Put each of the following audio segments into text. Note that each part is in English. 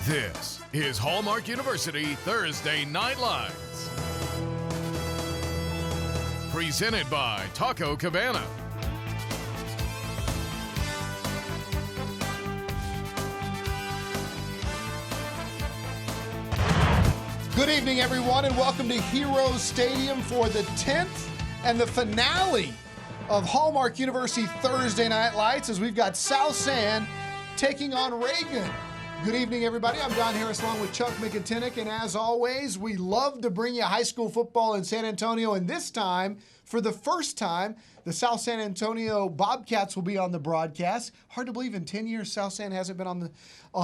This is Hallmark University Thursday Night Lights. Presented by Taco Cabana. Good evening, everyone, and welcome to Heroes Stadium for the 10th and the finale of Hallmark University Thursday Night Lights, as we've got South San taking on Reagan. Good evening, everybody. I'm Don Harris along with Chuck McIntyre, and as always, we love to bring you high school football in San Antonio, and this time, for the first time, the South San Antonio Bobcats will be on the broadcast. Hard to believe in 10 years South San hasn't been on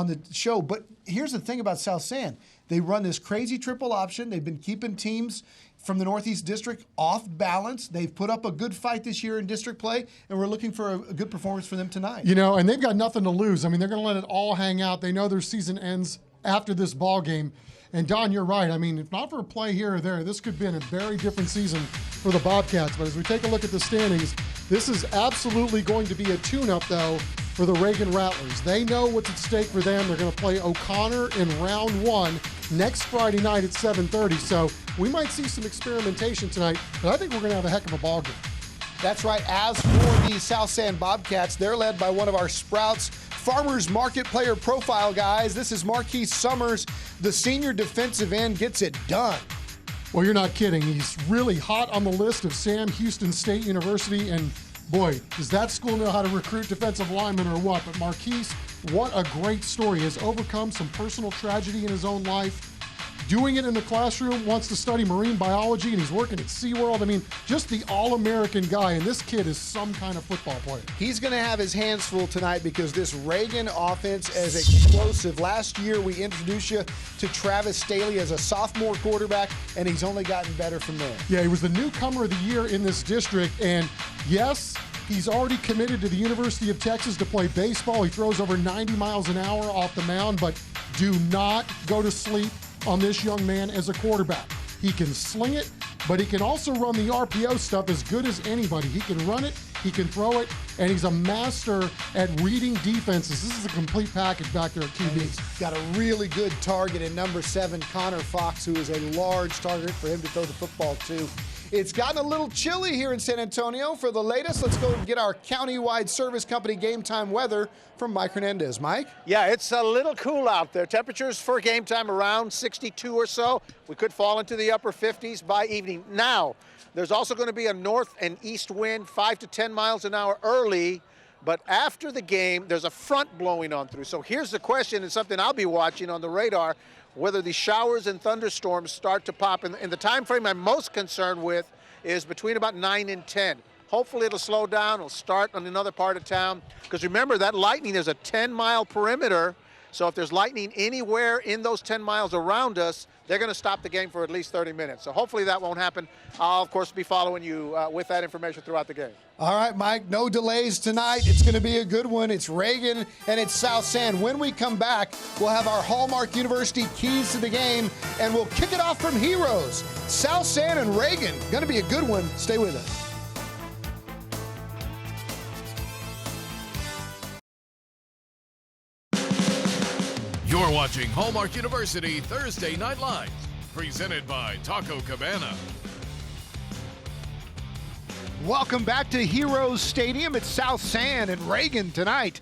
the show, but here's the thing about South San. They run this crazy triple option. They've been keeping teams from the Northeast District off balance. They've put up a good fight this year in district play, and we're looking for a good performance for them tonight. You know, and they've got nothing to lose. I mean, they're going to let it all hang out. They know their season ends after this ball game. And, Don, you're right. I mean, if not for a play here or there, this could have been a very different season for the Bobcats. But as we take a look at the standings, this is absolutely going to be a tune-up, though, for the Reagan Rattlers. They know what's at stake for them. They're going to play O'Connor in round one next Friday night at 7:30. So we might see some experimentation tonight, but I think we're going to have a heck of a ball game. That's right. As for the South San Bobcats, they're led by one of our Sprouts Farmers Market player profile guys. This is Marquise Summers, the senior defensive end, gets it done. Well, you're not kidding. He's really hot on the list of Sam Houston State University, and boy, does that school know how to recruit defensive linemen or what? But Marquise, what a great story. He has overcome some personal tragedy in his own life, doing it in the classroom, wants to study marine biology, and he's working at SeaWorld. I mean, just the all-American guy, and this kid is some kind of football player. He's going to have his hands full tonight because this Reagan offense is explosive. Last year, we introduced you to Travis Staley as a sophomore quarterback, and he's only gotten better from there. Yeah, he was the newcomer of the year in this district, and yes, he's already committed to the University of Texas to play baseball. He throws over 90 miles an hour off the mound, but do not go to sleep on this young man as a quarterback. He can sling it, but he can also run the RPO stuff as good as anybody. He can run it, he can throw it, and he's a master at reading defenses. This is a complete package back there at QB. And he's got a really good target in number 7, Connor Fox, who is a large target for him to throw the football to. It's gotten a little chilly here in San Antonio. For the latest, let's go and get our county-wide service company game time weather from Mike Hernandez. Mike? Yeah, it's a little cool out there. Temperatures for game time around 62 or so. We could fall into the upper 50s by evening. Now, there's also going to be a north and east wind, 5 to 10 miles an hour early. But after the game, there's a front blowing on through. So here's the question, and something I'll be watching on the radar, whether the showers and thunderstorms start to pop. In the time frame I'm most concerned with is between about 9 and 10. Hopefully it'll slow down. It'll start on another part of town. Because remember, that lightning is a 10-mile perimeter. So if there's lightning anywhere in those 10 miles around us, they're going to stop the game for at least 30 minutes. So hopefully that won't happen. I'll, of course, be following you with that information throughout the game. All right, Mike, no delays tonight. It's going to be a good one. It's Reagan and it's South San. When we come back, we'll have our Hallmark University keys to the game, and we'll kick it off from Heroes. South San and Reagan. Going to be a good one. Stay with us. You're watching Hallmark University Thursday Night Lights, presented by Taco Cabana. Welcome back to Heroes Stadium. It's South San and Reagan tonight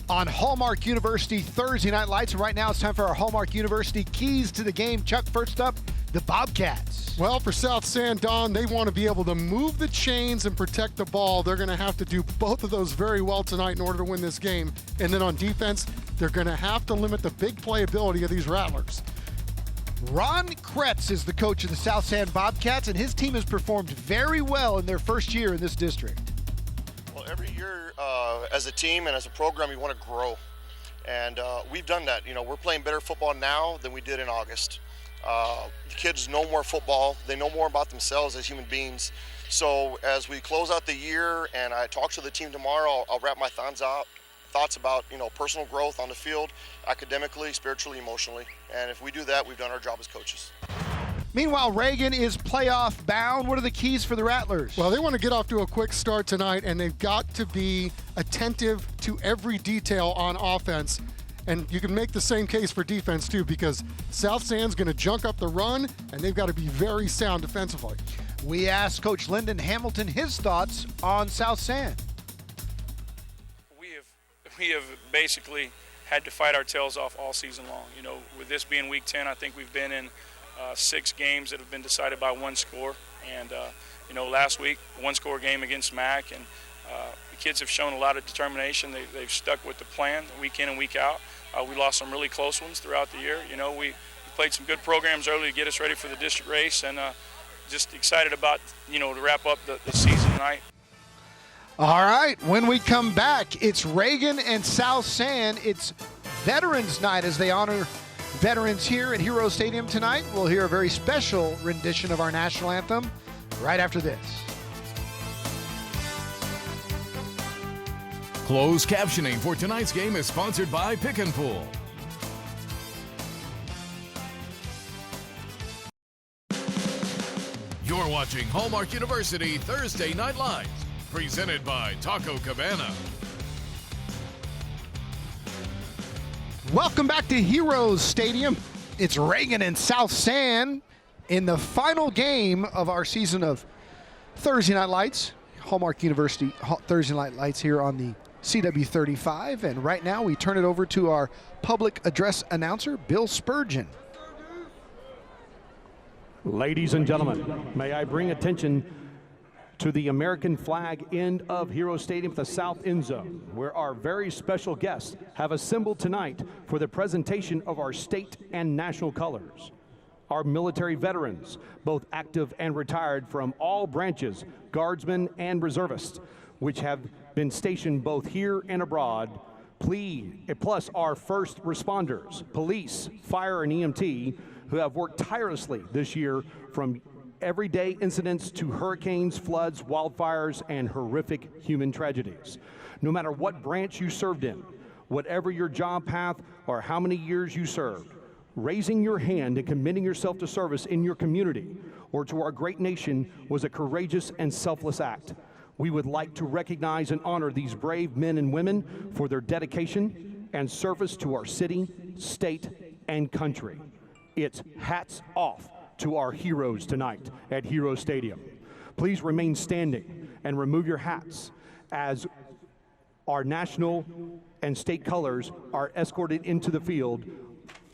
on Hallmark University Thursday Night Lights. And right now it's time for our Hallmark University keys to the game. Chuck, first up, the Bobcats. Well, for South San, Don, they want to be able to move the chains and protect the ball. They're going to have to do both of those very well tonight in order to win this game. And then on defense, they're going to have to limit the big playability of these Rattlers. Ron Kretz is the coach of the South San Bobcats, and his team has performed very well in their first year in this district. Well, every year as a team and as a program, you want to grow. And we've done that. You know, we're playing better football now than we did in August. The kids know more football. They know more about themselves as human beings. So as we close out the year and I talk to the team tomorrow, I'll wrap my thoughts about, you know, personal growth on the field, academically, spiritually, emotionally. And if we do that, we've done our job as coaches. Meanwhile, Reagan is playoff bound. What are the keys for the Rattlers? Well, they want to get off to a quick start tonight, and they've got to be attentive to every detail on offense. And you can make the same case for defense, too, because South Sand's going to junk up the run, and they've got to be very sound defensively. We asked Coach Lyndon Hamilton his thoughts on South Sand. We have basically had to fight our tails off all season long. You know, with this being week 10, I think we've been in 6 games that have been decided by one score. And, you know, last week, one-score game against MAC, and the kids have shown a lot of determination. They've stuck with the plan week in and week out. We lost some really close ones throughout the year. You know, we played some good programs early to get us ready for the district race, and just excited about, you know, to wrap up the season tonight. All right, when we come back, it's Reagan and South Sand. It's Veterans Night as they honor veterans here at Hero Stadium tonight. We'll hear a very special rendition of our national anthem right after this. Closed captioning for tonight's game is sponsored by Pick and Pull. You're watching Hallmark University Thursday Night Lights, presented by Taco Cabana. Welcome back to Heroes Stadium. It's Reagan and South Sand in the final game of our season of Thursday Night Lights. Hallmark University Thursday Night Lights here on the CW35. And right now we turn it over to our public address announcer, Bill Spurgeon. Ladies and gentlemen, may I bring attention to the American flag end of Hero Stadium, the south end zone, where our very special guests have assembled tonight for the presentation of our state and national colors. Our military veterans, both active and retired from all branches, guardsmen and reservists, which have been stationed both here and abroad, plus our first responders, police, fire, and EMT, who have worked tirelessly this year from everyday incidents to hurricanes, floods, wildfires, and horrific human tragedies. No matter what branch you served in, whatever your job path or how many years you served, raising your hand and committing yourself to service in your community or to our great nation was a courageous and selfless act. We would like to recognize and honor these brave men and women for their dedication and service to our city, state, and country. It's hats off to our heroes tonight at Hero Stadium. Please remain standing and remove your hats as our national and state colors are escorted into the field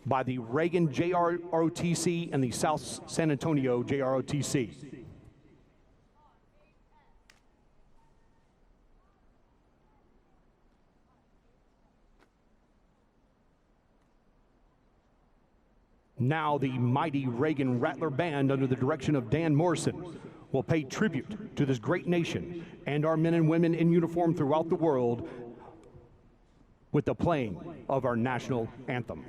by the Reagan JROTC and the South San Antonio JROTC. Now the mighty Reagan Rattler Band, under the direction of Dan Morrison, will pay tribute to this great nation and our men and women in uniform throughout the world with the playing of our national anthem.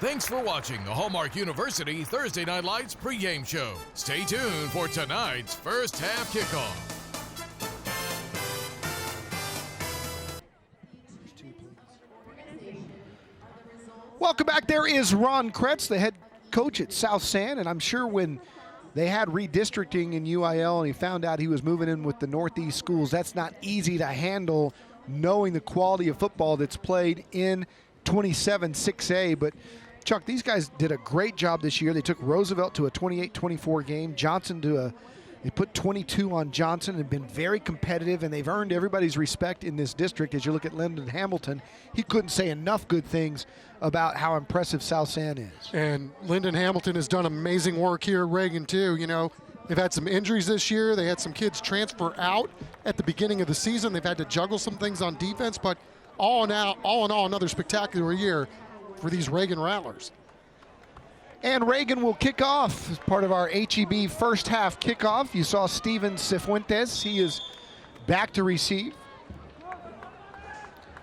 Thanks for watching the Hallmark University Thursday Night Lights pregame show. Stay tuned for tonight's first half kickoff. Welcome back. There is Ron Kretz, the head coach at South San, and I'm sure when they had redistricting in UIL and he found out he was moving in with the Northeast schools, that's not easy to handle knowing the quality of football that's played in 27-6A. But Chuck, these guys did a great job this year. They took Roosevelt to a 28-24 game, Johnson to they put 22 on Johnson and been very competitive, and they've earned everybody's respect in this district. As you look at Lyndon Hamilton, he couldn't say enough good things about how impressive South San is. And Lyndon Hamilton has done amazing work here at Reagan, too. You know, they've had some injuries this year. They had some kids transfer out at the beginning of the season. They've had to juggle some things on defense, but all in all, another spectacular year for these Reagan Rattlers. And Reagan will kick off as part of our HEB first half kickoff. You saw Steven Cifuentes. He is back to receive.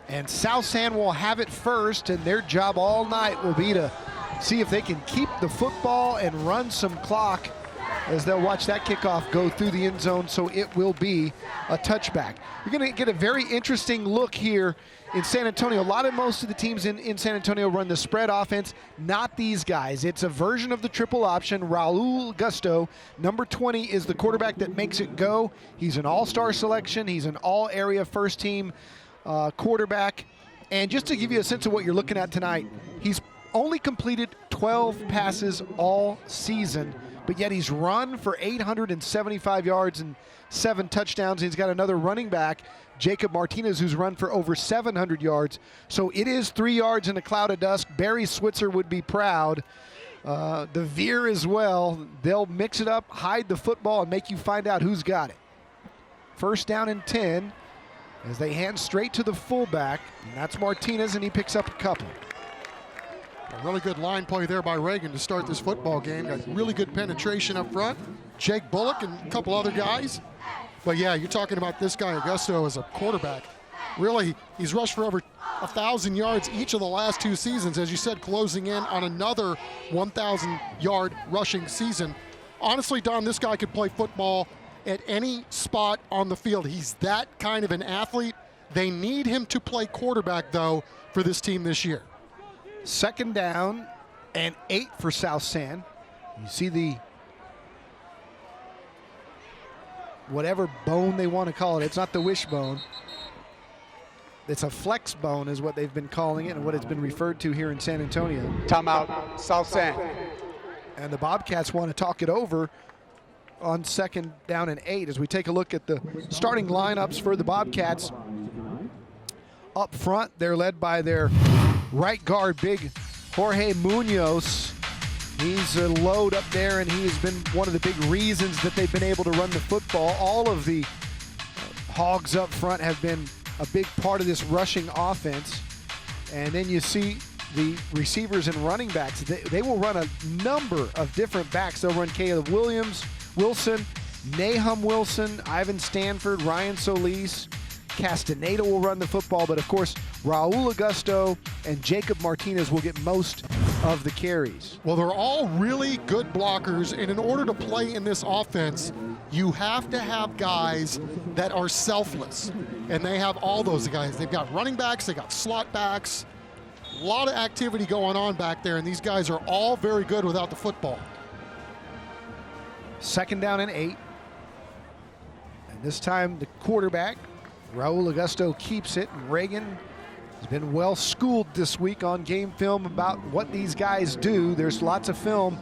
And South San will have it first, and their job all night will be to see if they can keep the football and run some clock as they'll watch that kickoff go through the end zone, so it will be a touchback. You're going to get a very interesting look here in San Antonio. Most of the teams in San Antonio run the spread offense, not these guys. It's a version of the triple option. Raul Gusto, number 20, is the quarterback that makes it go. He's an all-star selection. He's an all-area first-team quarterback. And just to give you a sense of what you're looking at tonight, he's only completed 12 passes all season, but yet he's run for 875 yards and 7 touchdowns. He's got another running back, Jacob Martinez, who's run for over 700 yards. So it is 3 yards in a cloud of dust. Barry Switzer would be proud. The Veer as well. They'll mix it up, hide the football, and make you find out who's got it. First down and 10 as they hand straight to the fullback. And that's Martinez, and he picks up a couple. A really good line play there by Reagan to start this football game. Got really good penetration up front. Jake Bullock and a couple other guys. But yeah, you're talking about this guy, Augusto, as a quarterback. Really, he's rushed for over 1,000 yards each of the last 2 seasons. As you said, closing in on another 1,000-yard rushing season. Honestly, Don, this guy could play football at any spot on the field. He's that kind of an athlete. They need him to play quarterback, though, for this team this year. Second down and 8 for South San. You see the whatever bone they want to call it. It's not the wishbone. It's a flex bone is what they've been calling it and what it's been referred to here in San Antonio. Timeout, South San. And the Bobcats want to talk it over on second down and 8 as we take a look at the starting lineups for the Bobcats. Up front, they're led by their right guard, big Jorge Munoz. He's a load up there, and he has been one of the big reasons that they've been able to run the football. All of the Hogs up front have been a big part of this rushing offense. And then you see the receivers and running backs. They will run a number of different backs. They'll run Caleb Wilson, Nahum Wilson, Ivan Stanford, Ryan Solis. Castaneda will run the football, but of course, Raul Augusto and Jacob Martinez will get most of the carries. Well, they're all really good blockers, and in order to play in this offense, you have to have guys that are selfless, and they have all those guys. They've got running backs, they got slot backs, a lot of activity going on back there, and these guys are all very good without the football. Second down and 8. And this time the quarterback, Raul Augusto, keeps it, and Reagan has been well schooled this week on game film about what these guys do. There's lots of film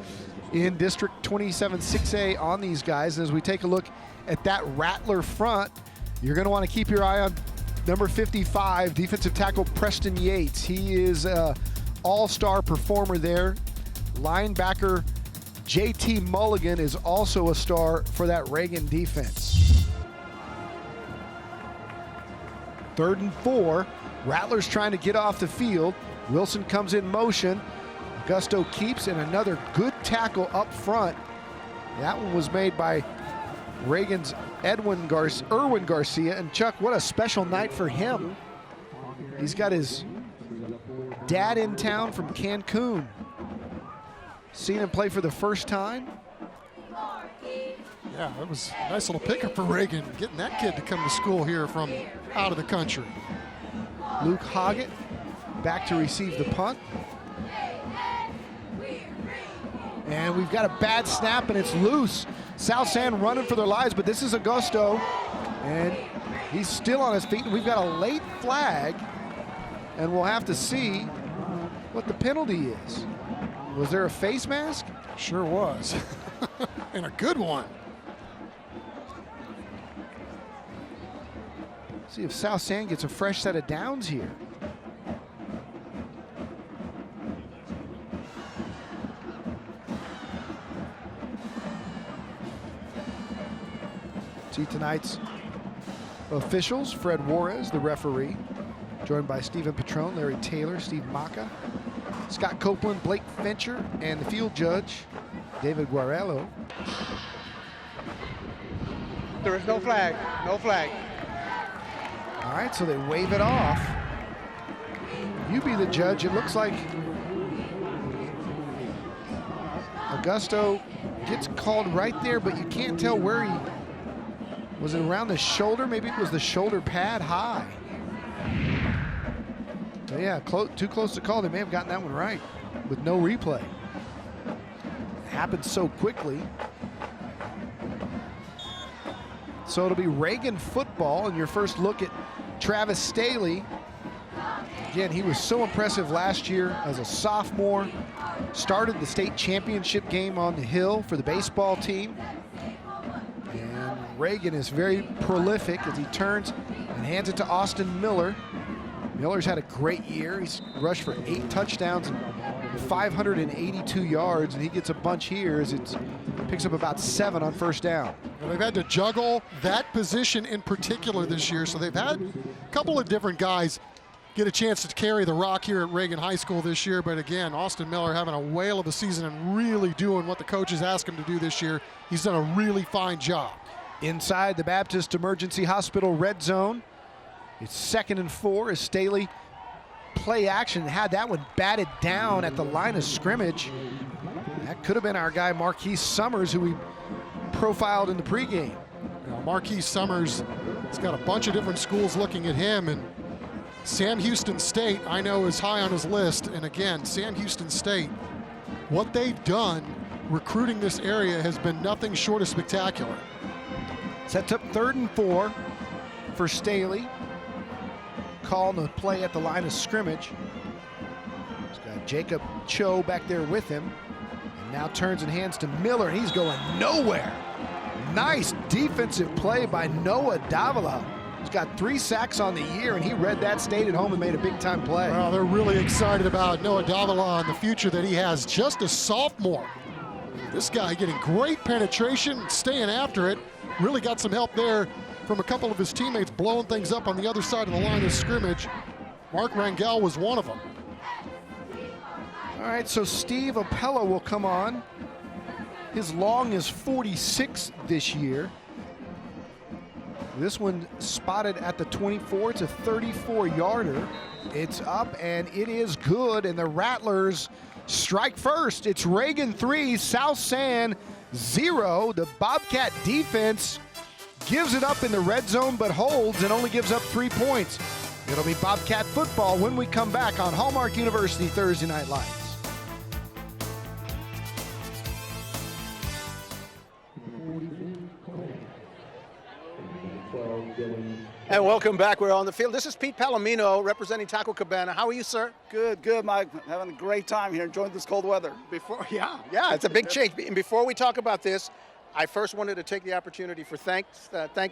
in District 27-6A on these guys. As we take a look at that Rattler front, you're going to want to keep your eye on number 55, defensive tackle Preston Yates. He is an all-star performer there. Linebacker JT Mulligan is also a star for that Reagan defense. 3rd and 4. Rattlers trying to get off the field. Wilson comes in motion. Augusto keeps, and another good tackle up front. That one was made by Reagan's Erwin Garcia. And Chuck, what a special night for him. He's got his dad in town from Cancun. Seen him play for the first time. Yeah, that was a nice little pickup for Reagan, getting that kid to come to school here from out of the country. Luke Hoggett back to receive the punt. And we've got a bad snap, and it's loose. South San running for their lives, but this is Augusto, and he's still on his feet. And we've got a late flag, and we'll have to see what the penalty is. Was there a face mask? Sure was. And a good one. See if South San gets a fresh set of downs here. See tonight's officials: Fred Juarez, the referee, joined by Stephen Petrone, Larry Taylor, Steve Maka, Scott Copeland, Blake Fincher, and the field judge, David Guarello. There is no flag. No flag. All right, so they wave it off. You be the judge. It looks like Augusto gets called right there, but you can't tell where he was. It around the shoulder? Maybe it was the shoulder pad high. But yeah, too close to call. They may have gotten that one right with no replay. It happened so quickly. So it'll be Reagan football, and your first look at Travis Staley. Again, he was so impressive last year as a sophomore. Started the state championship game on the hill for the baseball team. And Reagan is very prolific as he turns and hands it to Austin Miller. Miller's had a great year. He's rushed for 8 touchdowns and 582 yards, and he gets a bunch here as it picks up about 7 on first down. Well, they've had to juggle that position in particular this year, so they've had a couple of different guys get a chance to carry the rock here at Reagan High School this year. But again, Austin Miller having a whale of a season and really doing what the coaches asked him to do this year. He's done a really fine job. Inside the Baptist Emergency Hospital red zone, it's 2nd and 4 as Staley play action had that one batted down at the line of scrimmage. That could have been our guy Marquise Summers, who we profiled in the pregame. Marquise Summers has got a bunch of different schools looking at him, and Sam Houston State, I know, is high on his list. And again, Sam Houston State, what they've done recruiting this area has been nothing short of spectacular. Sets up 3rd and 4 for Staley. Calling the play at the line of scrimmage. He's got Jacob Cho back there with him. And now turns and hands to Miller. He's going nowhere. Nice defensive play by Noah Davila. He's got 3 sacks on the year, and he read that, stayed at home, and made a big-time play. Well, they're really excited about Noah Davila and the future that he has just a sophomore. This guy getting great penetration, staying after it. Really got some help there from a couple of his teammates blowing things up on the other side of the line of scrimmage. Mark Rangel was one of them. All right, so Steve Appella will come on. His long is 46 this year. This one spotted at the 24. It's a 34-yarder. It's up, and it is good, and the Rattlers strike first. It's Reagan 3, South San 0. The Bobcat defense gives it up in the red zone, but holds and only gives up 3 points. It'll be Bobcat football when we come back on Hallmark University Thursday Night Lights. And welcome back. We're on the field. This is Pete Palomino representing Taco Cabana. How are you, sir? Good, Mike. Having a great time here, enjoying this cold weather. Yeah, it's a big change. And before we talk about this, I first wanted to take the opportunity for thank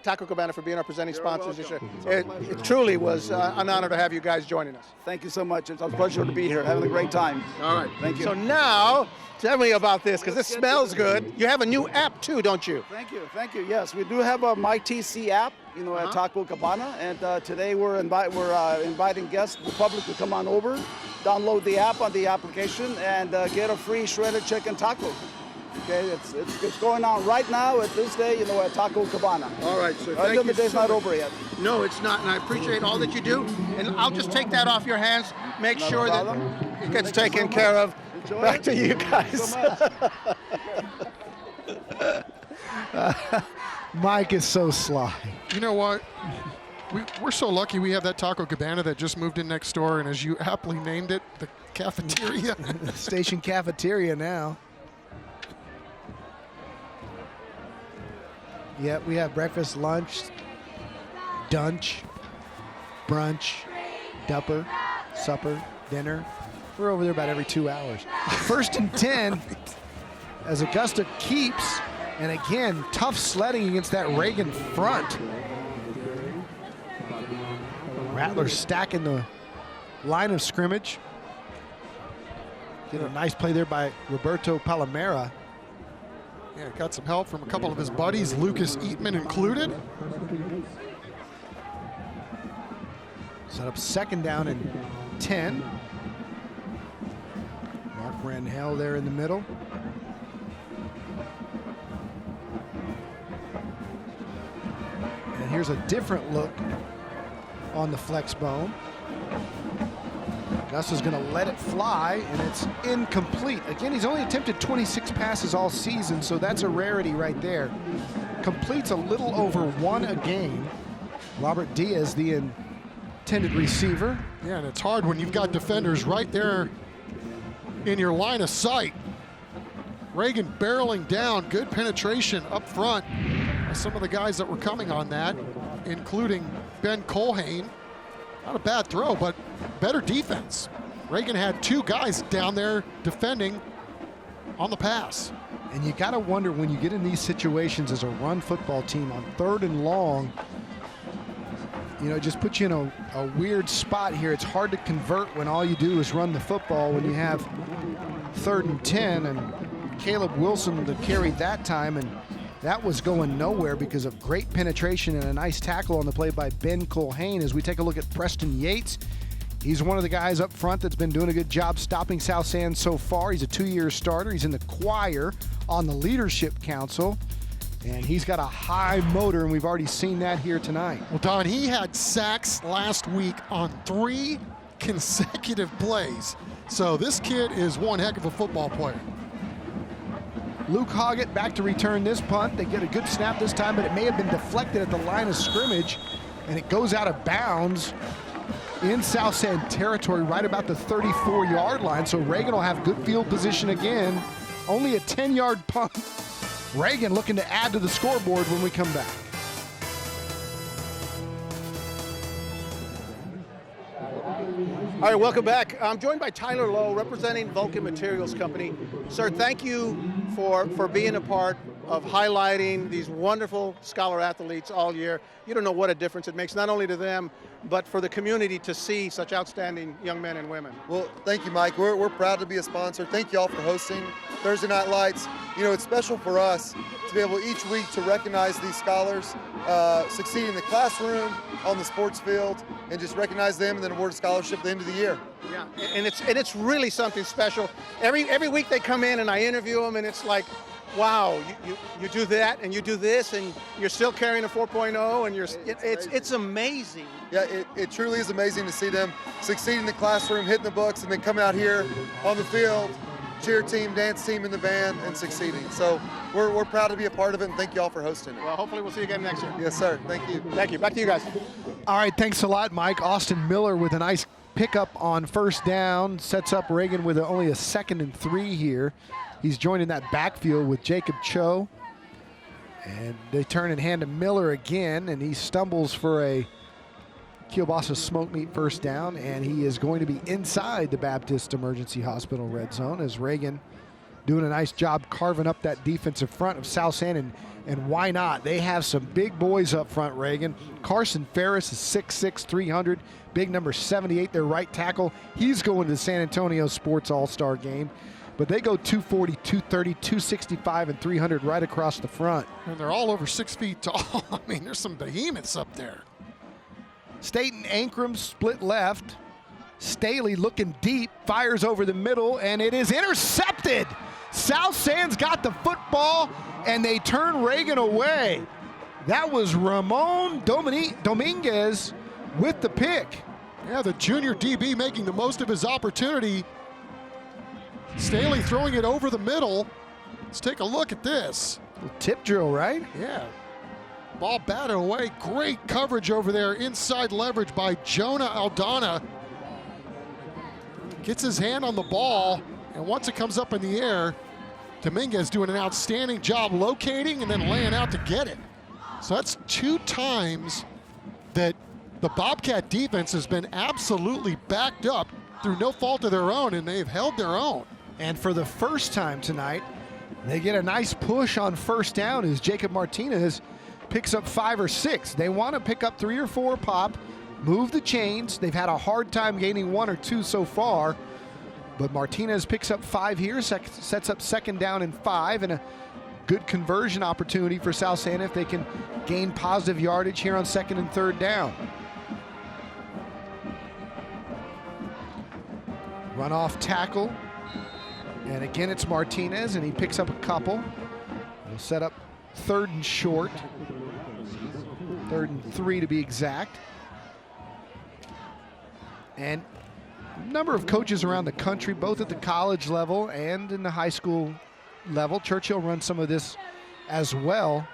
Taco Cabana for being our presenting sponsors this year. It truly was an honor to have you guys joining us. Thank you so much. It's a pleasure to be here, having a great time. All right. Thank you. So now, tell me about this, because this smells good. You have a new app too, don't you? Thank you. Yes, we do have a MyTC app, at Taco Cabana, and today we're inviting guests, the public, to come on over, download the app on the application, and get a free shredded chicken taco. Okay, it's going on right now at this day, at Taco Cabana. All right, sir. Thank you. The day's not over yet. No, it's not, and I appreciate all that you do. And I'll just take that off your hands, make sure that it gets taken care of. Enjoy Back it. to you guys. Mike is so sly. You know what? We're so lucky we have that Taco Cabana that just moved in next door, and as you aptly named it, the cafeteria. Station cafeteria now. Yeah, we have breakfast, lunch, dunch, brunch, dupper, supper, dinner. We're over there about every 2 hours. 1st and 10 as Augusta keeps, and again, tough sledding against that Reagan front. Rattler stacking the line of scrimmage. Get a nice play there by Roberto Palomera. Yeah, got some help from a couple of his buddies, Lucas Eatman included. Set up 2nd down and 10. Mark Rangel there in the middle. And here's a different look on the flex bone. Augusta's going to let it fly, and it's incomplete. Again, he's only attempted 26 passes all season, so that's a rarity right there. Completes a little over 1 a game. Robert Diaz, the intended receiver. Yeah, and it's hard when you've got defenders right there in your line of sight. Reagan barreling down, good penetration up front. Some of the guys that were coming on that, including Ben Colhane. Not a bad throw, but better defense. Reagan had 2 guys down there defending on the pass. And you got to wonder when you get in these situations as a run football team on 3rd and long, you know, just put you in a weird spot here. It's hard to convert when all you do is run the football when you have 3rd and 10, and Caleb Wilson to carry that time, and that was going nowhere because of great penetration and a nice tackle on the play by Ben Colhane. As we take a look at Preston Yates, he's one of the guys up front that's been doing a good job stopping South San so far. He's a 2-year starter. He's in the choir on the Leadership Council, and he's got a high motor, and we've already seen that here tonight. Well, Don, he had sacks last week on 3 consecutive plays. So this kid is one heck of a football player. Luke Hoggett back to return this punt. They get a good snap this time, but it may have been deflected at the line of scrimmage, and it goes out of bounds in South San territory right about the 34-yard line. So Reagan will have good field position again. Only a 10-yard punt. Reagan looking to add to the scoreboard when we come back. All right, welcome back. I'm joined by Tyler Lowe, representing Vulcan Materials Company. Sir, thank you for being a part of highlighting these wonderful scholar athletes all year. You don't know what a difference it makes, not only to them, but for the community to see such outstanding young men and women. Well, thank you, Mike. We're proud to be a sponsor. Thank you all for hosting Thursday Night Lights. You know, it's special for us to be able each week to recognize these scholars succeed in the classroom, on the sports field, and just recognize them and then award a scholarship at the end of the year. Yeah, and it's really something special. Every week they come in and I interview them, and it's like, wow, you do that and you do this and you're still carrying a 4.0 and it's amazing. Yeah, it truly is amazing to see them succeed in the classroom, hitting the books, and then come out here on the field, cheer team, dance team in the band, and succeeding. So we're proud to be a part of it, and thank you all for hosting it. Well, hopefully we'll see you again next year. Yes, sir. Thank you. Thank you. Back to you guys. All right, thanks a lot, Mike. Austin Miller with a nice pickup on 1st down, sets up Reagan with only a 2nd and 3 here. He's joining that backfield with Jacob Cho. And they turn and hand to Miller again, and he stumbles for a Kielbasa smoke meat 1st down, and he is going to be inside the Baptist Emergency Hospital red zone as Reagan doing a nice job carving up that defensive front of South San, and why not? They have some big boys up front, Reagan. Carson Ferris is 6'6", 300, big number 78, their right tackle. He's going to the San Antonio Sports All-Star game. But they go 240, 230, 265, and 300 right across the front. And they're all over 6 feet tall. I mean, there's some behemoths up there. Staten Ankrum split left. Staley looking deep, fires over the middle, and it is intercepted. South San's got the football, and they turn Reagan away. That was Ramon Dominguez with the pick. Yeah, the junior DB making the most of his opportunity. Staley throwing it over the middle. Let's take a look at this. Tip drill, right? Yeah. Ball batted away. Great coverage over there. Inside leverage by Jonah Aldana. Gets his hand on the ball, and once it comes up in the air, Dominguez doing an outstanding job locating and then laying out to get it. So that's 2 times that the Bobcat defense has been absolutely backed up through no fault of their own, and they've held their own. And for the first time tonight, they get a nice push on first down as Jacob Martinez picks up 5 or 6. They want to pick up 3 or 4 pop, move the chains. They've had a hard time gaining 1 or 2 so far, but Martinez picks up 5 here, sets up second down and 5, and a good conversion opportunity for South Santa if they can gain positive yardage here on second and third down. Run off tackle, and again it's Martinez, and he picks up a couple. He'll set up 3rd and short, 3rd and 3 to be exact. And a number of coaches around the country, both at the college level and in the high school level, Churchill runs some of this as well.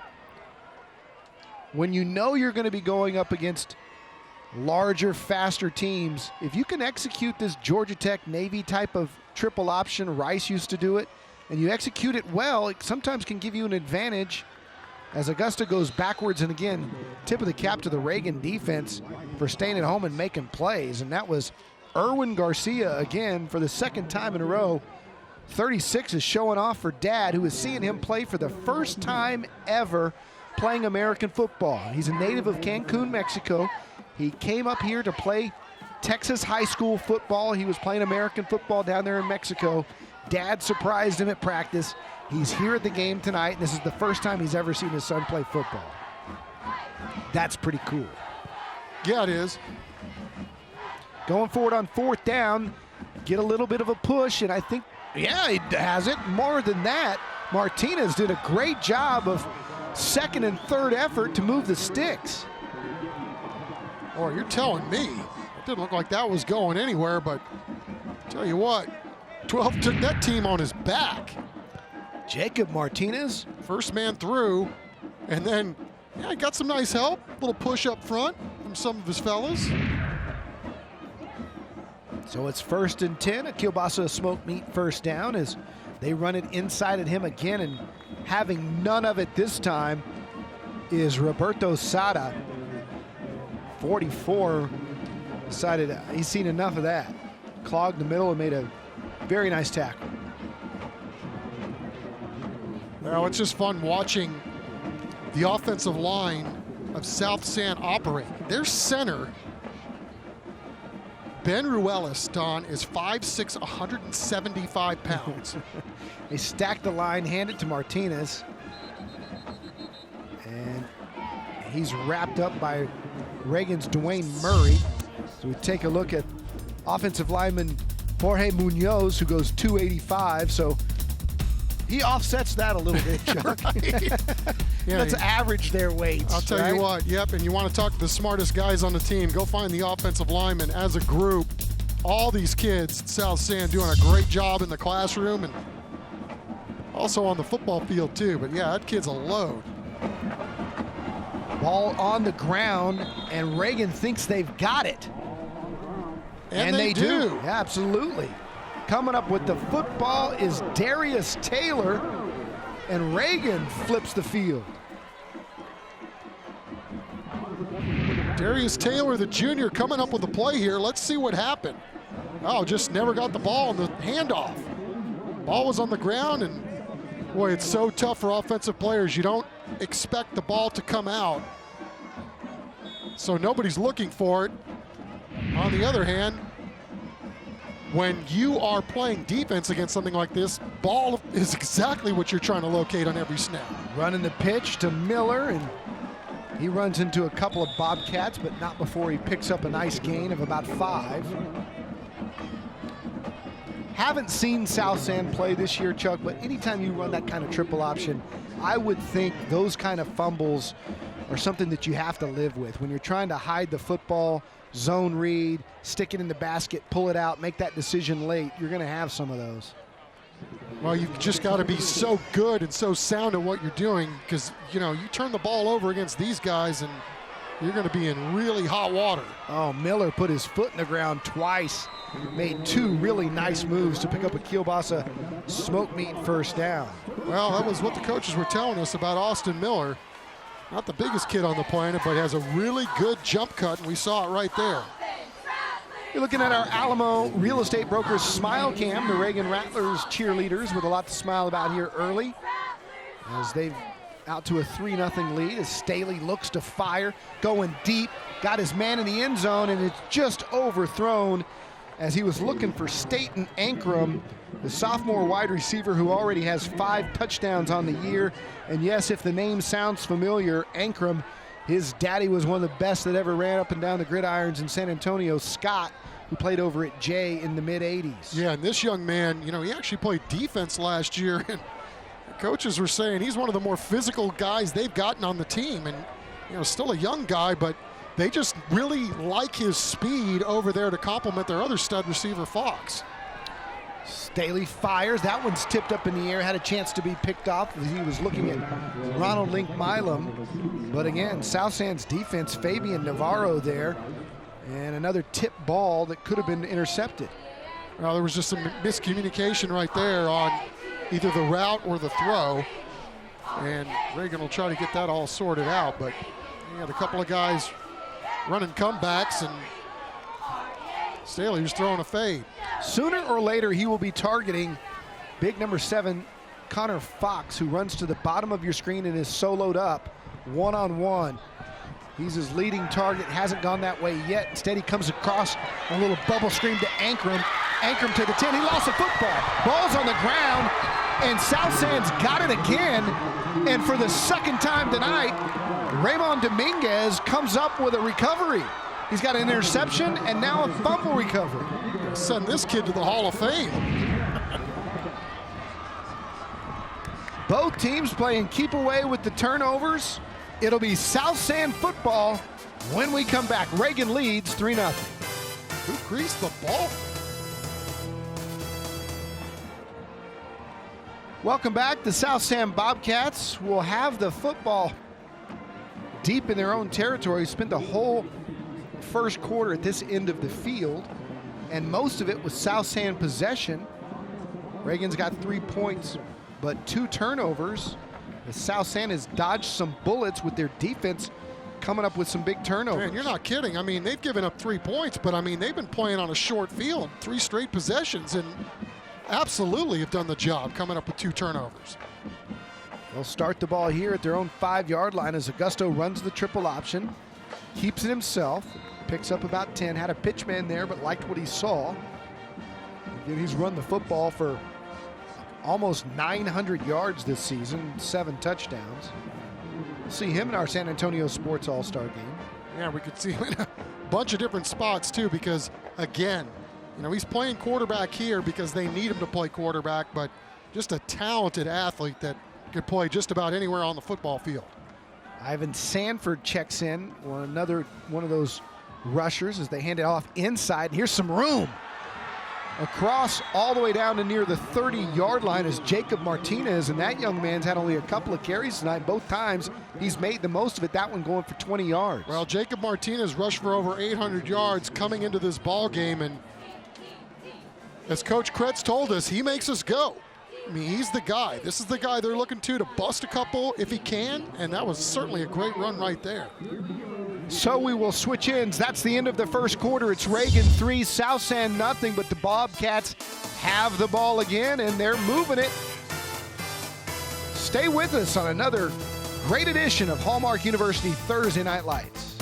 When you know you're going to be going up against larger, faster teams, if you can execute this Georgia Tech Navy type of triple option, Rice used to do it, and you execute it well, it sometimes can give you an advantage as Augusta goes backwards. And again, tip of the cap to the Reagan defense for staying at home and making plays. And that was Erwin Garcia again for the 2nd time in a row. 36 is showing off for Dad, who is seeing him play for the first time ever playing American football. He's a native of Cancun, Mexico. He came up here to play Texas high school football. He was playing American football down there in Mexico. Dad surprised him at practice. He's here at the game tonight, and this is the first time he's ever seen his son play football. That's pretty cool. Yeah, it is. Going forward on 4th down, get a little bit of a push, and I think, yeah, he has it. More than that, Martinez did a great job of 2nd and 3rd effort to move the sticks. Oh, you're telling me. It didn't look like that was going anywhere, but tell you what, 12 took that team on his back. Jacob Martinez. First man through, and then, yeah, he got some nice help. A little push up front from some of his fellas. So it's 1st and 10, a kielbasa smoked meat first down as they run it inside at him again, and having none of it this time is Roberto Sada. 44 decided he's seen enough of that. Clogged the middle and made a very nice tackle. Well, it's just fun watching the offensive line of South San operate. Their center, Ben Ruelas, Don, is 5'6", 175 pounds. They stack the line, hand it to Martinez. And he's wrapped up by Reagan's Dwayne Murray. So we take a look at offensive lineman Jorge Munoz, who goes 285. So he offsets that a little bit, Chuck. Yeah, let's average their weights. I'll tell you what, yep, and you want to talk to the smartest guys on the team, go find the offensive linemen as a group. All these kids at South San doing a great job in the classroom and also on the football field too. But yeah, that kid's a load. Ball on the ground, and Reagan thinks they've got it. And they do. Yeah, absolutely. Coming up with the football is Darius Taylor, and Reagan flips the field. Darius Taylor, the junior, coming up with a play here. Let's see what happened. Oh, just never got the ball in the handoff. Ball was on the ground, and boy, it's so tough for offensive players. You don't expect the ball to come out, so nobody's looking for it. On the other hand, when you are playing defense against something like this, ball is exactly what you're trying to locate on every snap. Running the pitch to Miller, and he runs into a couple of Bobcats, but not before he picks up a nice gain of about 5. Haven't seen South San play this year, Chuck, but anytime you run that kind of triple option, I would think those kind of fumbles are something that you have to live with. When you're trying to hide the football, zone read, stick it in the basket, pull it out, make that decision late, you're going to have some of those. Well, you've just got to be so good and so sound at what you're doing, because, you know, you turn the ball over against these guys and you're going to be in really hot water. Oh, Miller put his foot in the ground twice, made 2 really nice moves to pick up a kielbasa smoke meat first down. Well, that was what the coaches were telling us about Austin Miller. Not the biggest kid on the planet, but has a really good jump cut, and we saw it right there. You're looking at our Alamo Real Estate Brokers Smile Cam, the Reagan Rattlers cheerleaders with a lot to smile about here early. As they've out to a 3-0 lead as Staley looks to fire, going deep, got his man in the end zone, and it's just overthrown as he was looking for Staten Ankrum, the sophomore wide receiver who already has 5 touchdowns on the year. And yes, if the name sounds familiar, Ankrum, his daddy was one of the best that ever ran up and down the gridirons in San Antonio, Scott, who played over at Jay in the mid-'80s. Yeah, and this young man, you know, he actually played defense last year, and coaches were saying he's one of the more physical guys they've gotten on the team. And, you know, still a young guy, but they just really like his speed over there to complement their other stud receiver, Fox. Staley fires. That one's tipped up in the air, had a chance to be picked off as he was looking at Ronald Link Milam. But again, South San's defense, Fabian Navarro there, and another tip ball that could have been intercepted. Well, there was just some miscommunication right there on either the route or the throw, and Reagan will try to get that all sorted out. But he had a couple of guys running comebacks, and Staley was throwing a fade. Sooner or later, he will be targeting big number 7, Connor Fox, who runs to the bottom of your screen and is soloed up one-on-one. He's his leading target, hasn't gone that way yet. Instead, he comes across a little bubble screen to Ankrum. Ankrum to the 10, he lost the football. Ball's on the ground, and South San's got it again. And for the second time tonight, Raymond Dominguez comes up with a recovery. He's got an interception and now a fumble recovery. Send this kid to the Hall of Fame. Both teams playing keep away with the turnovers. It'll be South San football when we come back. Reagan leads 3-0. Who creased the ball? Welcome back. The South San Bobcats will have the football deep in their own territory. Spent the whole first quarter at this end of the field, and most of it was South San possession. Reagan's got 3 points, but 2 turnovers. The South San has dodged some bullets with their defense coming up with some big turnovers. Man, you're not kidding. I mean, they've given up 3 points, but I mean, they've been playing on a short field, 3 straight possessions, and absolutely have done the job coming up with 2 turnovers. They'll start the ball here at their own 5-yard line as Augusto runs the triple option, keeps it himself, picks up about 10, had a pitch man there, but liked what he saw. Again, he's run the football for almost 900 yards this season, 7 touchdowns. We'll see him in our San Antonio Sports All-Star game. Yeah, we could see him in a bunch of different spots too, because again, you know, he's playing quarterback here because they need him to play quarterback, but just a talented athlete that could play just about anywhere on the football field. Ivan Sanford checks in, another one of those rushers as they hand it off inside. Here's some room. Across all the way down to near the 30-yard line is Jacob Martinez, and that young man's had only a couple of carries tonight. Both times he's made the most of it, that one going for 20 yards. Well, Jacob Martinez rushed for over 800 yards coming into this ball game, and as Coach Kretz told us, he makes us go. I mean, he's the guy. This is the guy they're looking to bust a couple if he can, and that was certainly a great run right there. So we will switch ends. That's the end of the first quarter. It's Reagan 3, South San nothing, but the Bobcats have the ball again, and they're moving it. Stay with us on another great edition of Hallmark University Thursday Night Lights.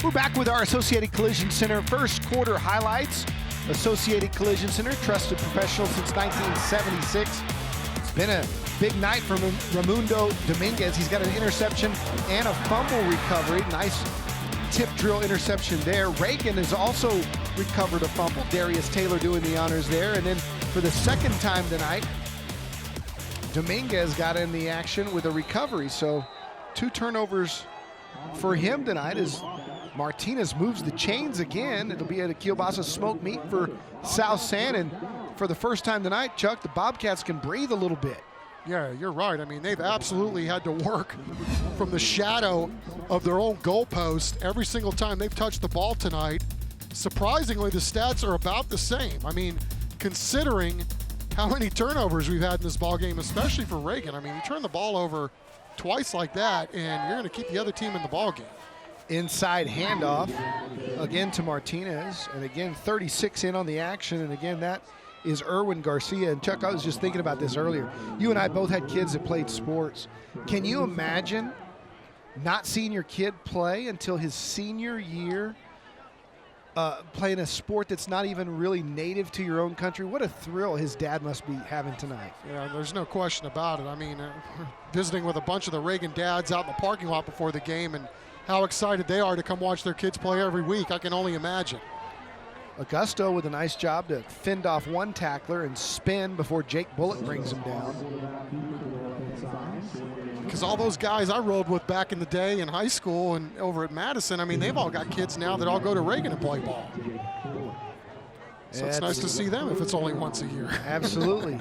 We're back with our Associated Collision Center first quarter highlights. Associated Collision Center, trusted professional since 1976. It's been a big night for Raimundo Dominguez. He's got an interception and a fumble recovery. Nice tip drill interception there. Reagan has also recovered a fumble. Darius Taylor doing the honors there. And then for the second time tonight, Dominguez got in the action with a recovery. So 2 turnovers for him tonight as Martinez moves the chains again. It'll be at a kielbasa smoked meat for South San, and for the first time tonight, Chuck, the Bobcats can breathe a little bit. Yeah, you're right. I mean, they've absolutely had to work from the shadow of their own goalpost every single time they've touched the ball tonight. surprisingly, the stats are about the same. I mean, considering how many turnovers we've had in this ball game, especially for Reagan. I mean, you turn the ball over twice like that, and you're going to keep the other team in the ball game. Inside handoff, again to Martinez, and again 36 in on the action, and again that is Erwin Garcia. And Chuck, I was just thinking about this earlier. You and I both had kids that played sports. Can you imagine not seeing your kid play until his senior year, playing a sport that's not even really native to your own country? What a thrill his dad must be having tonight. Yeah, there's no question about it. I mean, visiting with a bunch of the Reagan dads out in the parking lot before the game, and how excited they are to come watch their kids play every week. I can only imagine. Augusto with a nice job to fend off one tackler and spin before Jake Bullock brings him down. Because all those guys I rode with back in the day in high school and over at Madison, I mean, they've all got kids now that all go to Reagan and play ball. So it's nice to see them if it's only once a year. Absolutely.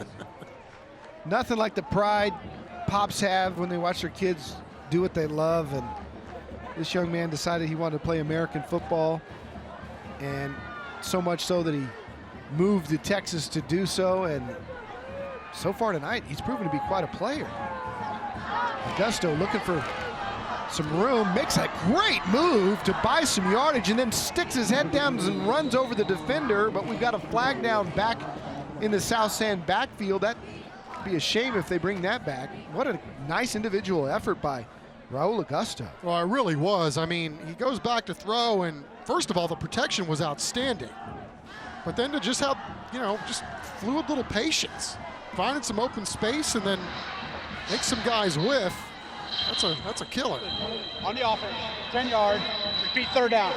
Nothing like the pride pops have when they watch their kids do what they love. And this young man decided he wanted to play American football, and so much so that he moved to Texas to do so. And so far tonight, he's proven to be quite a player. Augusto looking for some room, makes a great move to buy some yardage, and then sticks his head down and runs over the defender. But we've got a flag down back in the South San backfield. That would be a shame if they bring that back. What a nice individual effort by Raul Augusto. Well, it really was. I mean, he goes back to throw, and first of all, the protection was outstanding. But then to just have, just fluid little patience, finding some open space, and then make some guys whiff. That's a killer. On the offense, 10-yard, repeat third down.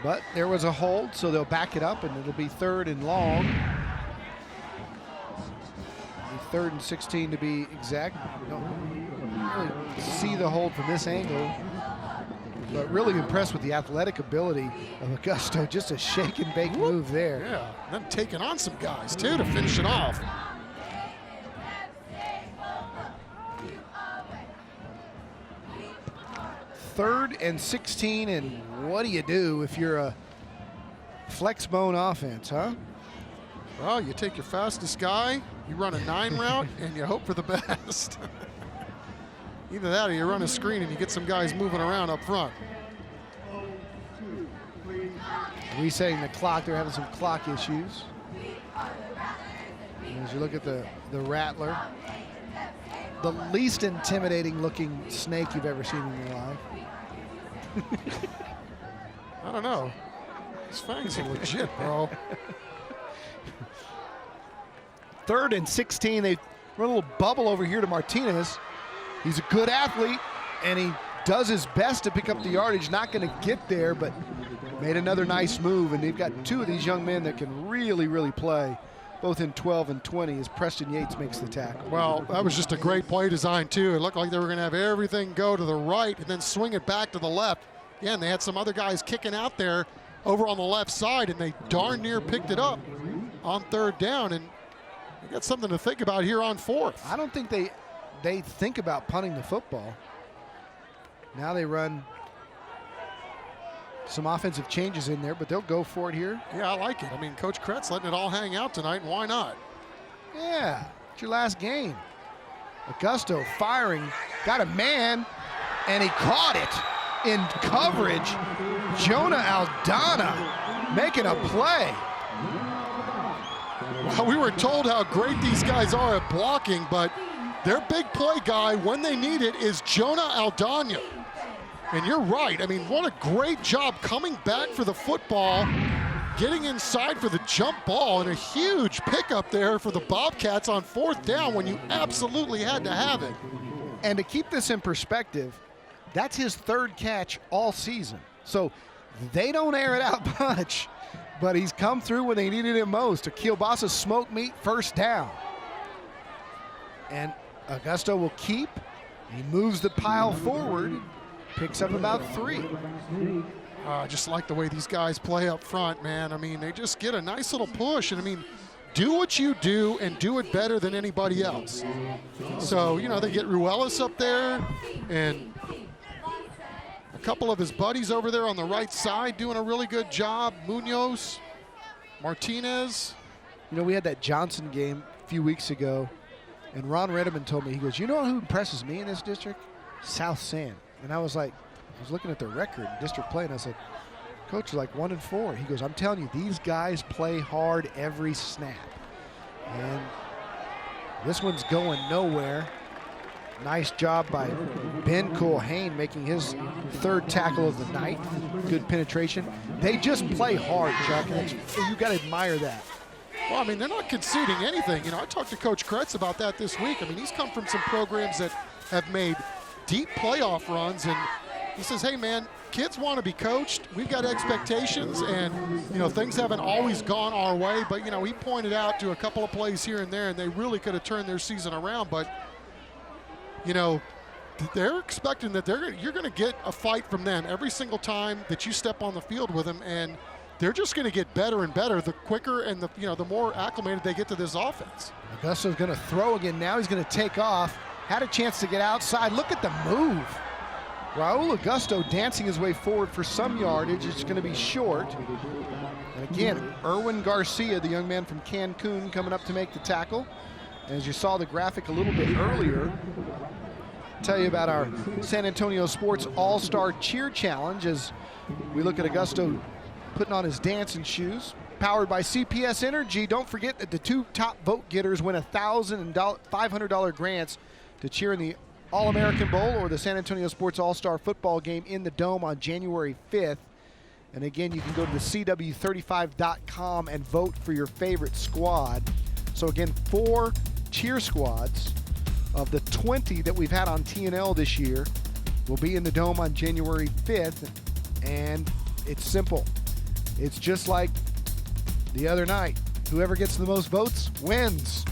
But there was a hold, so they'll back it up, and it'll be 3rd and long. 3rd and 16 to be exact. You don't really see the hold from this angle, but really impressed with the athletic ability of Augusto. Just a shake and bake move there. Yeah, then taking on some guys too to finish it off. 3rd and 16, and what do you do if you're a flex bone offense, huh? Well, you take your fastest guy, you run a 9 route, and you hope for the best. Either that or you run a screen and you get some guys moving around up front. Resetting the clock, they're having some clock issues. And as you look at the Rattler, the least intimidating looking snake you've ever seen in your life. I don't know. His fangs are legit, bro. 3rd and 16, they run a little bubble over here to Martinez. He's a good athlete, and he does his best to pick up the yardage. Not going to get there, but made another nice move. And they've got 2 of these young men that can really, really play, both in 12 and 20, as Preston Yates makes the tackle. Well, that was just a great play design, too. It looked like they were going to have everything go to the right and then swing it back to the left. Yeah, and they had some other guys kicking out there over on the left side, and they darn near picked it up on 3rd down. And they got something to think about here on 4th. I don't think they think about punting the football. Now they run some offensive changes in there, but they'll go for it here. Yeah, I like it. I mean, Coach Kretz letting it all hang out tonight, and why not? Yeah, it's your last game. Augusto firing, got a man, and he caught it in coverage. Jonah Aldana making a play. Well, we were told how great these guys are at blocking, but their big play guy, when they need it, is Jonah Aldana. And you're right. I mean, what a great job coming back for the football, getting inside for the jump ball, and a huge pickup there for the Bobcats on 4th down when you absolutely had to have it. And to keep this in perspective, that's his 3rd catch all season. So they don't air it out much, but he's come through when they needed him most. A kielbasa smoked meat 1st down. And Augusto will keep. He moves the pile forward, picks up about 3. I just like the way these guys play up front, man. I mean, they just get a nice little push. And, I mean, do what you do and do it better than anybody else. So, they get Ruelas up there, and I couple of his buddies over there on the right side doing a really good job. Munoz, Martinez. You know, we had that Johnson game a few weeks ago, and Ron Redeman told me, he goes, you know who impresses me in this district? South San. And I was like, I was looking at their record in district play, and I said, Coach, like 1-4. He goes, I'm telling you, these guys play hard every snap. And this one's going nowhere. Nice job by Ben Culhane making his third tackle of the night. Good penetration. They just play hard, Chuck, and you got to admire that. Well, I mean, they're not conceding anything. You know, I talked to Coach Kretz about that this week. I mean, he's come from some programs that have made deep playoff runs, and he says, hey, man, kids want to be coached. We've got expectations, and, you know, things haven't always gone our way. But, you know, he pointed out to a couple of plays here and there, and they really could have turned their season around. But, you know, they're expecting that you're going to get a fight from them every single time that you step on the field with them, and they're just going to get better and better the quicker and the more acclimated they get to this offense. Augusto's going to throw again. Now he's going to take off. Had a chance to get outside. Look at the move. Raul Augusto dancing his way forward for some yardage. It's going to be short. And again, Erwin Garcia, the young man from Cancun, coming up to make the tackle. And as you saw the graphic a little bit earlier, tell you about our San Antonio Sports All-Star Cheer Challenge as we look at Augusto putting on his dancing shoes. Powered by CPS Energy. Don't forget that the two top vote getters win $1,000 and $500 grants to cheer in the All-American Bowl or the San Antonio Sports All-Star Football Game in the Dome on January 5th. And again, you can go to the CW35.com and vote for your favorite squad. So again, 4 cheer squads of the 20 that we've had on TNL this year will be in the Dome on January 5th. And it's simple. It's just like the other night. Whoever gets the most votes wins.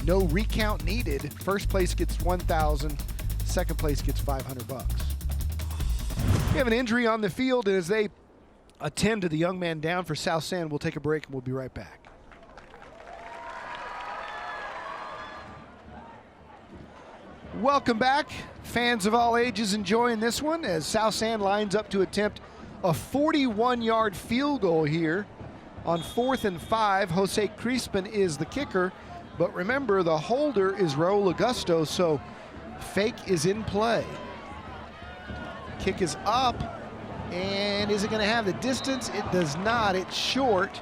No recount needed. First place gets $1,000. Second place gets $500. We have an injury on the field, and as they attend to the young man down for South San, we'll take a break and we'll be right back. Welcome back. Fans of all ages enjoying this one as South San lines up to attempt a 41-yard field goal here on 4th and 5. Jose Crispin is the kicker, but remember the holder is Raul Augusto, so fake is in play. Kick is up, and is it going to have the distance? It does not. It's short,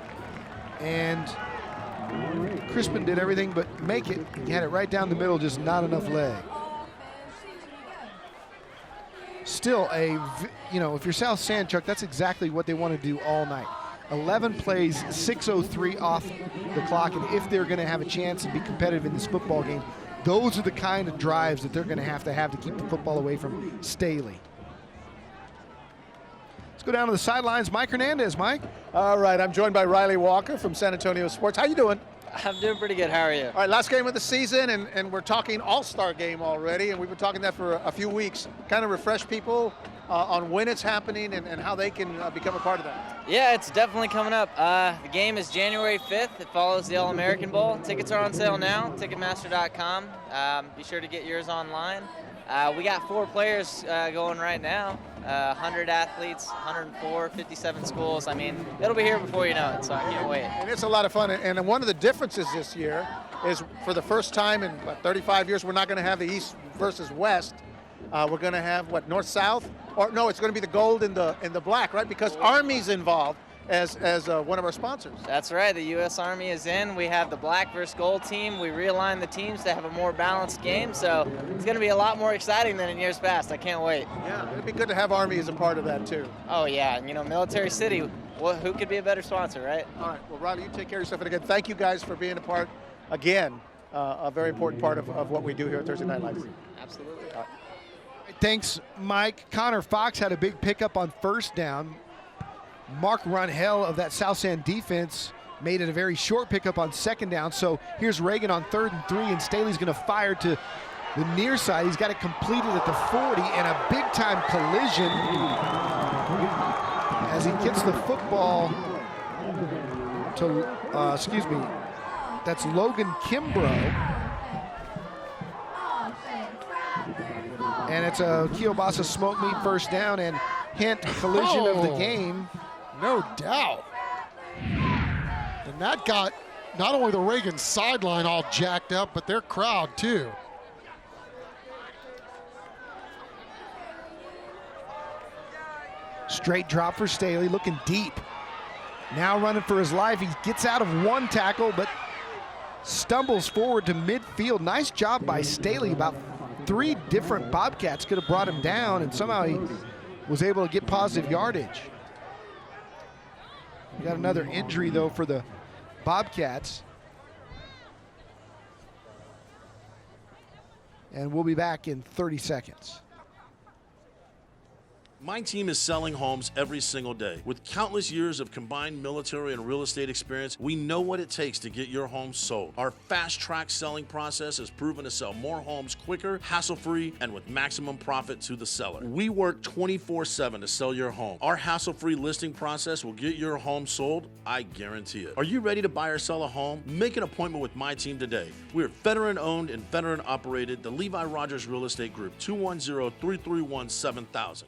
and Crispin did everything but make it. He had it right down the middle, just not enough leg. Still if you're South San, Chuck, that's exactly what they want to do all night. 11 plays, 6:03 off the clock, and if they're going to have a chance to be competitive in this football game, those are the kind of drives that they're going to have to keep the football away from Staley. Let's go down to the sidelines. Mike Hernandez. Mike. All right, I'm joined by Riley Walker from San Antonio Sports. How you doing? I'm doing pretty good. How are you? All right, last game of the season, and we're talking All-Star game already, and we've been talking that for a few weeks. Kind of refresh people on when it's happening and how they can become a part of that. Yeah, it's definitely coming up. The game is January 5th. It follows the All-American Bowl. Tickets are on sale now, Ticketmaster.com. Be sure to get yours online. We got 4 players going right now. 100 athletes, 104, 57 schools. I mean, it'll be here before you know it, so I can't wait. And it's a lot of fun. And one of the differences this year is for the first time in 35 years, we're not going to have the East versus West. We're going to have, North-South? Or no, it's going to be the gold and the black, right? Because Army's involved as one of our sponsors. That's right. The U.S. Army is in. We have the black versus gold team. We realigned the teams to have a more balanced game, so it's going to be a lot more exciting than in years past. I can't wait. Yeah, it'd be good to have Army as a part of that, too. Oh, yeah. And, Military City, who could be a better sponsor, right? All right. Well, Riley, you take care of yourself. And again, thank you guys for being a part, again, a very important part of what we do here at Thursday Night Lights. Absolutely. Thanks, Mike. Connor Fox had a big pickup on first down. Mark Runhell of that South San defense made it a very short pickup on second down. So here's Reagan on 3rd and 3, and Staley's going to fire to the near side. He's got it completed at the 40, and a big-time collision as he gets the football to, that's Logan Kimbrough. And it's a Kielbasa smoke meat first down, and hint, collision of the game. No doubt. And that got not only the Reagan sideline all jacked up, but their crowd too. Straight drop for Staley, looking deep. Now running for his life. He gets out of one tackle, but stumbles forward to midfield. Nice job by Staley. About 3 different Bobcats could have brought him down, and somehow he was able to get positive yardage. We got another injury, though, for the Bobcats. And we'll be back in 30 seconds. My team is selling homes every single day. With countless years of combined military and real estate experience, we know what it takes to get your home sold. Our fast-track selling process has proven to sell more homes quicker, hassle-free, and with maximum profit to the seller. We work 24/7 to sell your home. Our hassle-free listing process will get your home sold, I guarantee it. Are you ready to buy or sell a home? Make an appointment with my team today. We're veteran-owned and veteran-operated, the Levi Rogers Real Estate Group, 210-331-7000.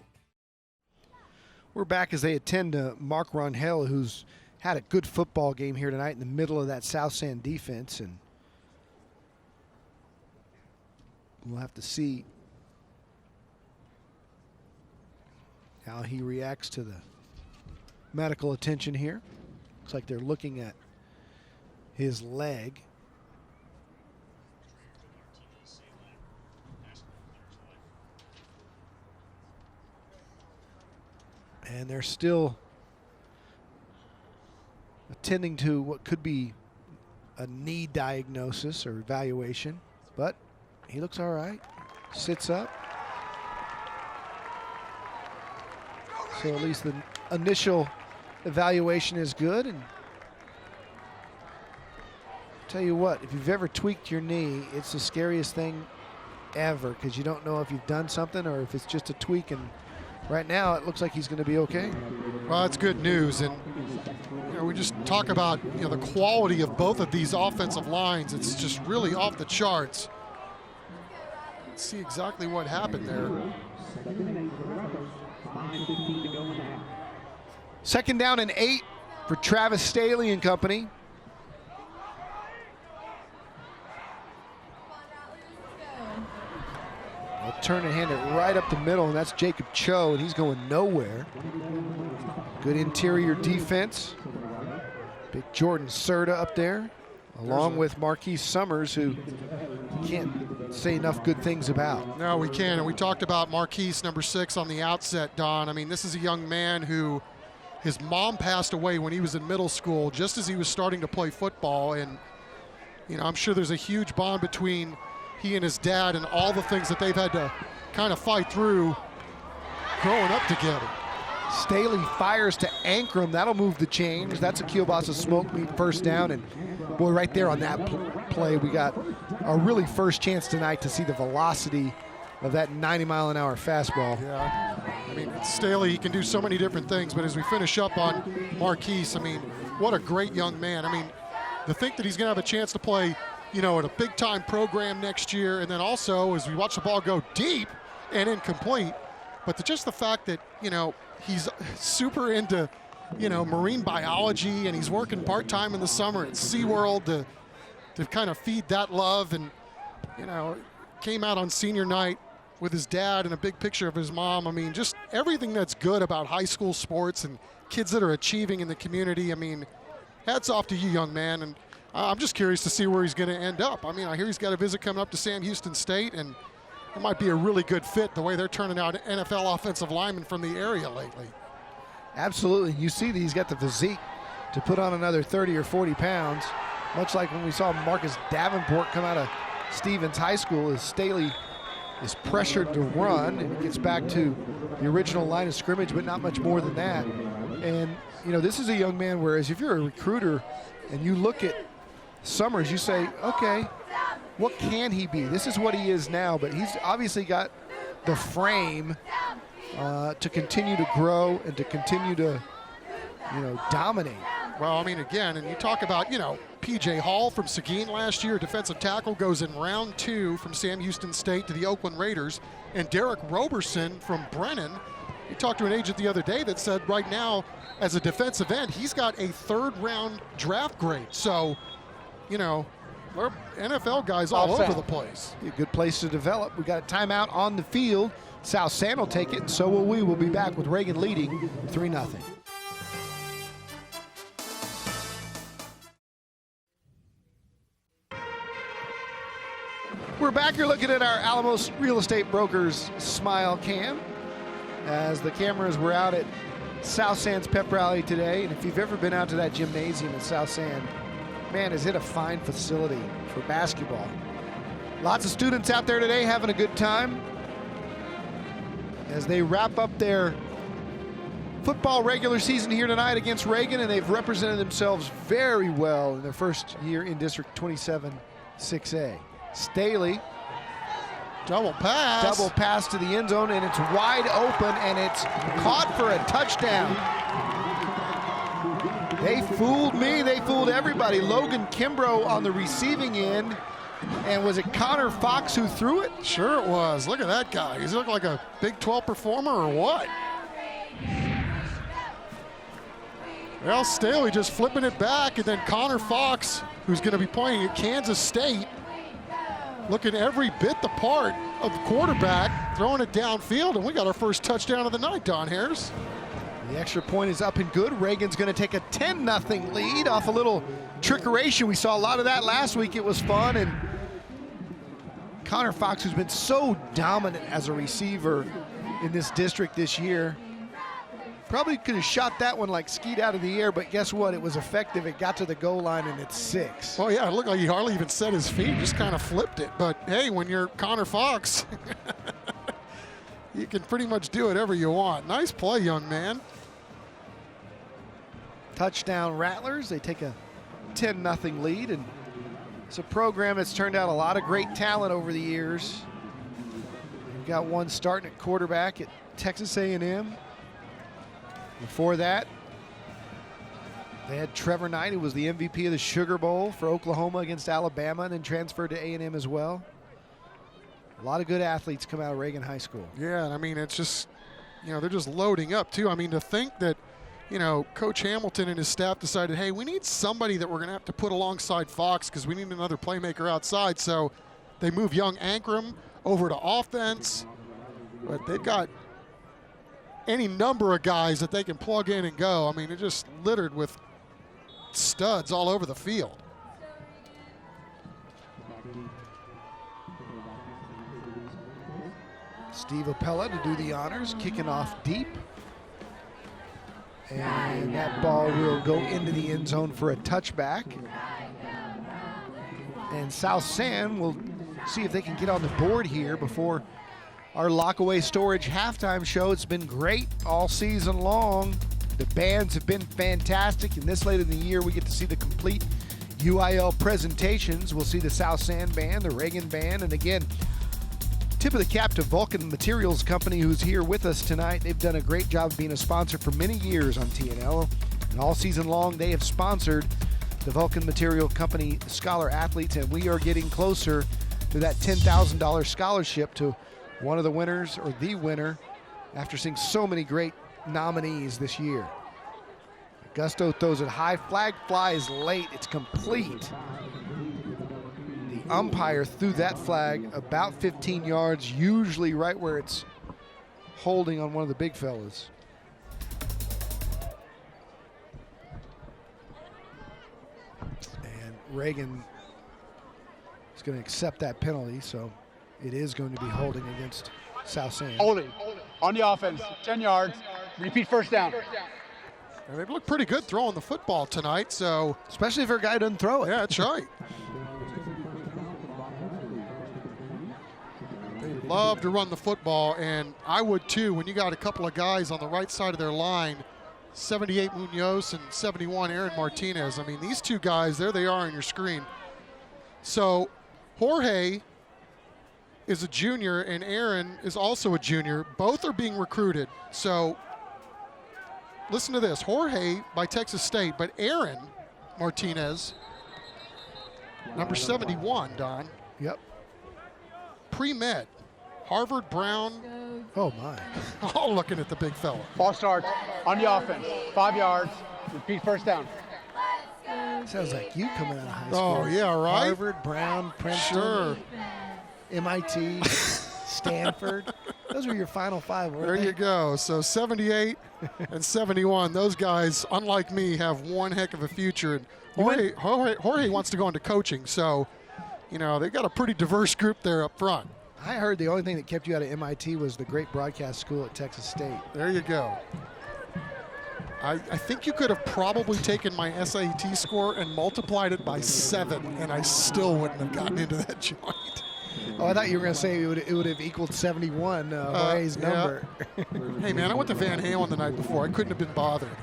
We're back as they attend to Mark Ronhell, who's had a good football game here tonight in the middle of that South San defense, and we'll have to see how he reacts to the medical attention here. Looks like they're looking at his leg. And they're still attending to what could be a knee diagnosis or evaluation, but he looks all right. Sits up. So at least the initial evaluation is good. And tell you what, if you've ever tweaked your knee, it's the scariest thing ever, because you don't know if you've done something or if it's just a tweak. And right now, it looks like he's going to be okay. Well, that's good news. And we just talk about the quality of both of these offensive lines. It's just really off the charts. Let's see exactly what happened there. 2nd down and 8 for Travis Staley and company. They'll turn and hand it right up the middle, and that's Jacob Cho, and he's going nowhere. Good interior defense. Big Jordan Serta up there, along with Marquise Summers, who can't say enough good things about. No, we can, and we talked about Marquise, number 6, on the outset, Don. I mean, this is a young man who his mom passed away when he was in middle school, just as he was starting to play football, and I'm sure there's a huge bond between he and his dad and all the things that they've had to kind of fight through growing up together. Staley fires to Ankrum. That'll move the chains. That's a Kielbasa smoke meat first down. And boy, right there on that play, we got our really first chance tonight to see the velocity of that 90-mile-an-hour fastball. Yeah, I mean, Staley, he can do so many different things, but as we finish up on Marquise, I mean, what a great young man. I mean, to think that he's going to have a chance to play at a big-time program next year, and then also as we watch the ball go deep and incomplete, but just the fact that, he's super into, marine biology, and he's working part-time in the summer at SeaWorld to kind of feed that love, and, came out on senior night with his dad and a big picture of his mom. I mean, just everything that's good about high school sports and kids that are achieving in the community. I mean, hats off to you, young man, and I'm just curious to see where he's going to end up. I mean, I hear he's got a visit coming up to Sam Houston State, and it might be a really good fit the way they're turning out NFL offensive linemen from the area lately. Absolutely. You see that he's got the physique to put on another 30 or 40 pounds, much like when we saw Marcus Davenport come out of Stevens High School, as Staley is pressured to run and gets back to the original line of scrimmage, but not much more than that. And, this is a young man, whereas if you're a recruiter and you look at Summers, you say, okay, what can he be? This is what he is now, but he's obviously got the frame to continue to grow and to continue to, dominate. Well, I mean, again, and you talk about, P.J. Hall from Seguin last year, defensive tackle, goes in round 2 from Sam Houston State to the Oakland Raiders, and Derek Roberson from Brennan You talked to an agent the other day that said right now, as a defensive end, he's got a 3rd-round draft grade. So, you know, we're NFL guys all over the place. A good place to develop. We got a timeout on the field. South San will take it, and so will we. We'll be back with Reagan leading 3-0. We're back. You're looking at our Alamos Real Estate Brokers Smile Cam as the cameras were out at South San's pep rally today. And if you've ever been out to that gymnasium in South San, man, is it a fine facility for basketball. Lots of students out there today having a good time as they wrap up their football regular season here tonight against Reagan, and they've represented themselves very well in their first year in District 27 6A. Staley, double pass to the end zone, and it's wide open, and it's caught for a touchdown. They fooled me, they fooled everybody. Logan Kimbrough on the receiving end, and was it Connor Fox who threw it? Sure it was. Look at that guy. Does he look like a Big 12 performer or what? Well, Staley just flipping it back, and then Connor Fox, who's going to be playing at Kansas State, looking every bit the part of the quarterback, throwing it downfield, and we got our first touchdown of the night, Don Harris. The extra point is up and good. Reagan's going to take a 10-0 lead off a little trickeration. We saw a lot of that last week. It was fun, and Connor Fox, who's been so dominant as a receiver in this district this year, probably could have shot that one like skeet out of the air, but guess what? It was effective. It got to the goal line, and it's 6. Oh, yeah, it looked like he hardly even set his feet, just kind of flipped it. But, hey, when you're Connor Fox, you can pretty much do whatever you want. Nice play, young man. Touchdown Rattlers. They take a 10-0 lead, and it's a program that's turned out a lot of great talent over the years. We've got one starting at quarterback at Texas A&M. Before that, they had Trevor Knight, who was the MVP of the Sugar Bowl for Oklahoma against Alabama, and then transferred to A&M as well. A lot of good athletes come out of Reagan High School. Yeah, and I mean, it's just, you know, they're just loading up, too. I mean, to think that, you know, Coach Hamilton and his staff decided, hey, we need somebody that we're going to have to put alongside Fox because we need another playmaker outside. So they move young Ankrum over to offense. But they've got any number of guys that they can plug in and go. I mean, it's just littered with studs all over the field. Steve Appella to do the honors, kicking off deep. And that ball will go into the end zone for a touchback. And South San will see if they can get on the board here before our Lockaway Storage halftime show. It's been great all season long. The bands have been fantastic, and this late in the year we get to see the complete UIL presentations. We'll see the South San Band, the Reagan Band, and again, tip of the cap to Vulcan Materials Company, who's here with us tonight. They've done a great job of being a sponsor for many years on TNL, and all season long they have sponsored the Vulcan Material Company Scholar Athletes, and we are getting closer to that $10,000 scholarship to one of the winners or the winner after seeing so many great nominees this year. Augusto throws it high, flag flies late, it's complete. The umpire threw that flag about 15 yards, usually right where it's holding on one of the big fellas. And Reagan is going to accept that penalty, so it is going to be holding against South San. Holding on the offense, 10 yards, repeat first down. And they've looked pretty good throwing the football tonight, so. Especially if our guy doesn't throw it. Yeah, that's right. They love to run the football, and I would too when you got a couple of guys on the right side of their line, 78 Munoz and 71 Aaron Martinez. I mean, these two guys, there they are on your screen. So Jorge is a junior, and Aaron is also a junior. Both are being recruited. So listen to this. Jorge by Texas State, but Aaron Martinez, number 71, Don. Yep. Pre-med, Harvard, Brown, Oh, my. All looking at the big fella. Ball starts on the offense. 5 yards. Repeat first down. Sounds like you coming out of high school. Oh, yeah, right? Harvard, Brown, Princeton, Sure. MIT, Stanford. Those were your final 5, weren't There they? you go. So 78 and 71. Those guys, unlike me, have one heck of a future. And Jorge wants to go into coaching. So, you know, they've got a pretty diverse group there up front. I heard the only thing that kept you out of MIT was the great broadcast school at Texas State. There you go. I think you could have probably taken my SAT score and multiplied it by 7, and I still wouldn't have gotten into that joint. Oh, I thought you were going to say it would have equaled 71, Jorge's number. Hey, man, I went to Van Halen the night before. I couldn't have been bothered.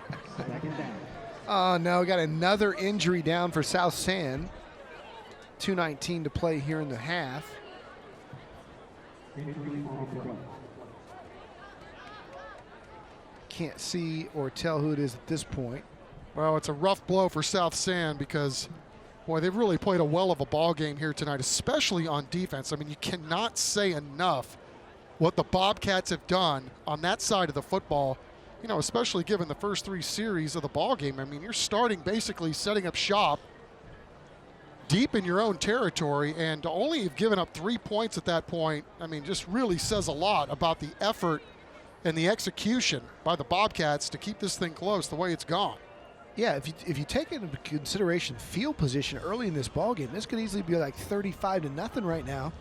Oh, no, we got another injury down for South San. 2:19 to play here in the half. Can't see or tell who it is at this point. Well, it's a rough blow for South San because, boy, they've really played a well of a ball game here tonight, especially on defense. I mean, you cannot say enough what the Bobcats have done on that side of the football, you know, especially given the first 3 series of the ball game. I mean, you're starting basically setting up shop deep in your own territory, and to only have given up 3 points at that point, I mean, just really says a lot about the effort and the execution by the Bobcats to keep this thing close the way it's gone. Yeah, if you take into consideration field position early in this ball game, this could easily be like 35-0 right now.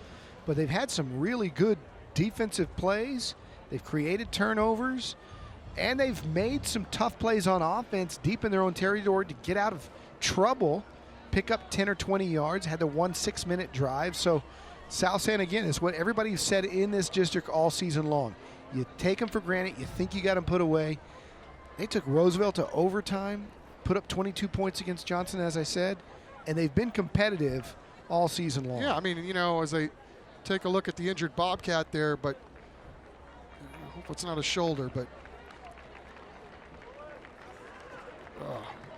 But they've had some really good defensive plays. They've created turnovers, and they've made some tough plays on offense deep in their own territory to get out of trouble, pick up 10 or 20 yards, had the 1 6-minute drive. So South San, again, is what everybody said in this district all season long. You take them for granted. You think you got them put away. They took Roosevelt to overtime, put up 22 points against Johnson, as I said, and they've been competitive all season long. Yeah, I mean, you know, as they take a look at the injured Bobcat there, but I hope it's not a shoulder, but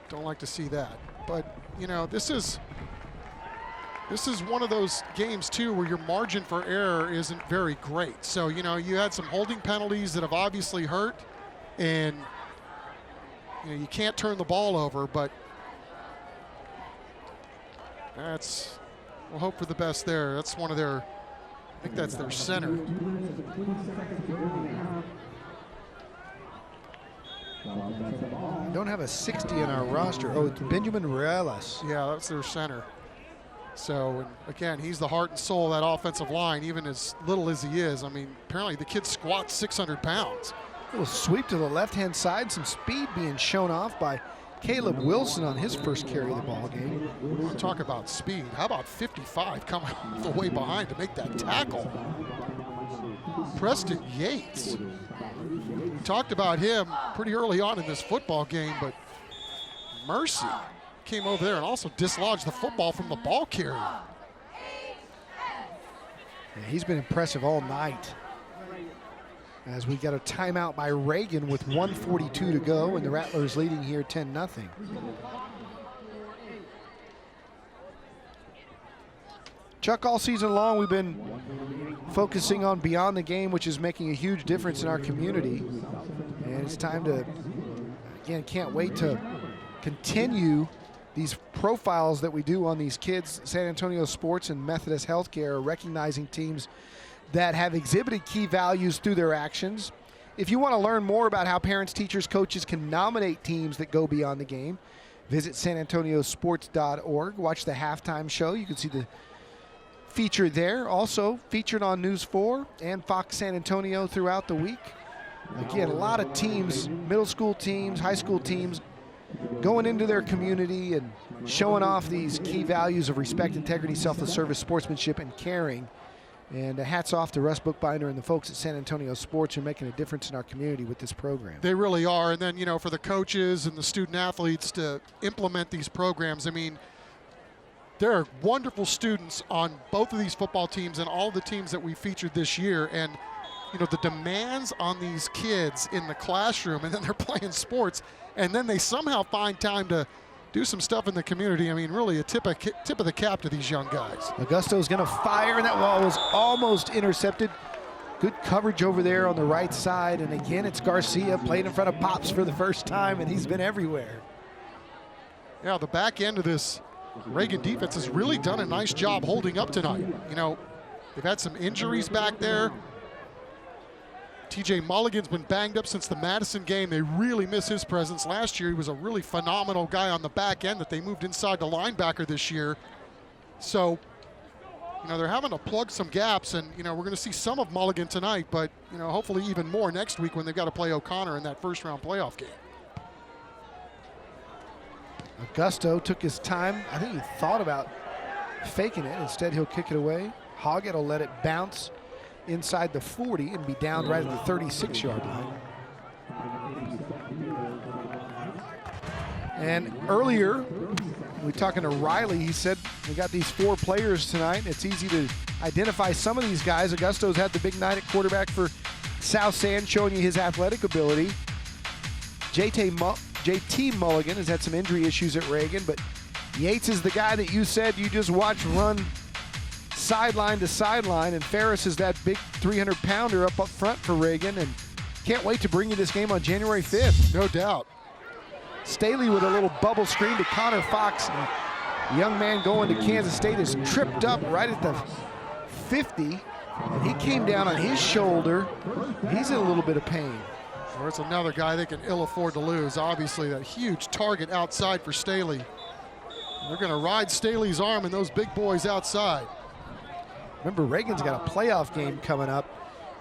don't like to see that. But, you know, this is one of those games, too, where your margin for error isn't very great. So, you know, you had some holding penalties that have obviously hurt, and, you know, you can't turn the ball over, but we'll hope for the best there. That's one of their, I think that's their center. Don't have a 60 in our roster. Oh, it's Benjamin Reales. Yeah, that's their center. So, and again, he's the heart and soul of that offensive line, even as little as he is. I mean, apparently the kid squats 600 pounds. A little sweep to the left-hand side, some speed being shown off by Caleb Wilson on his first carry of the ball game. Talk about speed. How about 55 coming the way behind to make that tackle? Preston Yates. We talked about him pretty early on in this football game, but mercy came over there and also dislodged the football from the ball carrier. Yeah, he's been impressive all night. As we got a timeout by Reagan with 1:42 to go, and the Rattlers leading here 10-0. Chuck, all season long we've been focusing on beyond the game, which is making a huge difference in our community. And it's time to, again, can't wait to continue these profiles that we do on these kids. San Antonio Sports and Methodist Healthcare are recognizing teams that have exhibited key values through their actions. If you want to learn more about how parents, teachers, coaches can nominate teams that go beyond the game, visit sanantoniosports.org. Watch the halftime show. You can see the feature there. Also featured on News 4 and Fox San Antonio throughout the week. Again, a lot of teams, middle school teams, high school teams, going into their community and showing off these key values of respect, integrity, selfless service, sportsmanship, and caring. And hats off to Russ Bookbinder and the folks at San Antonio Sports who are making a difference in our community with this program. They really are. And then, you know, for the coaches and the student athletes to implement these programs, I mean, there are wonderful students on both of these football teams and all the teams that we featured this year. And, you know, the demands on these kids in the classroom, and then they're playing sports, and then they somehow find time to do some stuff in the community. I mean, really a tip of the cap to these young guys. Augusto's going to fire, and that ball was almost intercepted. Good coverage over there on the right side. And again, it's Garcia playing in front of Pops for the first time, and he's been everywhere. Yeah, the back end of this Reagan defense has really done a nice job holding up tonight. You know, they've had some injuries back there. TJ Mulligan's been banged up since the Madison game. They really miss his presence. Last year, he was a really phenomenal guy on the back end that they moved inside the linebacker this year. So, you know, they're having to plug some gaps, and, you know, we're going to see some of Mulligan tonight, but, you know, hopefully even more next week when they've got to play O'Connor in that first-round playoff game. Augusto took his time. I think he thought about faking it. Instead, he'll kick it away. Hoggett will let it bounce inside the 40 and be down right at the 36-yard line. And earlier, we were talking to Riley. He said we got these 4 players tonight. It's easy to identify some of these guys. Augusto's had the big night at quarterback for South San, showing you his athletic ability. JT Mulligan has had some injury issues at Reagan, but Yates is the guy that you said you just watch run sideline to sideline, and Ferris is that big 300-pounder up front for Reagan, and can't wait to bring you this game on January 5th. No doubt. Staley with a little bubble screen to Connor Fox. And the young man going to Kansas State is tripped up right at the 50, and he came down on his shoulder. He's in a little bit of pain. Or it's another guy they can ill afford to lose. Obviously, that huge target outside for Staley. They're going to ride Staley's arm and those big boys outside. Remember, Reagan's got a playoff game coming up,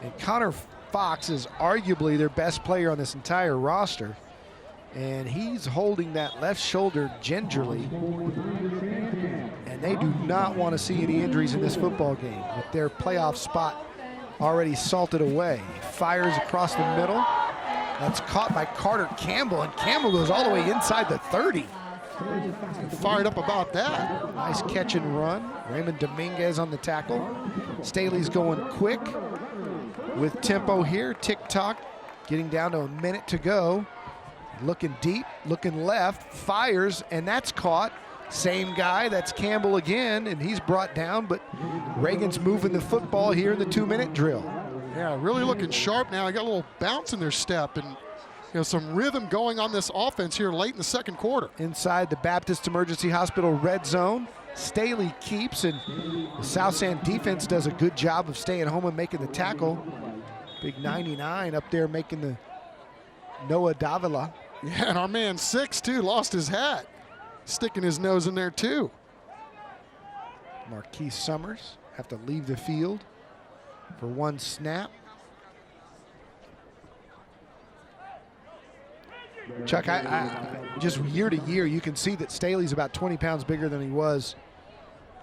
and Connor Fox is arguably their best player on this entire roster. And he's holding that left shoulder gingerly. And they do not want to see any injuries in this football game with their playoff spot already salted away. Fires across the middle. That's caught by Carter Campbell, and Campbell goes all the way inside the 30. Fired up about that. Nice catch and run. Raymond Dominguez on the tackle. Staley's going quick with tempo here. Tick-tock, getting down to a minute to go. Looking deep, looking left, fires, and that's caught. Same guy, that's Campbell again, and he's brought down, but Reagan's moving the football here in the 2-minute drill. Yeah, really looking sharp now. They got a little bounce in their step, and, you know, some rhythm going on this offense here late in the second quarter. Inside the Baptist Emergency Hospital red zone, Staley keeps, and the South San defense does a good job of staying home and making the tackle. Big 99 up there making the Noah Davila. Yeah, and our man 6, too, lost his hat. Sticking his nose in there, too. Marquise Summers have to leave the field for one snap. Chuck, I just year to year, you can see that Staley's about 20 pounds bigger than he was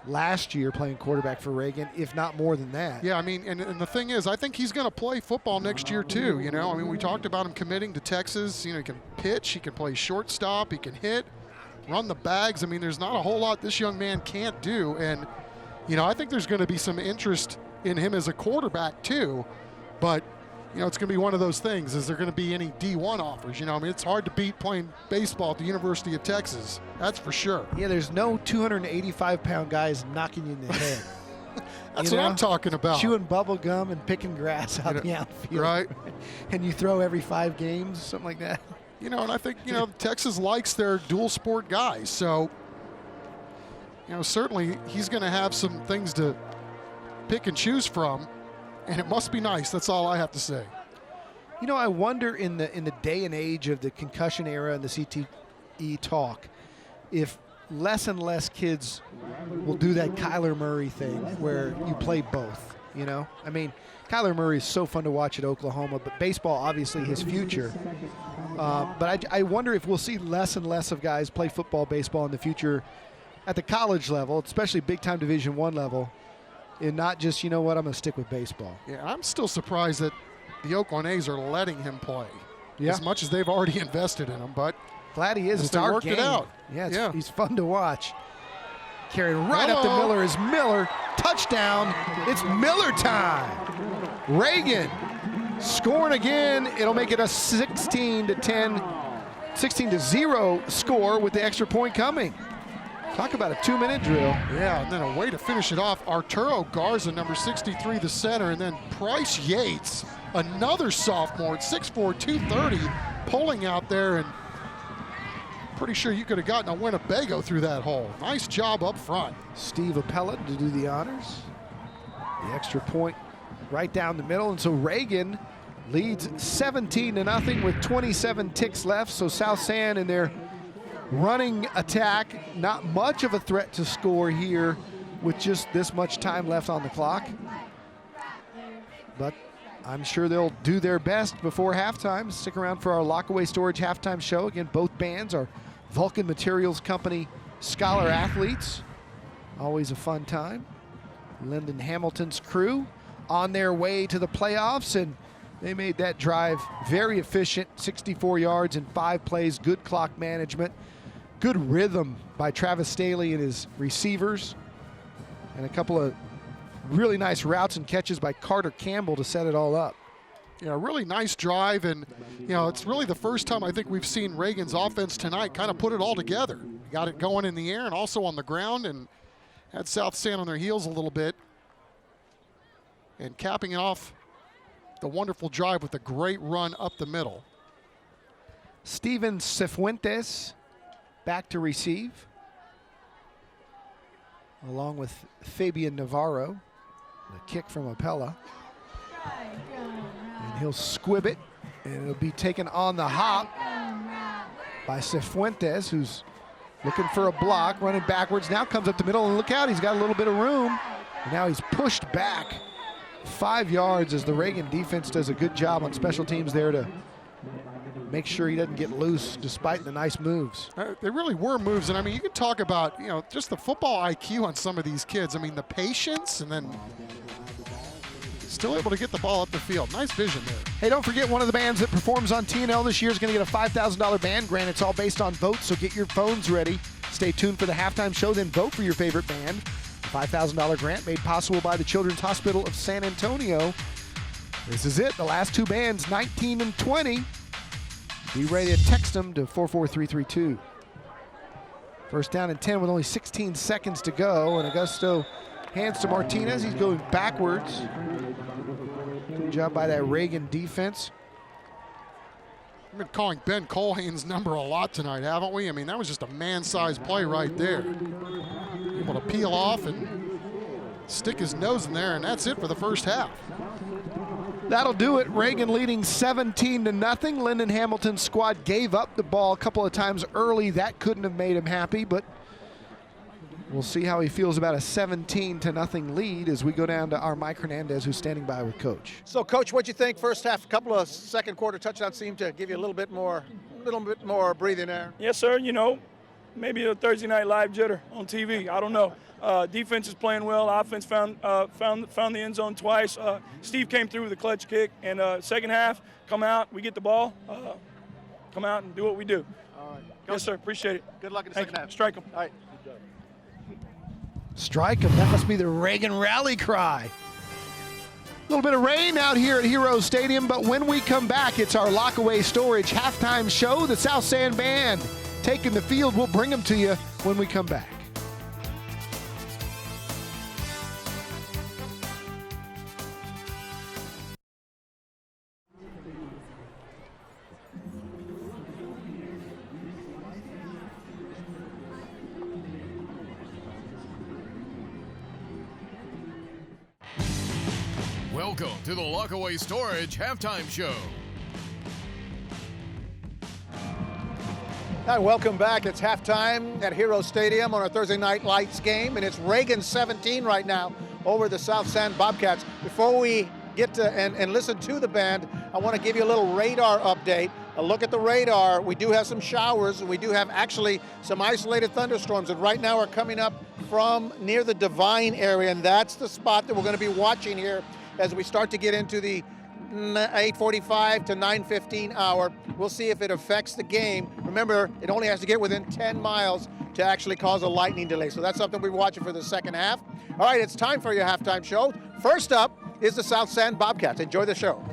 last year playing quarterback for Reagan, if not more than that. Yeah, I mean, and the thing is, I think he's going to play football next year too, you know. I mean, we talked about him committing to Texas. You know, he can pitch, he can play shortstop, he can hit, run the bags. I mean, there's not a whole lot this young man can't do. And, you know, I think there's going to be some interest in him as a quarterback too. But, you know, it's going to be one of those things. Is there going to be any D1 offers? You know, I mean, it's hard to beat playing baseball at the University of Texas. That's for sure. Yeah, there's no 285-pound guys knocking you in the head. That's what I'm talking about. Chewing bubble gum and picking grass out in the outfield. Right. And you throw every 5 games, something like that. You know, and I think, you know, Texas likes their dual sport guys. So, you know, certainly he's going to have some things to pick and choose from. And it must be nice. That's all I have to say. You know, I wonder in the day and age of the concussion era and the CTE talk, if less and less kids will do that Kyler Murray thing where you play both, you know? I mean, Kyler Murray is so fun to watch at Oklahoma, but baseball, obviously, his future. But I wonder if we'll see less and less of guys play football, baseball in the future at the college level, especially big-time Division I level, and not just, you know what, I'm going to stick with baseball. Yeah, I'm still surprised that the Oakland A's are letting him play as much as they've already invested in him. But glad he is. It's our worked game. It out. Yeah, he's fun to watch. Carrying right up to Miller is Miller. Touchdown. It's Miller time. Reagan scoring again. It'll make it a 16-0 score with the extra point coming. Talk about a 2-minute drill. Yeah, and then a way to finish it off. Arturo Garza, number 63, the center, and then Bryce Yates, another sophomore at 6'4", 230, pulling out there, and pretty sure you could have gotten a Winnebago through that hole. Nice job up front. Steve Appellate to do the honors. The extra point right down the middle, and so Reagan leads 17-0 with 27 ticks left. So South San in their running attack, not much of a threat to score here with just this much time left on the clock. But I'm sure they'll do their best before halftime. Stick around for our Lockaway Storage halftime show. Again, both bands are Vulcan Materials Company Scholar athletes. Always a fun time. Lyndon Hamilton's crew on their way to the playoffs, and they made that drive very efficient, 64 yards in 5 plays, good clock management, good rhythm by Travis Staley and his receivers, and a couple of really nice routes and catches by Carter Campbell to set it all up. Yeah, really nice drive, and it's really the first time I think we've seen Reagan's offense tonight kind of put it all together. Got it going in the air and also on the ground, and had South San on their heels a little bit. And capping it off the wonderful drive with a great run up the middle. Steven Cifuentes back to receive, along with Fabian Navarro. The kick from Appella. And he'll squib it, and it'll be taken on the hop by Cifuentes, who's looking for a block, running backwards. Now comes up the middle, and look out, he's got a little bit of room. And now he's pushed back 5 yards as the Reagan defense does a good job on special teams there to make sure he doesn't get loose despite the nice moves. They really were moves, and I mean, you can talk about, just the football IQ on some of these kids. I mean, the patience, and then still able to get the ball up the field. Nice vision there. Hey, don't forget, one of the bands that performs on TNL this year is going to get a $5,000 band grant. It's all based on votes, so get your phones ready. Stay tuned for the halftime show, then vote for your favorite band. $5,000 grant made possible by the Children's Hospital of San Antonio. This is it, the last 2 bands, 19 and 20. Be ready to text them to 44332. First down and 10 with only 16 seconds to go, and Augusto hands to Martinez. He's going backwards. Good job by that Reagan defense. We've been calling Ben Colhane's number a lot tonight, haven't we? I mean, that was just a man-sized play right there. Able to peel off and stick his nose in there, and that's it for the first half. That'll do it. Reagan leading 17-0. Lyndon Hamilton's squad gave up the ball a couple of times early. That couldn't have made him happy, but we'll see how he feels about a 17-0 lead as we go down to our Mike Hernandez, who's standing by with Coach. So, Coach, what'd you think first half? A couple of second quarter touchdowns seemed to give you a little bit more breathing air. Yes, sir. Maybe a Thursday night live jitter on TV. I don't know. Defense is playing well. Offense found the end zone twice. Steve came through with a clutch kick. And second half, come out, we get the ball, come out and do what we do. All right. Yes, sir. Appreciate it. Good luck in the second half. Strike them. All right. Strike him. That must be the Reagan rally cry. A little bit of rain out here at Heroes Stadium, but when we come back, it's our Lockaway Storage halftime show. The South San Band taking the field. We'll bring them to you when we come back. Welcome to the Lockaway Storage Halftime Show. Hi, welcome back. It's halftime at Hero Stadium on our Thursday Night Lights game, and it's Reagan 17 right now over the South San Bobcats. Before we get to and listen to the band, I want to give you a little radar update. A look at the radar. We do have some showers, and we do have actually some isolated thunderstorms that right now are coming up from near the Divine area, and that's the spot that we're going to be watching here as we start to get into the 8:45 to 9:15 hour. We'll see if it affects the game. Remember, it only has to get within 10 miles to actually cause a lightning delay. So that's something we're watching for the second half. All right, it's time for your halftime show. First up is the South San Bobcats. Enjoy the show.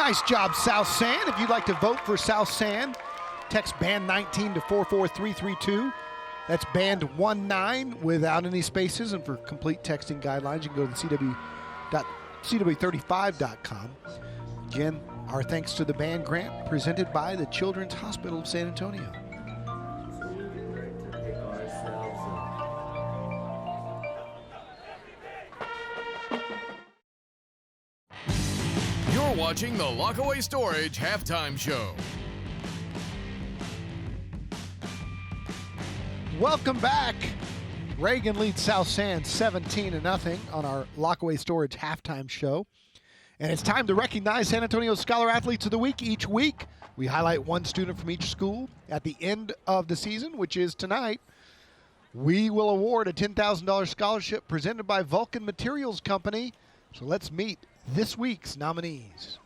Nice job, South San. If you'd like to vote for South San, text BAND19 to 44332. That's BAND19 without any spaces. And for complete texting guidelines, you can go to CW35.com. Again, our thanks to the band grant presented by the Children's Hospital of San Antonio. You're watching the Lockaway Storage Halftime Show. Welcome back. Reagan leads South San 17-0 on our Lockaway Storage Halftime Show. And it's time to recognize San Antonio Scholar Athletes of the Week. Each week, we highlight one student from each school. At the end of the season, which is tonight, we will award a $10,000 scholarship presented by Vulcan Materials Company. So let's meet this week's nominees.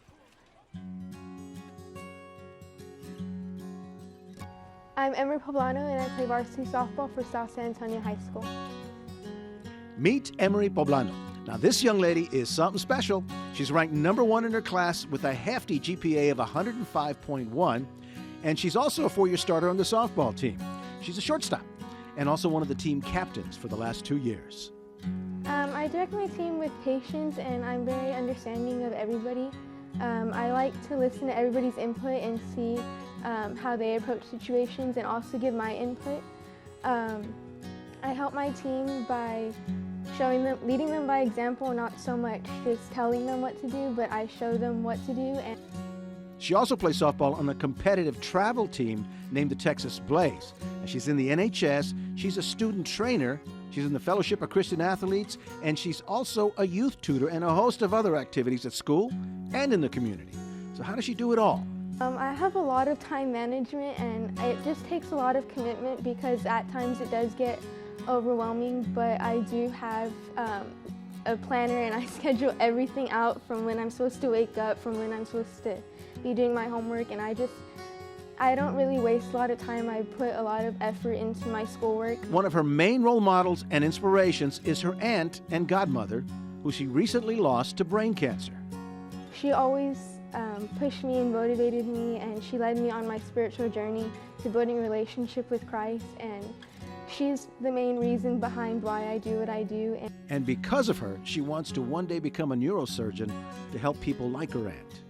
I'm Emery Poblano, and I play varsity softball for South San Antonio High School. Meet Emery Poblano. Now, this young lady is something special. She's ranked #1 in her class with a hefty GPA of 105.1, and she's also a 4-year starter on the softball team. She's a shortstop and also one of the team captains for the last 2 years. I direct my team with patience, and I'm very understanding of everybody. I like to listen to everybody's input and see how they approach situations and also give my input. I help my team by leading them by example, not so much just telling them what to do, but I show them what to do. And she also plays softball on a competitive travel team named the Texas Blaze. And she's in the NHS, she's a student trainer, she's in the Fellowship of Christian Athletes, and she's also a youth tutor and a host of other activities at school and in the community. So how does she do it all? I have a lot of time management, and it just takes a lot of commitment because at times it does get overwhelming, but I do have a planner, and I schedule everything out from when I'm supposed to wake up, from when I'm supposed to be doing my homework, and I don't really waste a lot of time. I put a lot of effort into my schoolwork. One of her main role models and inspirations is her aunt and godmother, who she recently lost to brain cancer. She always pushed me and motivated me, and she led me on my spiritual journey to building a relationship with Christ, and she's the main reason behind why I do what I do. And because of her, she wants to one day become a neurosurgeon to help people like her aunt.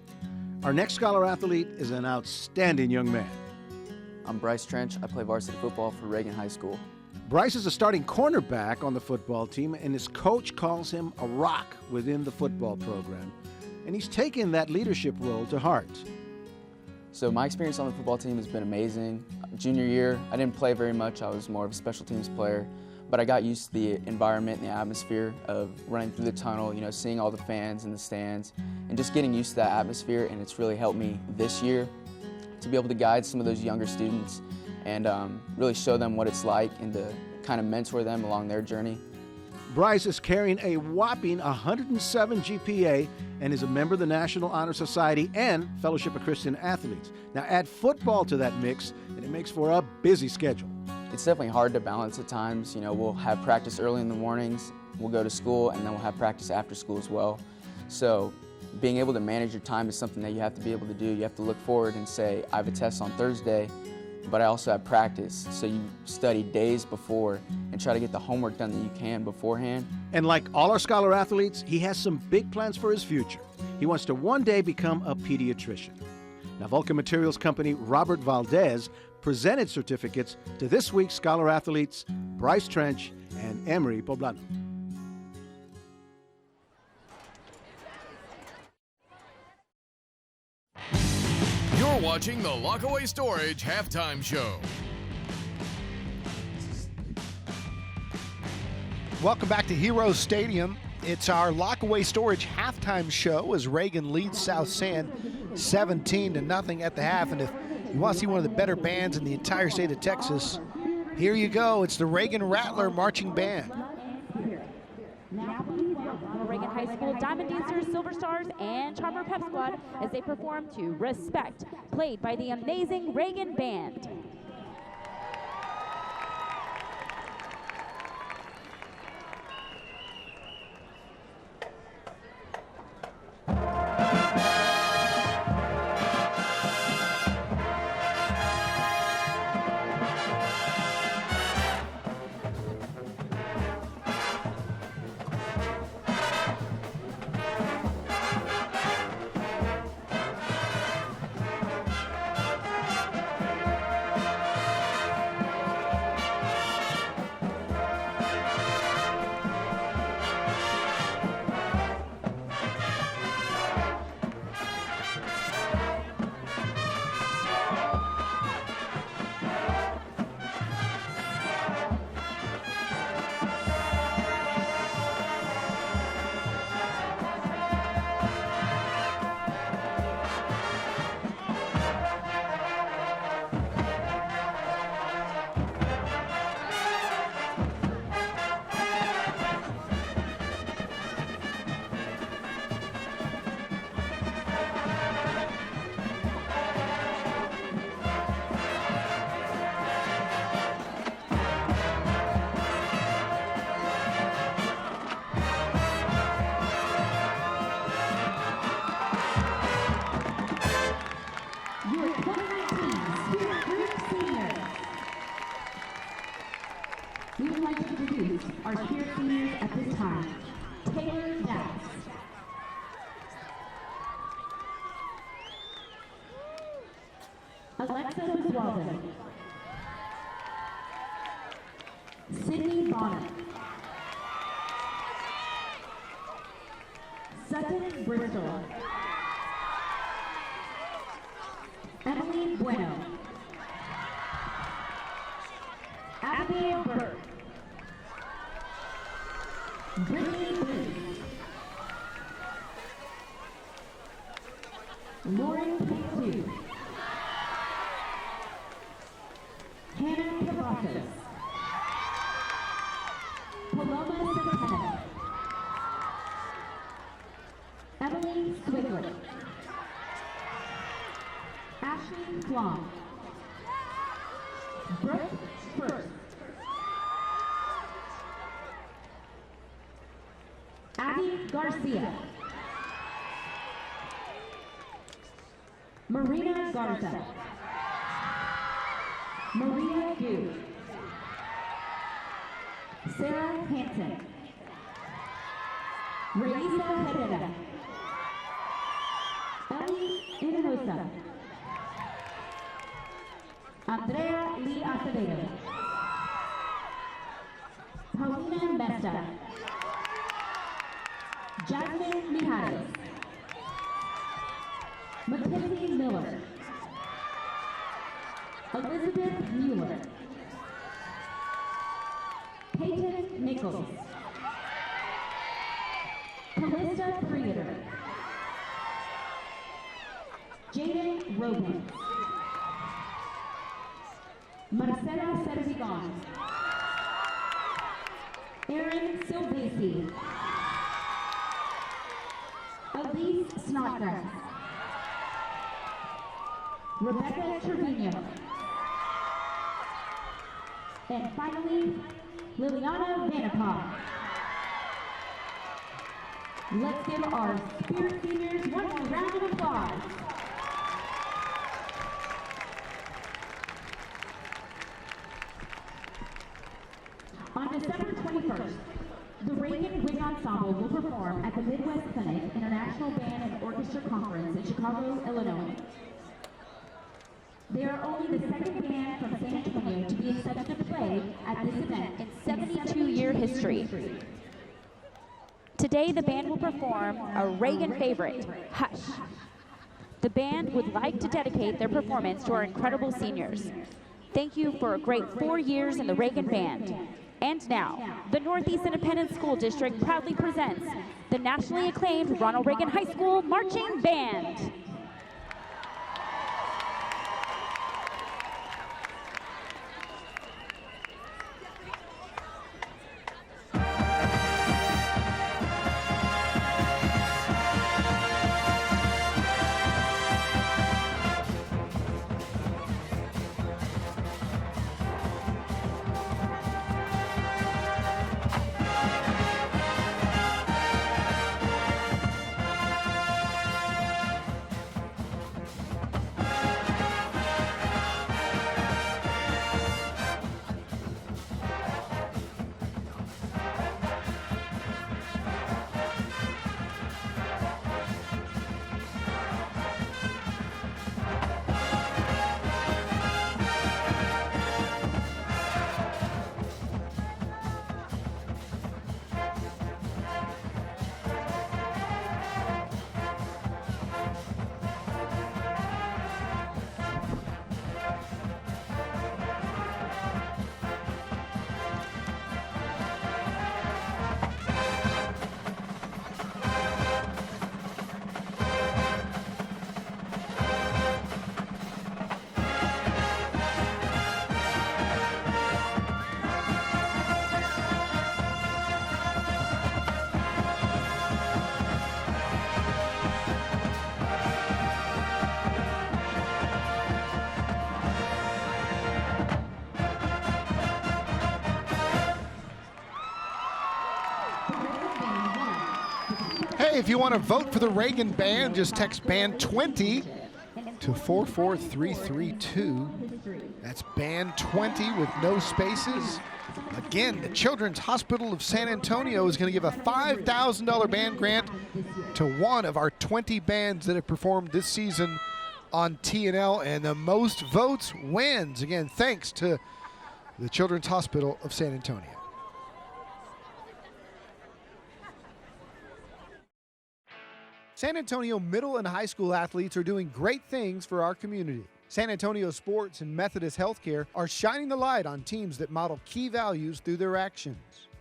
Our next scholar athlete is an outstanding young man. I'm Bryce Trench. I play varsity football for Reagan High School. Bryce is a starting cornerback on the football team, and his coach calls him a rock within the football program. And he's taken that leadership role to heart. So my experience on the football team has been amazing. Junior year, I didn't play very much. I was more of a special teams player. But I got used to the environment and the atmosphere of running through the tunnel, seeing all the fans in the stands, and just getting used to that atmosphere. And it's really helped me this year to be able to guide some of those younger students and really show them what it's like and to kind of mentor them along their journey. Bryce is carrying a whopping 107 GPA and is a member of the National Honor Society and Fellowship of Christian Athletes. Now add football to that mix, and it makes for a busy schedule. It's definitely hard to balance at times. We'll have practice early in the mornings, we'll go to school, and then we'll have practice after school as well. So being able to manage your time is something that you have to be able to do. You have to look forward and say, I have a test on Thursday, but I also have practice. So you study days before and try to get the homework done that you can beforehand. And like all our scholar athletes, he has some big plans for his future. He wants to one day become a pediatrician. Now, Vulcan Materials Company Robert Valdez presented certificates to this week's scholar athletes, Bryce Trench and Emery Poblano. You're watching the Lockaway Storage Halftime Show. Welcome back to Heroes Stadium. It's our Lockaway Storage halftime show as Reagan leads South San 17-0 at the half. And if you want to see one of the better bands in the entire state of Texas, here you go. It's the Reagan Rattler Marching Band. Reagan High School Diamond Dancers, Silver Stars, and Charmer Pep Squad as they perform to Respect, played by the amazing Reagan Band. our cheer seniors at this time. Taylor Dax. Alexa Biswalden. Sydney Bonner. Sutton Bristol. Emily Bueno. Abigail Burke. Brittany Booth. Lauren Pintu. Hannah Cavazos. Paloma Centeno. Emily Swigley. Ashley Flom. Brooke First. Abby Garcia. Marina Garza. Maria Gu. Sarah Hansen. Raisa Herrera. Ellie Hinojosa. Andrea Lee Acevedo. Paulina Mesta. Jasmine Mijares. Mackenzie Miller. Elizabeth Mueller. Peyton Nichols. Callista Preeter. Jaden Rogan. Marcela Cervigon. Erin Silvesi. Elise Snodgrass. Rebecca Trevino. And finally, Liliana Vanikoff. Let's give our Spirit Seniors one more round of applause. On December 21st, the Reagan Wind Ensemble will perform at the Midwest Clinic International Band and Orchestra Conference in Chicago, Illinois. They are only the second band from San Antonio to be accepted to play at this event in 72-year history. Today, the band will perform a Reagan favorite, Hush. The band would like to dedicate their performance to our incredible seniors. Thank you for a great 4 years in the Reagan Band. And now, the Northeast Independent School District proudly presents the nationally acclaimed Ronald Reagan High School Marching Band. Hey, if you want to vote for the Reagan Band, just text Band 20 to 44332. That's Band 20 with no spaces. Again, the Children's Hospital of San Antonio is going to give a $5,000 band grant to one of our 20 bands that have performed this season on TNL, and the most votes wins. Again, thanks to the Children's Hospital of San Antonio. San Antonio middle and high school athletes are doing great things for our community. San Antonio Sports and Methodist Healthcare are shining the light on teams that model key values through their actions.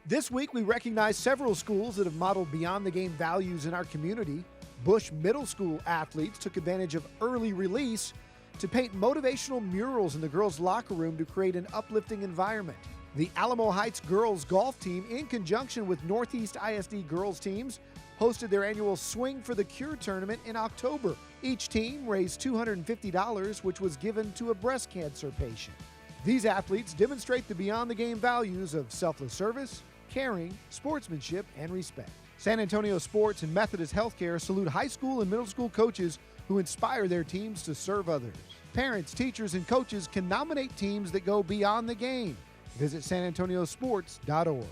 This week, we recognize several schools that have modeled beyond the game values in our community. Bush Middle School athletes took advantage of early release to paint motivational murals in the girls' locker room to create an uplifting environment. The Alamo Heights girls golf team, in conjunction with Northeast ISD girls teams, hosted their annual Swing for the Cure tournament in October. Each team raised $250, which was given to a breast cancer patient. These athletes demonstrate the beyond the game values of selfless service, caring, sportsmanship, and respect. San Antonio Sports and Methodist Healthcare salute high school and middle school coaches who inspire their teams to serve others. Parents, teachers, and coaches can nominate teams that go beyond the game. Visit sanantoniosports.org.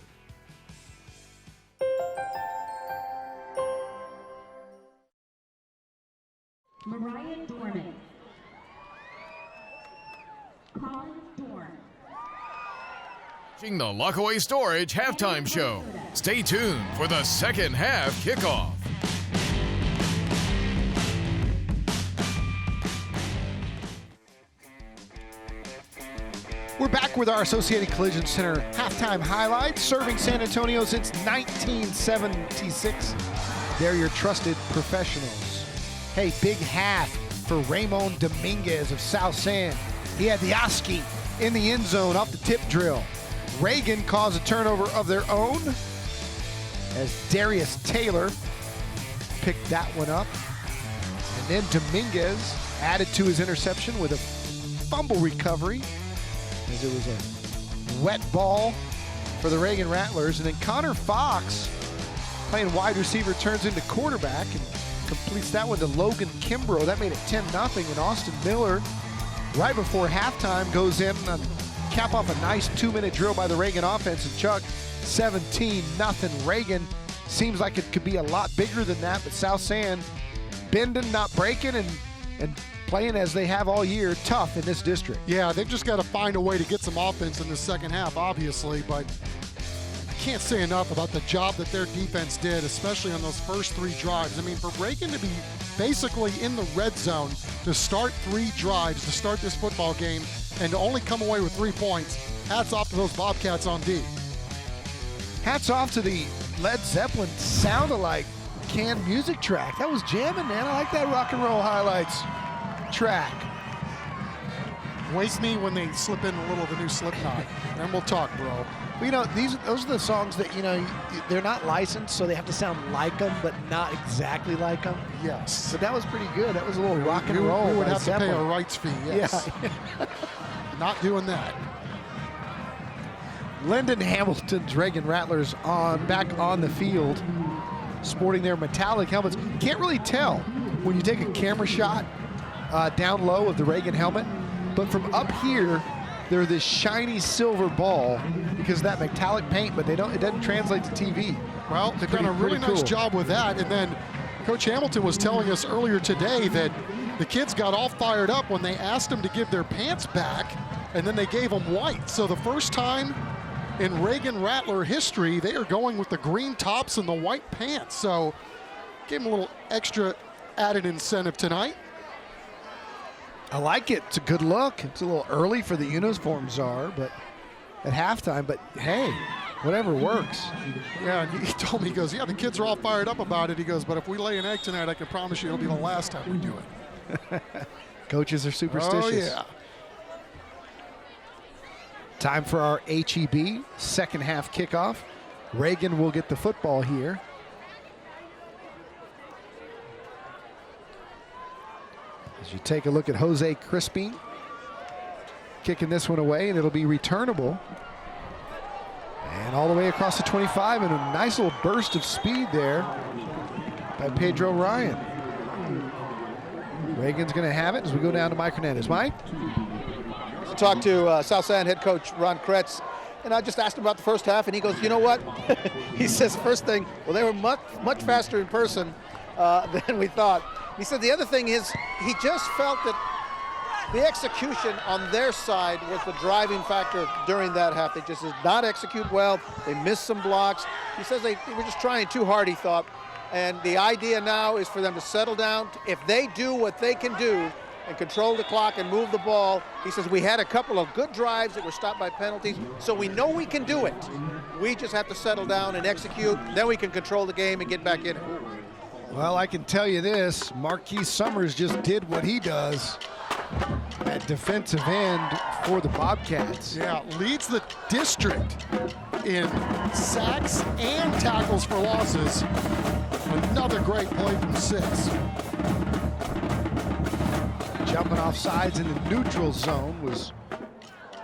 Mariah Dorman. Colin Dorn. Watching the Lockaway Storage halftime show. Stay tuned for the second half kickoff. We're back with our Associated Collision Center halftime highlights, serving San Antonio since 1976. They're your trusted professionals. Hey, big half for Ramon Dominguez of South San. He had the Oski in the end zone off the tip drill. Reagan caused a turnover of their own as Darius Taylor picked that one up. And then Dominguez added to his interception with a fumble recovery, as it was a wet ball for the Reagan Rattlers. And then Connor Fox, playing wide receiver, turns into quarterback and completes that one to Logan Kimbrough. That made it 10-0, and Austin Miller, right before halftime, goes in and cap off a nice 2-minute drill by the Reagan offense, and Chuck, 17-0. Reagan seems like it could be a lot bigger than that, but South San bending, not breaking, and playing as they have all year, tough in this district. Yeah, they've just got to find a way to get some offense in the second half, obviously, but I can't say enough about the job that their defense did, especially on those first 3 drives. I mean, for Reagan to be basically in the red zone to start 3 drives, to start this football game, and to only come away with 3 points, hats off to those Bobcats on D. Hats off to the Led Zeppelin sound-alike canned music track. That was jamming, man. I like that rock and roll highlights track. Waste me when they slip in a little of the new Slipknot. Then we'll talk, bro. Well, you know, those are the songs that, you know, they're not licensed, so they have to sound like them, but not exactly like them. Yes. But that was pretty good. That was a little rock and roll. We would have Zeppelin. to pay a rights fee, yes. Yeah. Not doing that. Lyndon Hamilton's Reagan Rattlers back on the field, sporting their metallic helmets. Can't really tell when you take a camera shot down low of the Reagan helmet, but from up here, they're this shiny silver ball because of that metallic paint, but it doesn't translate to TV. Well, they've done a really nice job with that. And then Coach Hamilton was telling us earlier today that the kids got all fired up when they asked them to give their pants back, and then they gave them white. So the first time in Reagan Rattler history, they are going with the green tops and the white pants. So gave them a little extra added incentive tonight. I like it. It's a good look. It's a little early for the uniforms but at halftime, but hey, whatever works. Yeah, and he told me, he goes, yeah, the kids are all fired up about it. He goes, but if we lay an egg tonight, I can promise you it'll be the last time we do it. Coaches are superstitious. Oh, yeah. Time for our HEB second half kickoff. Reagan will get the football here. As you take a look at Jose Crispin, kicking this one away, and it'll be returnable. And all the way across the 25, and a nice little burst of speed there by Pedro Ryan. Reagan's going to have it as we go down to Mike Hernandez. Mike? To talk to South San head coach Ron Kretz. And I just asked him about the first half, and he goes, you know what? He says, first thing, well, they were much faster in person than we thought. He said the other thing is he just felt that the execution on their side was the driving factor during that half. They just did not execute well. They missed some blocks. He says they were just trying too hard, he thought. And the idea now is for them to settle down. If they do what they can do and control the clock and move the ball, he says we had a couple of good drives that were stopped by penalties, so we know we can do it. We just have to settle down and execute. Then we can control the game and get back in it. Well, I can tell you this, Marquise Summers just did what he does at defensive end for the Bobcats. Yeah, leads the district in sacks and tackles for losses. Another great play from 6. Jumping off sides in the neutral zone was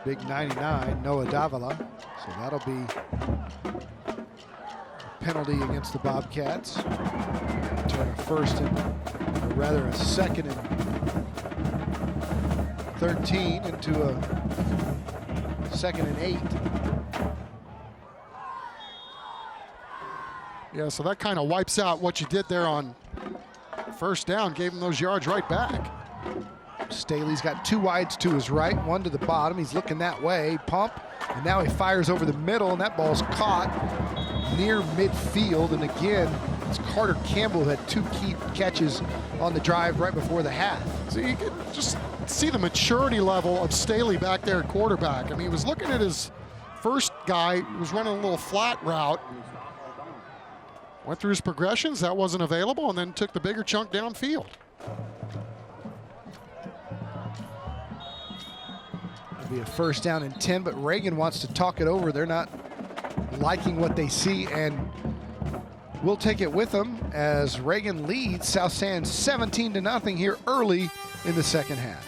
big 99, Noah Davila. So that'll be a penalty against the Bobcats. Turn a first and, or rather a second and 13 into a second and 8. Yeah, so that kind of wipes out what you did there on first down, gave him those yards right back. Staley's got 2 wides to his right, 1 to the bottom. He's looking that way, pump, and now he fires over the middle, and that ball's caught near midfield. And again, it's Carter Campbell who had 2 key catches on the drive right before the half. So you can just see the maturity level of Staley back there at quarterback. I mean, he was looking at his first guy, who was running a little flat route, went through his progressions, that wasn't available, and then took the bigger chunk downfield. It'll be a first down and 10, but Reagan wants to talk it over. They're not liking what they see, and we'll take it with them as Reagan leads South San 17-0 here early in the second half.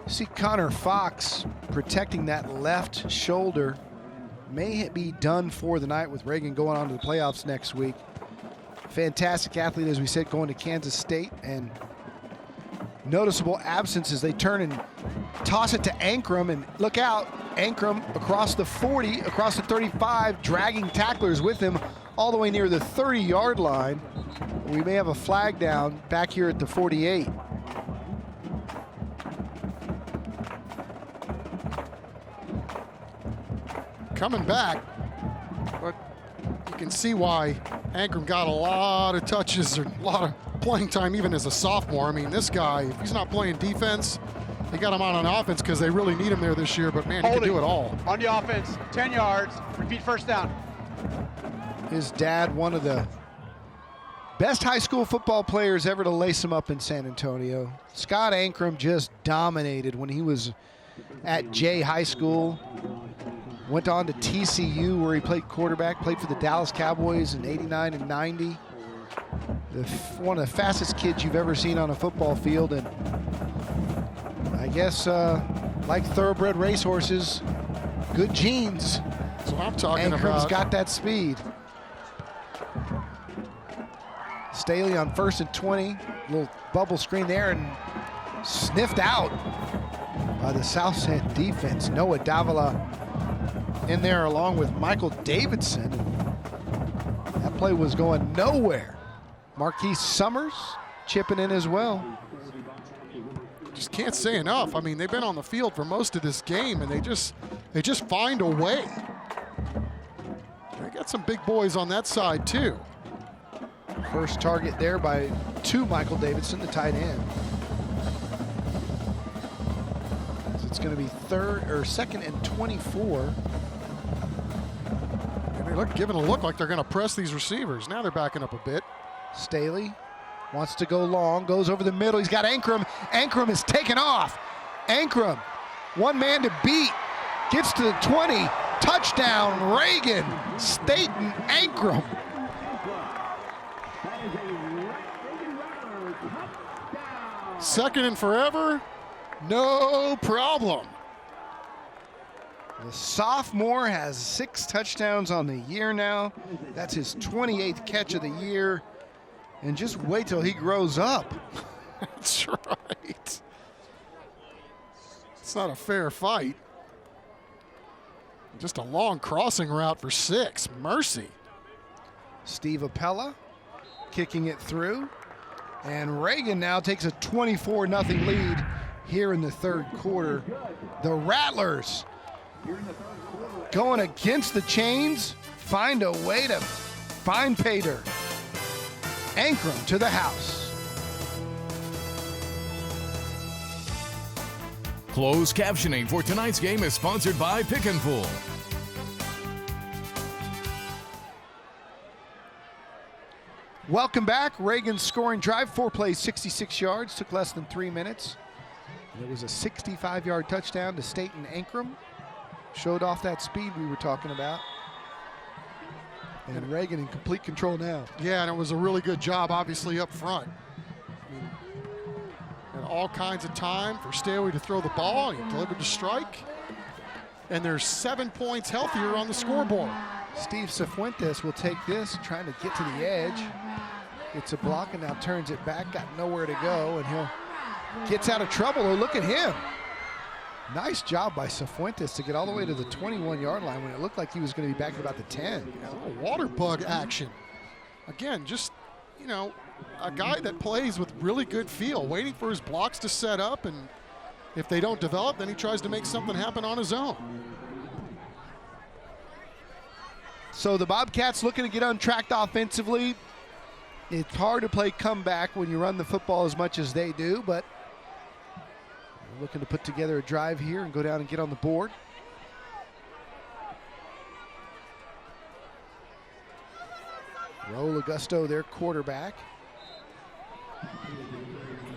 See Connor Fox protecting that left shoulder. May be done for the night with Reagan going on to the playoffs next week. Fantastic athlete, as we said, going to Kansas State, and noticeable absences. They turn and toss it to Ankrum, and look out, Ankrum across the 40, across the 35, dragging tacklers with him all the way near the 30-yard line. We may have a flag down back here at the 48. Coming back, but you can see why Ankrum got a lot of touches or a lot of playing time even as a sophomore. I mean, this guy, if he's not playing defense, they got him on offense because they really need him there this year, but man, he can do it all. On the offense, 10 yards, repeat first down. His dad, one of the best high school football players ever to lace him up in San Antonio. Scott Ankrum just dominated when he was at Jay High School. Went on to TCU where he played quarterback, played for the Dallas Cowboys in '89 and '90. One of the fastest kids you've ever seen on a football field, and I guess like thoroughbred racehorses, good genes. That's what I'm talking about. Ankrum's got that speed. Staley on 1st and 20, little bubble screen there, and sniffed out by the South San defense. Noah Davila in there along with Michael Davidson. That play was going nowhere. Marquise Summers chipping in as well. Just can't say enough. I mean, they've been on the field for most of this game, and they just find a way. They got some big boys on that side too. First target there to Michael Davidson, the tight end. So it's going to be 2nd and 24. They're giving a look like they're going to press these receivers. Now they're backing up a bit. Staley wants to go long, goes over the middle. He's got Ankrum. Ankrum is taken off. Ankrum, one man to beat, gets to the 20. Touchdown, Reagan. Staten Ankrum. Second and forever, no problem. The sophomore has 6 touchdowns on the year now. That's his 28th catch of the year. And just wait till he grows up. That's right. It's not a fair fight. Just a long crossing route for 6. Mercy. Steve Appella kicking it through. And Reagan now takes a 24-0 lead here in the third quarter. The Rattlers going against the chains, find a way to find Pater. Ankrum to the house. Closed captioning for tonight's game is sponsored by Pick and Pool. Welcome back. Reagan's scoring drive, 4 plays, 66 yards, took less than 3 minutes. And it was a 65-yard touchdown to Staten Ankrum. Showed off that speed we were talking about. And Reagan in complete control now. Yeah, and it was a really good job, obviously, up front. I mean, had all kinds of time for Staley to throw the ball. He delivered the strike. And there's 7 points healthier on the scoreboard. Steve Cifuentes will take this, trying to get to the edge. Gets a block and now turns it back, got nowhere to go, and he'll gets out of trouble. Oh, look at him. Nice job by Cifuentes to get all the way to the 21-yard line when it looked like he was going to be back at about the 10. A little water bug action. Again, just, you know, a guy that plays with really good feel, waiting for his blocks to set up, and if they don't develop, then he tries to make something happen on his own. So the Bobcats looking to get untracked offensively. It's hard to play comeback when you run the football as much as they do, but looking to put together a drive here and go down and get on the board. Raul Augusto, their quarterback.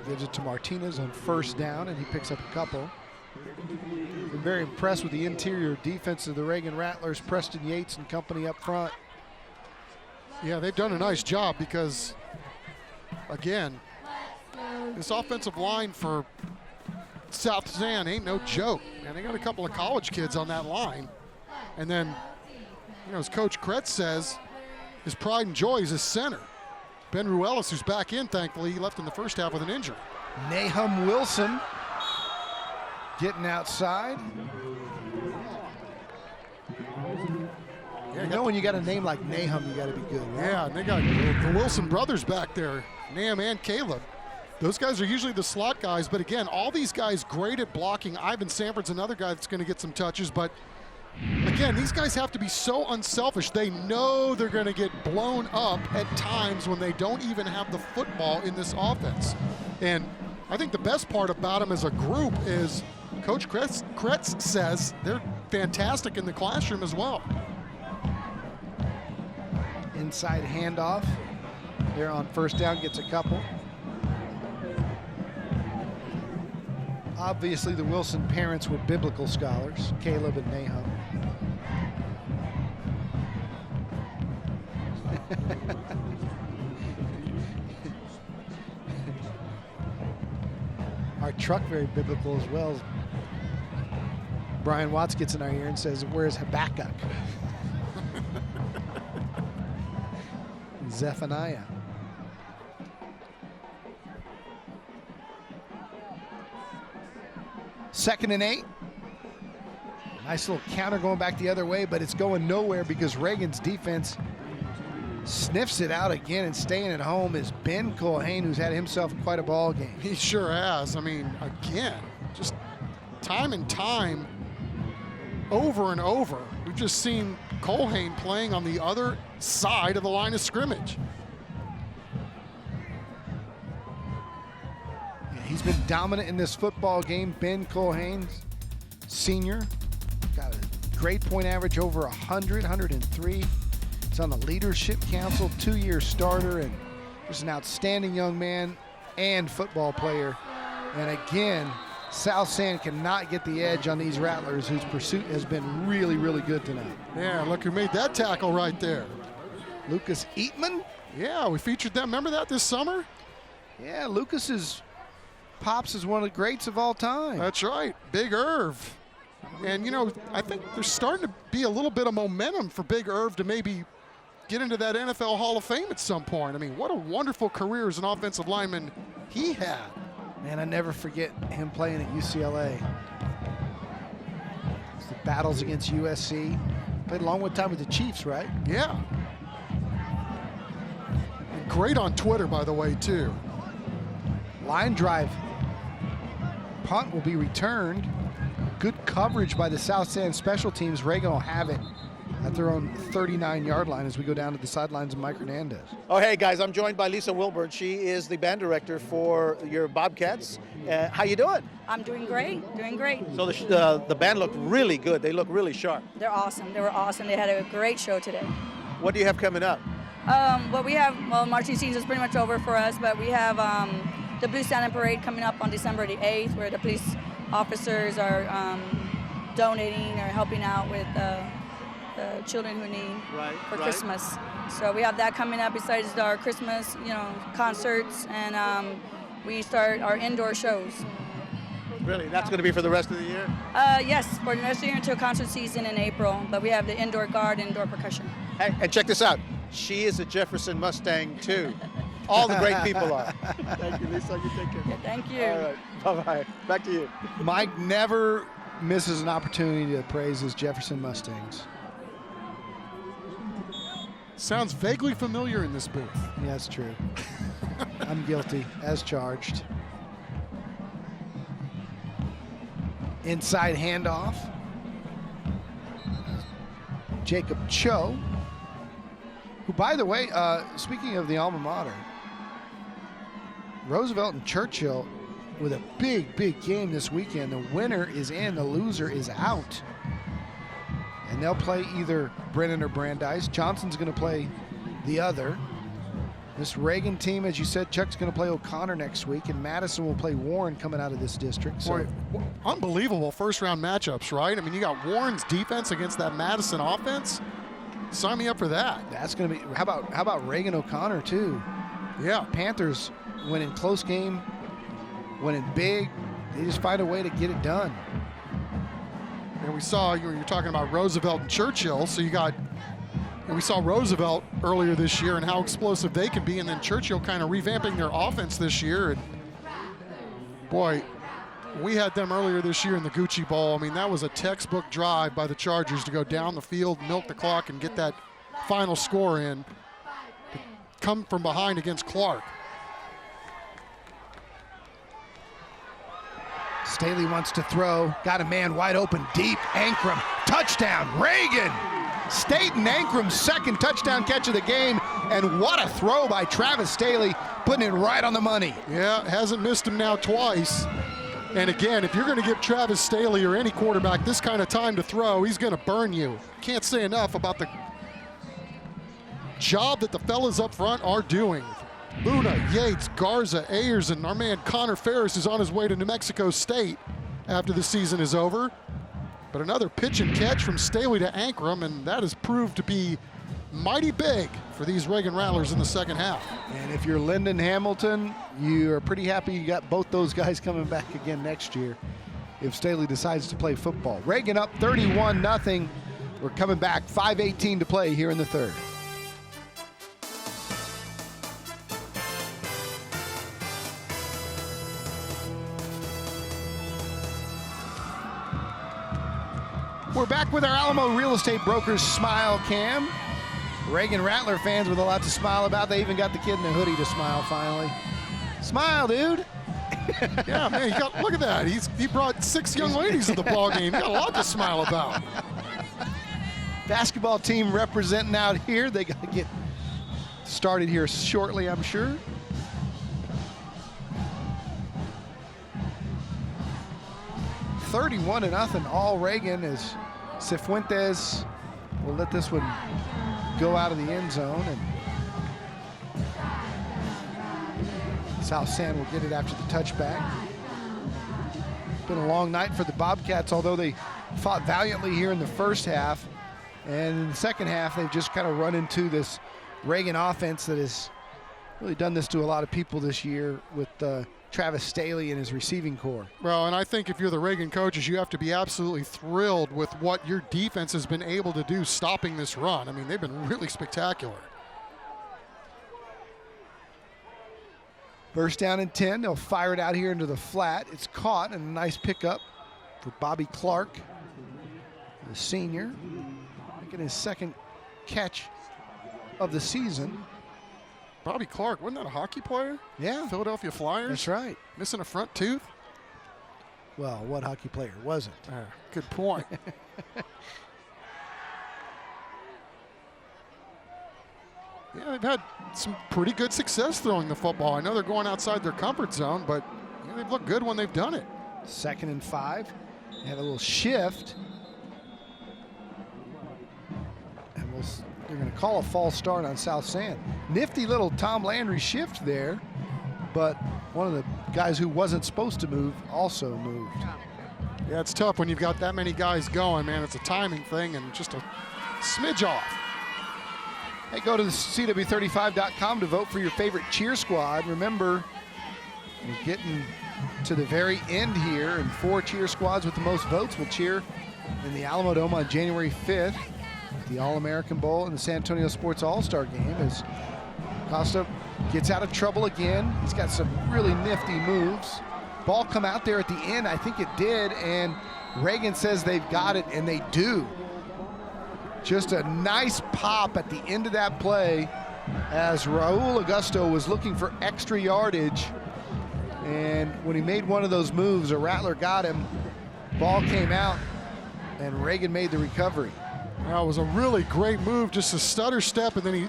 Gives it to Martinez on first down, and he picks up a couple. Been very impressed with the interior defense of the Reagan Rattlers, Preston Yates and company up front. Yeah, they've done a nice job because, again, this offensive line for South San ain't no joke. And they got a couple of college kids on that line. And then, you know, as Coach Kretz says, his pride and joy is his center. Ben Ruelas, who's back in, thankfully, he left in the first half with an injury. Nahum Wilson getting outside. Yeah, you know when you got a name like Nahum, you got to be good. Right? Yeah, and they got the Wilson brothers back there, Nahum and Caleb. Those guys are usually the slot guys, but again, all these guys great at blocking. Ivan Sanford's another guy that's going to get some touches, but again, these guys have to be so unselfish. They know they're going to get blown up at times when they don't even have the football in this offense. And I think the best part about them as a group is Coach Kretz says they're fantastic in the classroom as well. Inside handoff. There on first down, gets a couple. Obviously, the Wilson parents were biblical scholars, Caleb and Nahum. Our truck very biblical as well. Brian Watts gets in our ear and says, "Where's Habakkuk?" Zephaniah. Second and 8. Nice little counter going back the other way, but it's going nowhere because Reagan's defense sniffs it out again, and staying at home is Ben Culhane, who's had himself quite a ball game. He sure has. I mean, again, just time and time, over and over, we've just seen Culhane playing on the other side of the line of scrimmage. He's been dominant in this football game. Ben Culhane, senior, got a grade point average over 100, 103. He's on the leadership council, 2-year starter, and just an outstanding young man and football player. And again, South San cannot get the edge on these Rattlers, whose pursuit has been really, really good tonight. Yeah, look who made that tackle right there. Lucas Eatman? Yeah, we featured them. Remember that this summer? Yeah, Lucas's pops is one of the greats of all time. That's right, Big Irv. And, you know, I think there's starting to be a little bit of momentum for Big Irv to maybe get into that NFL Hall of Fame at some point. I mean, what a wonderful career as an offensive lineman he had. Man, I never forget him playing at UCLA. The battles against USC. Played a long time with the Chiefs, right? Yeah. And great on Twitter, by the way, too. Line drive. Punt will be returned. Good coverage by the South San special teams. Reagan will have it at their own 39-yard line as we go down to the sidelines of Mike Hernandez. Oh, hey, guys, I'm joined by Lisa Wilburn. She is the band director for your Bobcats. How you doing? I'm doing great, doing great. So the band looked really good. They look really sharp. They're awesome. They were awesome. They had a great show today. What do you have coming up? Marching season is pretty much over for us, but we have the Blue Santa Parade coming up on December the 8th, where the police officers are donating or helping out with the children who need for Christmas. So we have that coming up besides our Christmas, concerts, and we start our indoor shows. Really? That's going to be for the rest of the year? Yes, for the rest of the year until concert season in April. But we have the indoor guard, indoor percussion. Hey, and check this out. She is a Jefferson Mustang, too. All the great people are. Thank you, Lisa. You take care. Yeah, thank you. All right. Bye-bye. Back to you. Mike never misses an opportunity to praise his Jefferson Mustangs. Sounds vaguely familiar in this booth. Yeah, that's true. I'm guilty, as charged. Inside handoff. Jacob Cho, who, by the way, speaking of the alma mater, Roosevelt and Churchill with a big, big game this weekend. The winner is in, the loser is out. And they'll play either Brennan or Brandeis. Johnson's going to play the other. This Reagan team, as you said, Chuck's going to play O'Connor next week, and Madison will play Warren coming out of this district. So, boy, unbelievable first-round matchups, right? I mean, you got Warren's defense against that Madison offense. Sign me up for that. That's going to be. How about Reagan O'Connor too? Yeah. Panthers winning close game, winning big. They just find a way to get it done. And we saw you're talking about Roosevelt and Churchill, so we saw Roosevelt earlier this year and how explosive they can be, and then Churchill kind of revamping their offense this year. And boy, we had them earlier this year in the Gucci Bowl. I mean, that was a textbook drive by the Chargers to go down the field, milk the clock, and get that final score in. Come from behind against Clark. Staley wants to throw. Got a man wide open, deep. Ankrum, touchdown, Reagan. Staten Ankrum's second touchdown catch of the game, and what a throw by Travis Staley, putting it right on the money. Yeah, hasn't missed him now twice. And again, if you're going to give Travis Staley or any quarterback this kind of time to throw, he's going to burn you. Can't say enough about the job that the fellas up front are doing. Luna, Yates, Garza, Ayers, and our man Connor Ferris is on his way to New Mexico State after the season is over. But another pitch and catch from Staley to Ankrum, and that has proved to be mighty big for these Reagan Rattlers in the second half. And if you're Lyndon Hamilton, you are pretty happy you got both those guys coming back again next year if Staley decides to play football. Reagan up 31-0. We're coming back, 5:18 to play here in the third. We're back with our Alamo Real Estate Brokers Smile Cam. Reagan Rattler fans with a lot to smile about. They even got the kid in the hoodie to smile finally. Smile, dude. Yeah, man, look at that. He brought 6 young ladies to the ball game. He got a lot to smile about. Basketball team representing out here. They got to get started here shortly, I'm sure. $31-0, all Reagan, as Cifuentes will let this one go out of the end zone, and South San will get it after the touchback. It's been a long night for the Bobcats, although they fought valiantly here in the first half. And in the second half, they've just kind of run into this Reagan offense that has really done this to a lot of people this year with Travis Staley and his receiving core. Well, and I think if you're the Reagan coaches, you have to be absolutely thrilled with what your defense has been able to do stopping this run. I mean, they've been really spectacular. First down and 10. They'll fire it out here into the flat. It's caught, and a nice pickup for Bobby Clark, the senior, making his second catch of the season. Bobby Clark, wasn't that a hockey player? Yeah. Philadelphia Flyers? That's right. Missing a front tooth? Well, what hockey player wasn't? Good point. Yeah, they've had some pretty good success throwing the football. I know they're going outside their comfort zone, but they've looked good when they've done it. 2nd and 5. They had a little shift. And they're going to call a false start on South San. Nifty little Tom Landry shift there, but one of the guys who wasn't supposed to move also moved. Yeah, it's tough when you've got that many guys going, man. It's a timing thing and just a smidge off. Hey, go to the CW35.com to vote for your favorite cheer squad. Remember, we're getting to the very end here, and 4 cheer squads with the most votes will cheer in the Alamo Dome on January 5th, the All-American Bowl and the San Antonio Sports All-Star Game, as Costa gets out of trouble again. He's got some really nifty moves. Ball come out there at the end, I think it did, and Reagan says they've got it, and they do. Just a nice pop at the end of that play as Raul Augusto was looking for extra yardage. And when he made one of those moves, a rattler got him. Ball came out, and Reagan made the recovery. That was a really great move, just a stutter step, and then he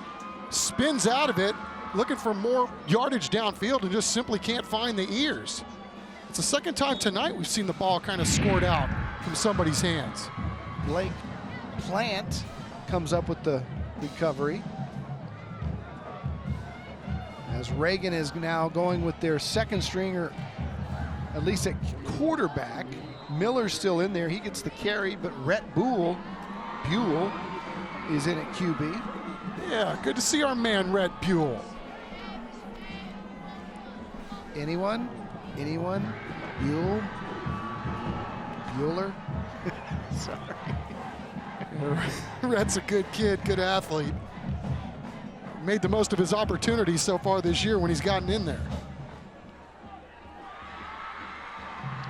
spins out of it, looking for more yardage downfield and just simply can't find the ears. It's the second time tonight we've seen the ball kind of scored out from somebody's hands. Blake Plant comes up with the recovery. As Reagan is now going with their second stringer, at least at quarterback. Miller's still in there. He gets the carry, but Rhett Buell is in at QB. Yeah, good to see our man, Rhett Buell. Anyone? Bueller? Sorry. Rhett's a good kid, good athlete. Made the most of his opportunities so far this year when he's gotten in there.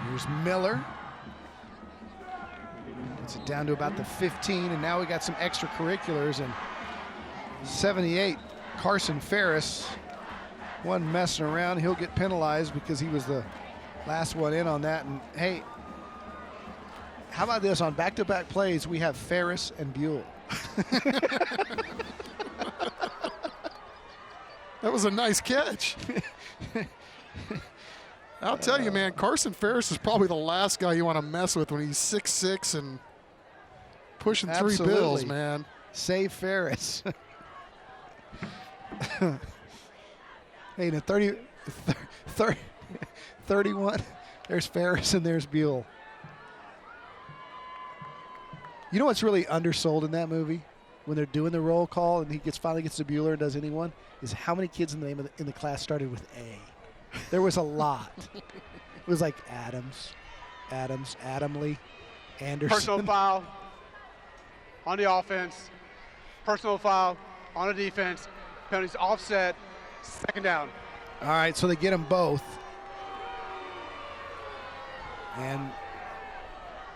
Here's Miller. Gets it down to about the 15, and now we got some extracurriculars. And 78, Carson Ferris, wasn't messing around. He'll get penalized because he was the last one in on that. And hey, how about this? On back-to-back plays, we have Ferris and Buell. That was a nice catch. I'll tell you, man, Carson Ferris is probably the last guy you want to mess with when he's 6'6" and pushing Absolutely. 3 bills, man. Save Ferris. Hey, in a 31, there's Ferris and there's Buell. You know what's really undersold in that movie? When they're doing the roll call and he finally gets to Bueller and does anyone, is how many kids in the class started with A. There was a lot. It was like Adams, Adamley, Anderson. Personal foul on the offense. Personal foul on the defense. Penalties offset. 2nd down. All right, so they get them both. And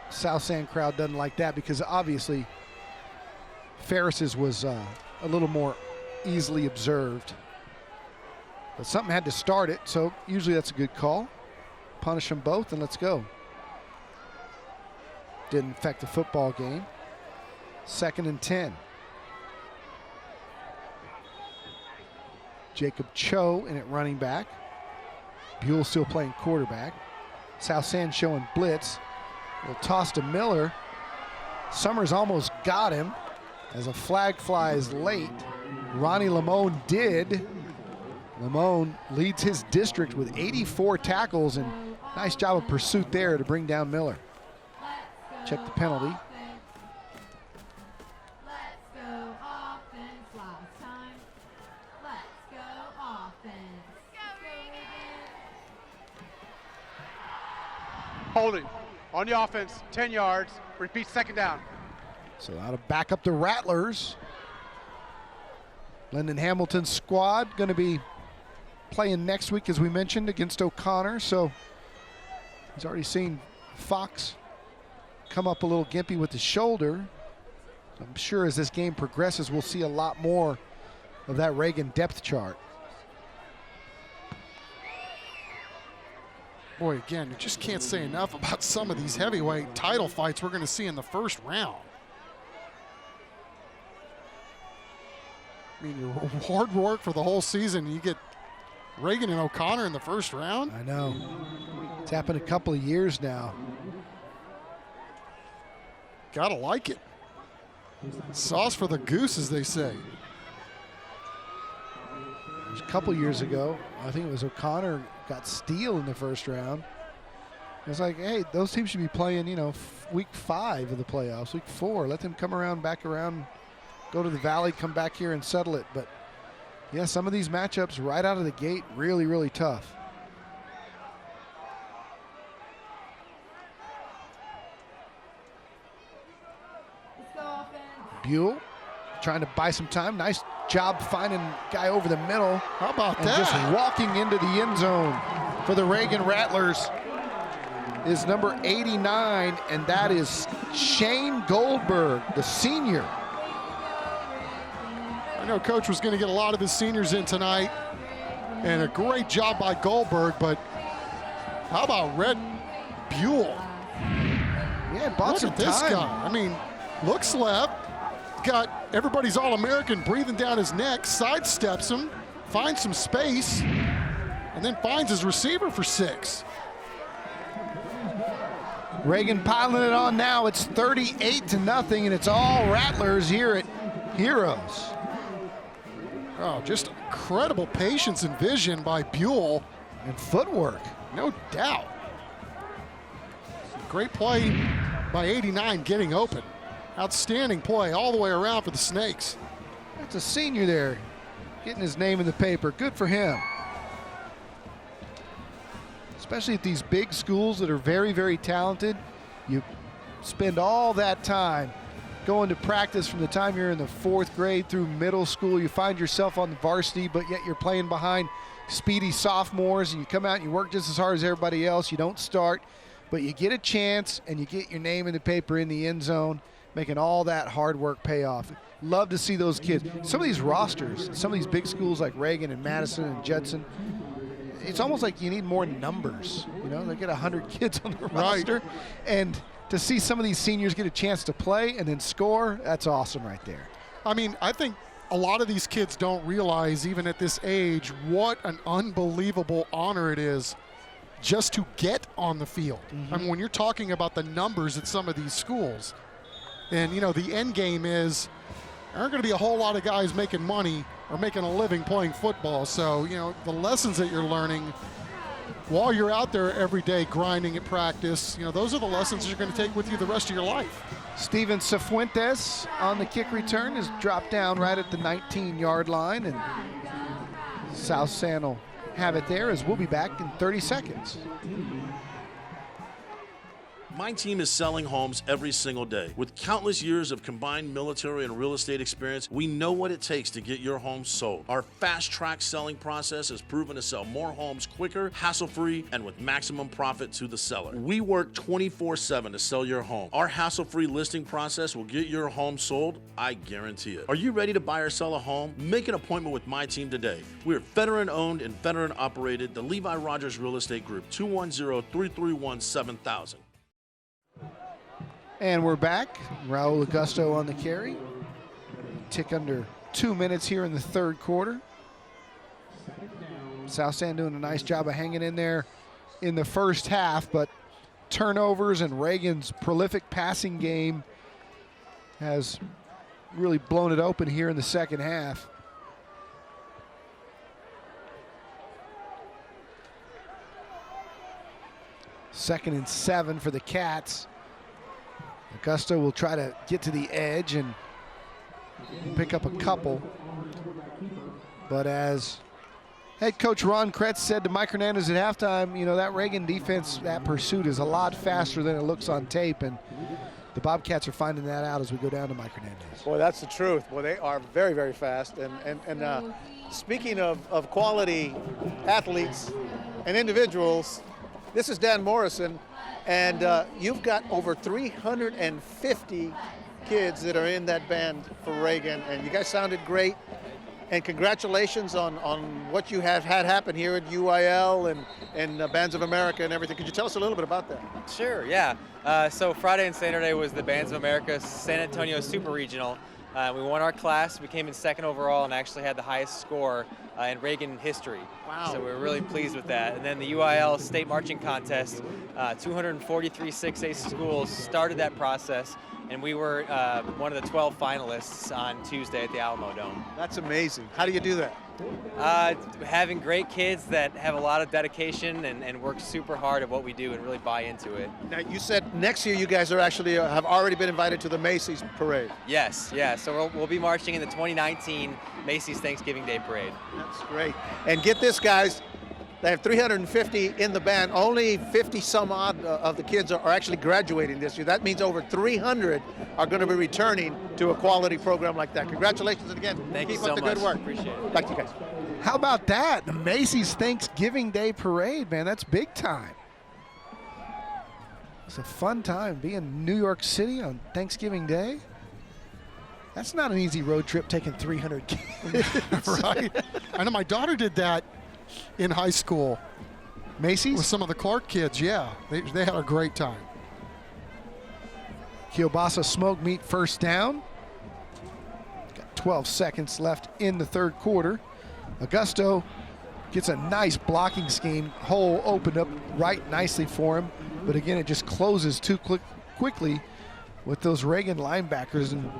South San crowd doesn't like that because obviously Ferris's was a little more easily observed. But something had to start it, so usually that's a good call. Punish them both and let's go. Didn't affect the football game. 2nd and 10. Jacob Cho in at running back. Buell still playing quarterback. South San showing blitz. Little toss to Miller. Summers almost got him as a flag flies late. Ronnie Lamone did. Lamone leads his district with 84 tackles, and nice job of pursuit there to bring down Miller. Check the penalty. Holding. On the offense, 10 yards. Repeat, second down. So now to back up the Rattlers. Lyndon Hamilton's squad going to be playing next week, as we mentioned, against O'Connor. So he's already seen Fox come up a little gimpy with the shoulder. I'm sure as this game progresses, we'll see a lot more of that Reagan depth chart. Boy, again, you just can't say enough about some of these heavyweight title fights we're going to see in the first round. I mean, your hard work for the whole season, you get Reagan and O'Connor in the first round. I know. It's happened a couple of years now. Gotta like it. Sauce for the goose, as they say. It was a couple years ago, I think it was O'Connor got Steele in the first round. It was like, hey, those teams should be playing, you know, week 5 of the playoffs, week 4. Let them come around, back around, go to the Valley, come back here and settle it. But yeah, some of these matchups right out of the gate, really, really tough. Buell trying to buy some time. Nice job finding guy over the middle. How about and that? Just walking into the end zone for the Reagan Rattlers is number 89, and that is Shane Goldberg, the senior. I know Coach was going to get a lot of his seniors in tonight, and a great job by Goldberg, but how about Red Buell? Yeah, bought Look some at this time. guy. I mean, looks left, got everybody's All-American breathing down his neck, sidesteps him, finds some space, and then finds his receiver for 6. Reagan piling it on now. It's 38-0, and it's all Rattlers here at Heroes. Oh, just incredible patience and vision by Buell. And footwork. No doubt. Great play by 89 getting open. Outstanding play all the way around for the Snakes. That's a senior there, getting his name in the paper. Good for him. Especially at these big schools that are very, very talented. You spend all that time going to practice from the time you're in the 4th grade through middle school. You find yourself on the varsity, but yet you're playing behind speedy sophomores, and you come out and you work just as hard as everybody else. You don't start, but you get a chance and you get your name in the paper in the end zone, making all that hard work pay off. Love to see those kids. Some of these rosters, some of these big schools like Reagan and Madison and Judson, it's almost like you need more numbers. You know, they get 100 kids on the roster, and to see some of these seniors get a chance to play and then score, that's awesome right there. I mean, I think a lot of these kids don't realize, even at this age, what an unbelievable honor it is just to get on the field. I mean, when you're talking about the numbers at some of these schools, and, you know, the end game is there aren't going to be a whole lot of guys making money or making a living playing football. So, you know, the lessons that you're learning while you're out there every day grinding at practice, you know, those are the lessons you're going to take with you the rest of your life. Steven Cifuentes on the kick return is dropped down right at the 19-yard line, and South San will have it there, as we'll be back in 30 seconds. My team is selling homes every single day. With countless years of combined military and real estate experience, we know what it takes to get your home sold. Our fast-track selling process has proven to sell more homes quicker, hassle-free, and with maximum profit to the seller. We work 24/7 to sell your home. Our hassle-free listing process will get your home sold, I guarantee it. Are you ready to buy or sell a home? Make an appointment with my team today. We're veteran-owned and veteran-operated, the Levi Rogers Real Estate Group, 210-331-7000. And we're back. Raul Augusto on the carry. Tick under 2 minutes here in the 3rd quarter. South San doing a nice job of hanging in there in the first half, but turnovers and Reagan's prolific passing game has really blown it open here in the second half. Second and 7 for the Cats. Augusto will try to get to the edge and pick up a couple. But as Head coach Ron Kretz said to Mike Hernandez at halftime, you know, that Reagan defense, that pursuit is a lot faster than it looks on tape, and the Bobcats are finding that out as we go down to Mike Hernandez. Boy, that's the truth. Boy, they are very, very fast. And speaking of quality athletes and individuals, this is Dan Morrison, and you've got over 350 kids that are in that band for Reagan, and you guys sounded great. And congratulations on what you have had happen here at UIL and Bands of America and everything. Could you tell us a little bit about that? Sure, yeah. So Friday and Saturday was the Bands of America San Antonio Super Regional. We won our class. We came in second overall and actually had the highest score in Reagan history. Wow. So we're really pleased with that. And then the UIL State Marching Contest, 243 6A schools started that process. And we were one of the 12 finalists on Tuesday at the Alamo Dome. That's amazing. How do you do that? Having great kids that have a lot of dedication and work super hard at what we do and really buy into it. Now, you said next year you guys are actually have already been invited to the Macy's Parade. Yes, yeah. So we'll be marching in the 2019 Macy's Thanksgiving Day Parade. That's great. And get this, guys. They have 350 in the band. Only 50 some odd of the kids are actually graduating this year. That means over 300 are going to be returning to a quality program like that. Congratulations, and again, Thank you keep so up the much. good work. Appreciate it. Thank you, guys. How about that? The Macy's Thanksgiving Day Parade, man. That's big time. It's a fun time being in New York City on Thanksgiving Day. That's not an easy road trip taking 300 kids. Right. I know my daughter did that in high school. Macy's? With some of the Clark kids, yeah. They had a great time. Kielbasa smoked meat first down. Got 12 seconds left in the third quarter. Augusto gets a nice blocking scheme. Hole opened up right nicely for him. But again, it just closes too quickly with those Reagan linebackers. And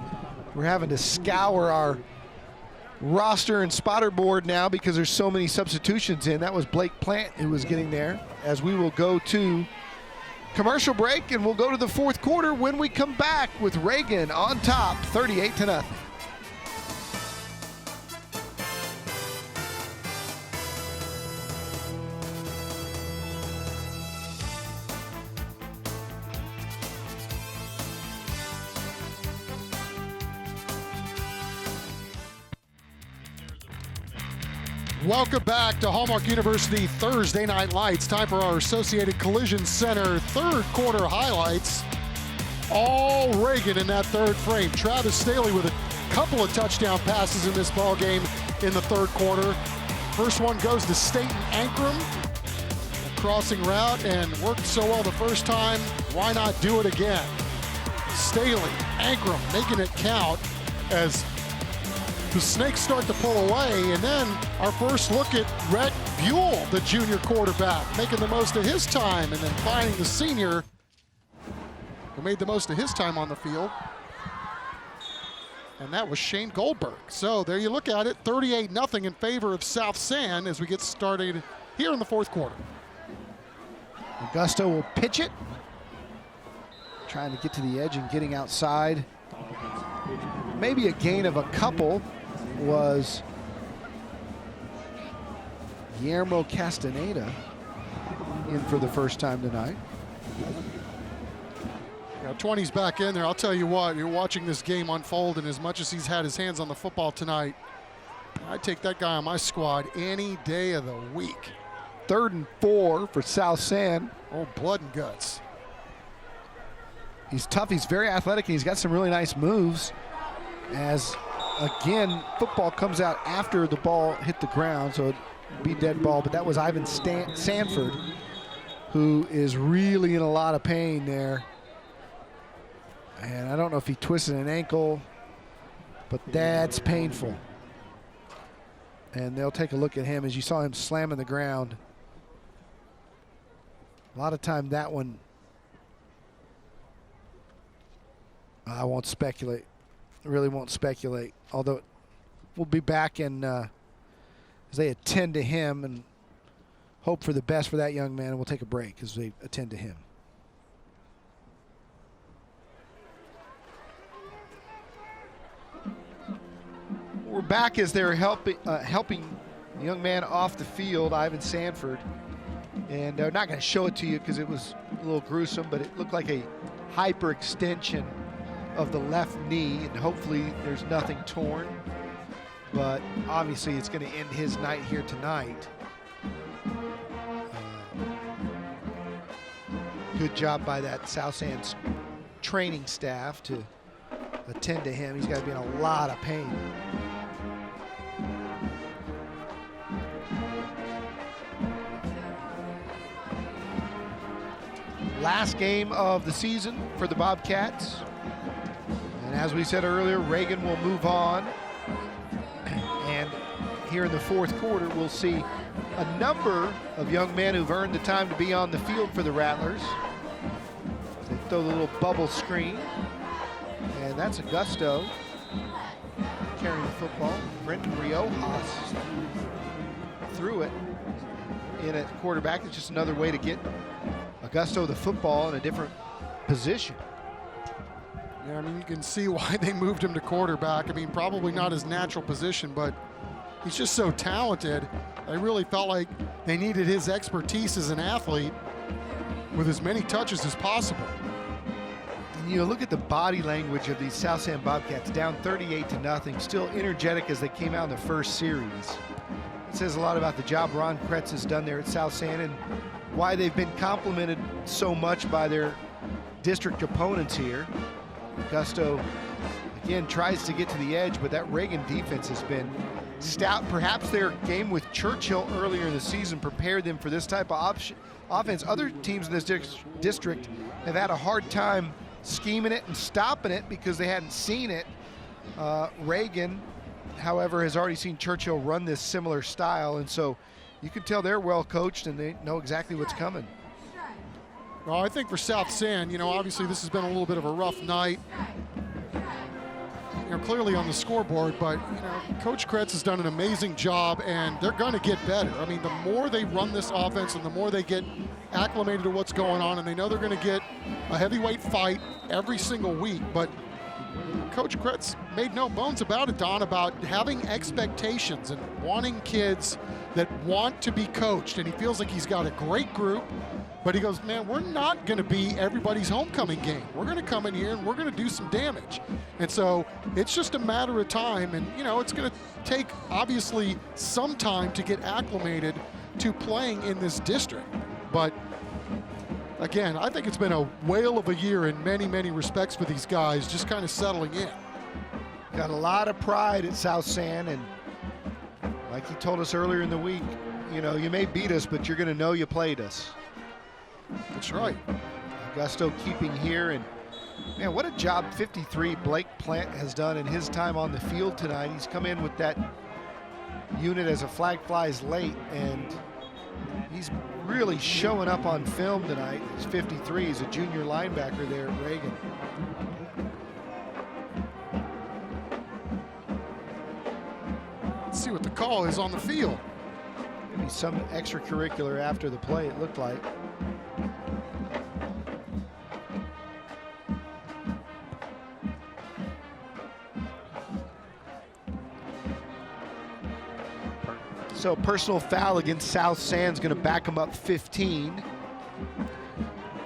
we're having to scour our roster and spotter board now because there's so many substitutions in. That was Blake Plant who was getting there, as we will go to commercial break, and we'll go to the fourth quarter when we come back with Reagan on top 38-0. Welcome back to Hallmark University Thursday Night Lights. Time for our Associated Collision Center third quarter highlights. All Reagan in that third frame. Travis Staley with a couple of touchdown passes in this ball game in the third quarter. First one goes to Staten Ankrum. A crossing route and worked so well the first time. Why not do it again? Staley, Ankrum making it count as the Snakes start to pull away, and then our first look at Rhett Buell, the junior quarterback, making the most of his time, and then finding the senior who made the most of his time on the field. And that was Shane Goldberg. So there you look at it, 38-0 in favor of South San as we get started here in the fourth quarter. Augusto will pitch it. Trying to get to the edge and getting outside. Maybe a gain of a couple was Guillermo Castaneda in for the first time tonight. Yeah, 20's back in there. I'll tell you what, you're watching this game unfold, and as much as he's had his hands on the football tonight, I'd take that guy on my squad any day of the week. 3rd and 4 for South San. Oh, blood and guts. He's tough, he's very athletic, and he's got some really nice moves. As, again, football comes out after the ball hit the ground, so it'd be dead ball. But that was Ivan Sanford, who is really in a lot of pain there. And I don't know if he twisted an ankle, but that's painful. And they'll take a look at him as you saw him slamming the ground. A lot of time that one, I won't speculate. Really won't speculate, although we'll be back and as they attend to him and hope for the best for that young man, and we'll take a break as they attend to him. We're back as they're helping Young man off the field, Ivan Sanford. And they're not going to show it to you because it was a little gruesome, but it looked like a hyperextension of the left knee, and hopefully there's nothing torn. But obviously it's going to end his night here tonight. Good job by that South Sands training staff to attend to him. He's got to be in a lot of pain. Last game of the season for the Bobcats. And as we said earlier, Reagan will move on. And here in the fourth quarter, we'll see a number of young men who've earned the time to be on the field for the Rattlers. They throw the little bubble screen. And that's Augusto carrying the football. Brendan Riojas threw it in at quarterback. It's just another way to get Augusto the football in a different position. Yeah, I mean, you can see why they moved him to quarterback. I mean, probably not his natural position, but he's just so talented. I really felt like they needed his expertise as an athlete with as many touches as possible. And you look at the body language of these South San Bobcats, down 38-0, still energetic as they came out in the first series. It says a lot about the job Ron Kretz has done there at South San and why they've been complimented so much by their district opponents here. Augusto, again, tries to get to the edge, but that Reagan defense has been stout. Perhaps their game with Churchill earlier in the season prepared them for this type of offense. Other teams in this district have had a hard time scheming it and stopping it because they hadn't seen it. Reagan, however, has already seen Churchill run this similar style, and so you can tell they're well coached and they know exactly what's coming. Well, I think for South San, you know, obviously this has been a little bit of a rough night, you know, clearly on the scoreboard, but, you know, Coach Kretz has done an amazing job and they're going to get better. I mean, the more they run this offense and the more they get acclimated to what's going on, and they know they're going to get a heavyweight fight every single week, but Coach Kretz made no bones about it, Don, about having expectations and wanting kids that want to be coached, and he feels like he's got a great group. But he goes, man, we're not going to be everybody's homecoming game. We're going to come in here and we're going to do some damage. And so it's just a matter of time. And, you know, it's going to take, obviously, some time to get acclimated to playing in this district. But, again, I think it's been a whale of a year in many, many respects for these guys, just kind of settling in. Got a lot of pride at South San. And like he told us earlier in the week, you know, you may beat us, but you're going to know you played us. That's right. Augusto keeping here, and man, what a job 53 Blake Plant has done in his time on the field tonight. He's come in with that unit as a flag flies late, and he's really showing up on film tonight. He's 53. He's a junior linebacker there at Reagan. Let's see what the call is on the field. Maybe some extracurricular after the play, it looked like. So personal foul against South San's going to back them up 15.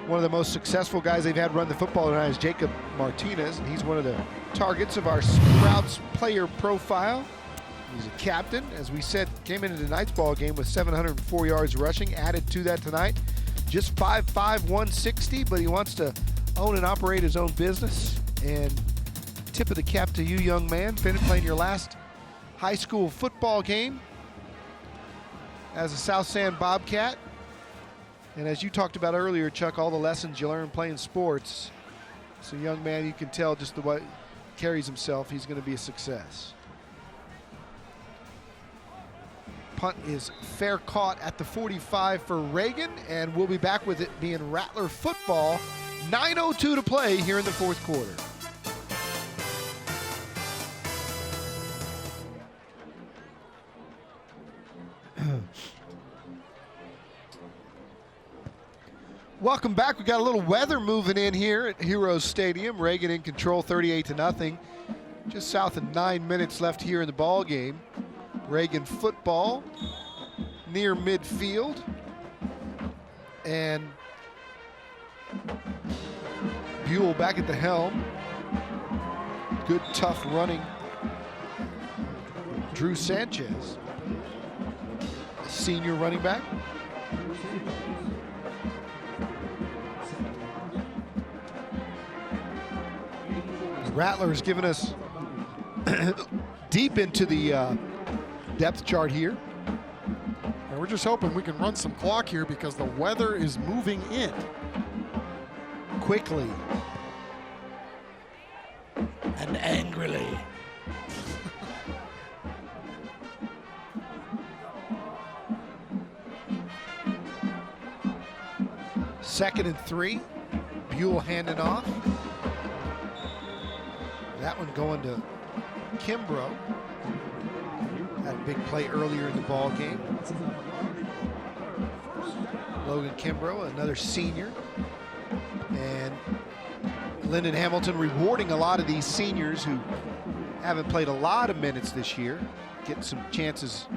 One of the most successful guys they've had run the football tonight is Jacob Martinez, and he's one of the targets of our Sprouts player profile. He's a captain, as we said, came into tonight's ball game with 704 yards rushing, added to that tonight. Just 5'5", 160, but he wants to own and operate his own business. And tip of the cap to you, young man, finished playing your last high school football game as a South San Bobcat. And as you talked about earlier, Chuck, all the lessons you learn playing sports. So young man, you can tell just the way he carries himself, he's going to be a success. Punt is fair caught at the 45 for Reagan, and we'll be back with it being Rattler football. 9:02 to play here in the fourth quarter. Welcome back. We got a little weather moving in here at Heroes Stadium. Reagan in control, 38-0. Just south of 9 minutes left here in the ball game. Reagan football near midfield. And Buell back at the helm. Good, tough running. Drew Sanchez, senior running back. Rattler's given us deep into the depth chart here. And we're just hoping we can run some clock here because the weather is moving in. Quickly. And angrily. Second and 3. Buell handing off. That one going to Kimbrough. Had a big play earlier in the ball game. Logan Kimbrough, another senior. And Lyndon Hamilton rewarding a lot of these seniors who haven't played a lot of minutes this year, getting some chances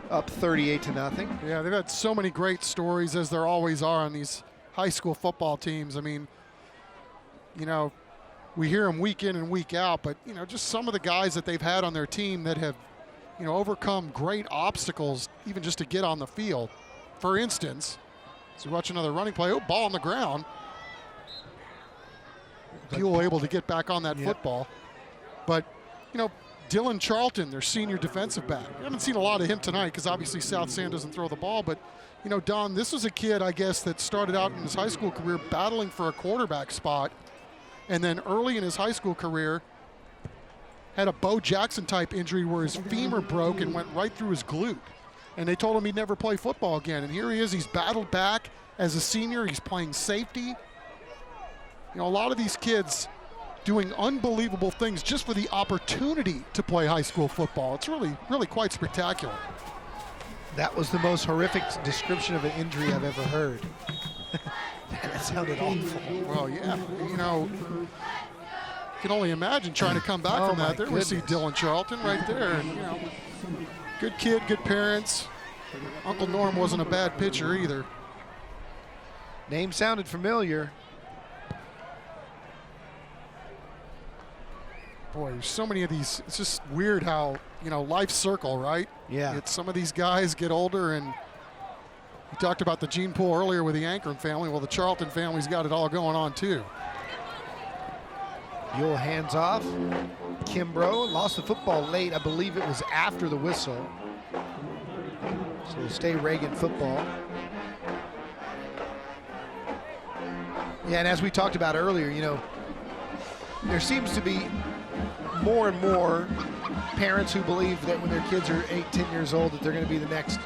up 38-0. Yeah, they've had so many great stories, as there always are on these high school football teams. I mean, you know, we hear them week in and week out, but, you know, just some of the guys that they've had on their team that have, you know, overcome great obstacles even just to get on the field. For instance, as we watch another running play, ball on the ground. Buell able to get back on that football. But, you know, Dylan Charlton, their senior defensive back. I haven't seen a lot of him tonight because obviously South San doesn't throw the ball. But, you know, Don, this was a kid, I guess, that started out in his high school career battling for a quarterback spot. And then early in his high school career, had a Bo Jackson type injury where his femur broke and went right through his glute. And they told him he'd never play football again. And here he is, he's battled back as a senior, he's playing safety. You know, a lot of these kids doing unbelievable things just for the opportunity to play high school football. It's really, really quite spectacular. That was the most horrific description of an injury I've ever heard. That sounded awful. Well, yeah, you know, you can only imagine trying to come back from that. There we see Dylan Charlton right there. And, you know, good kid, good parents. Uncle Norm wasn't a bad pitcher either. Name sounded familiar. Boy, there's so many of these. It's just weird how, you know, life's circle, right? Yeah. Some of these guys get older, and we talked about the gene pool earlier with the Ankrum family. Well, the Charlton family's got it all going on too. Buell hands off. Kimbrough lost the football late. I believe it was after the whistle. So it'll stay Reagan football. Yeah, and as we talked about earlier, you know, there seems to be more and more parents who believe that when their kids are 8, 10 years old that they're going to be the next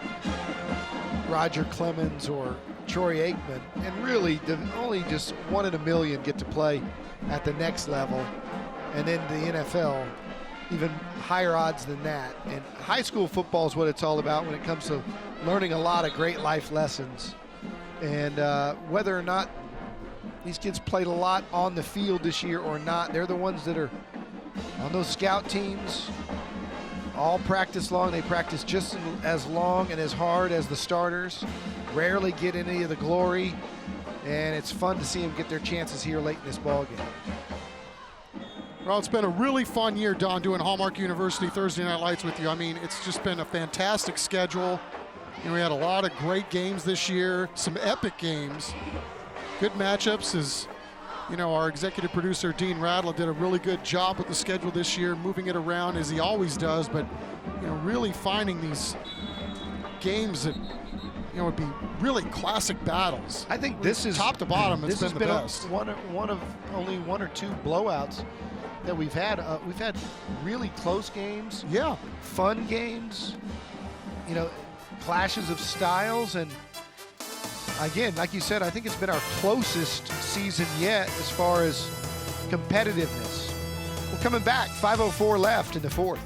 Roger Clemens or Troy Aikman. And really, only just 1 in a million get to play at the next level. And then the NFL, even higher odds than that. And high school football is what it's all about when it comes to learning a lot of great life lessons. And whether or not these kids played a lot on the field this year or not, they're the ones that are on those scout teams all practice long. They practice just as long and as hard as the starters, rarely get any of the glory, and it's fun to see them get their chances here late in this ball game. Well, it's been a really fun year, Don, doing Hallmark University Thursday Night Lights with you. I mean, it's just been a fantastic schedule. You know, we had a lot of great games this year, some epic games. Good matchups. As you know, our executive producer, Dean Radler, did a really good job with the schedule this year, moving it around as he always does, but, you know, really finding these games that, you know, would be really classic battles. I think this is top to bottom. It's been the best. One of only 1 or 2 blowouts that we've had. We've had really close games. Yeah. Fun games. You know, clashes of styles. And again, like you said, I think it's been our closest season yet as far as competitiveness. We're coming back. 5:04 left in the fourth.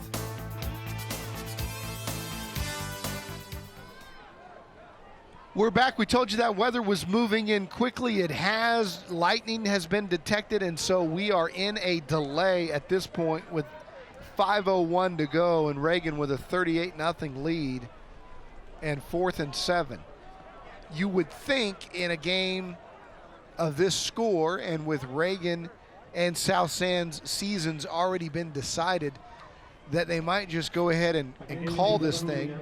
We're back. We told you that weather was moving in quickly. It has. Lightning has been detected, and so we are in a delay at this point with 5:01 to go, and Reagan with a 38-0 lead and 4th and 7. You would think in a game of this score and with Reagan and South San's seasons already been decided that they might just go ahead and call this thing,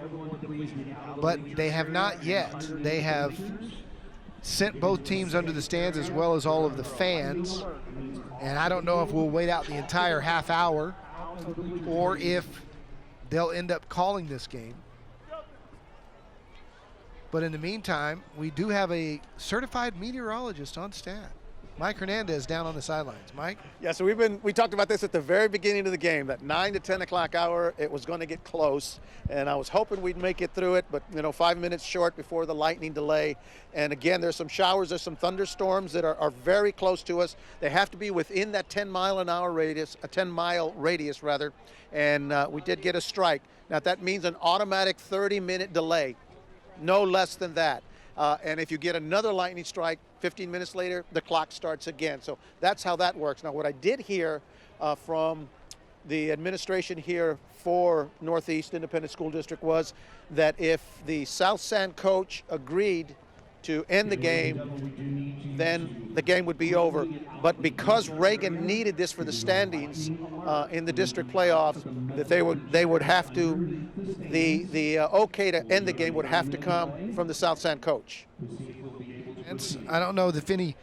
but they have not yet. They have sent both teams under the stands as well as all of the fans, and I don't know if we'll wait out the entire half hour or if they'll end up calling this game. But in the meantime, we do have a certified meteorologist on staff. Mike Hernandez down on the sidelines. Mike? Yeah, so we talked about this at the very beginning of the game, that 9 to 10 o'clock hour, it was going to get close, and I was hoping we'd make it through it, but 5 minutes short before the lightning delay. And again, there's some showers, there's some thunderstorms that are very close to us. They have to be within that 10-mile radius, and we did get a strike. Now that means an automatic 30-minute delay, no less than that. And if you get another lightning strike 15 minutes later, the clock starts again. So that's how that works. Now, what I did hear from the administration here for Northeast Independent School District was that if the South San coach agreed to end the game, then the game would be over. But because Reagan needed this for the standings in the district playoffs, that they would have to, the okay to end the game would have to come from the South San coach. I don't know if any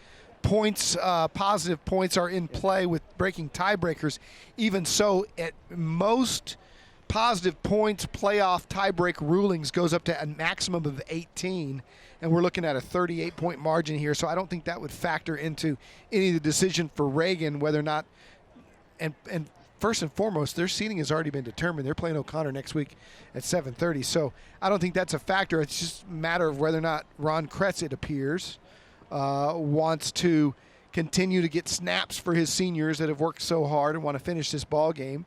points, positive points are in play with breaking tiebreakers. Even so, at most positive points playoff tiebreak rulings goes up to a maximum of 18, and we're looking at a 38-point margin here. So I don't think that would factor into any of the decision for Reagan whether or not, and first and foremost, their seating has already been determined. They're playing O'Connor next week at 7:30. So I don't think that's a factor. It's just a matter of whether or not Ron Kretz, it appears, wants to continue to get snaps for his seniors that have worked so hard and want to finish this ball game,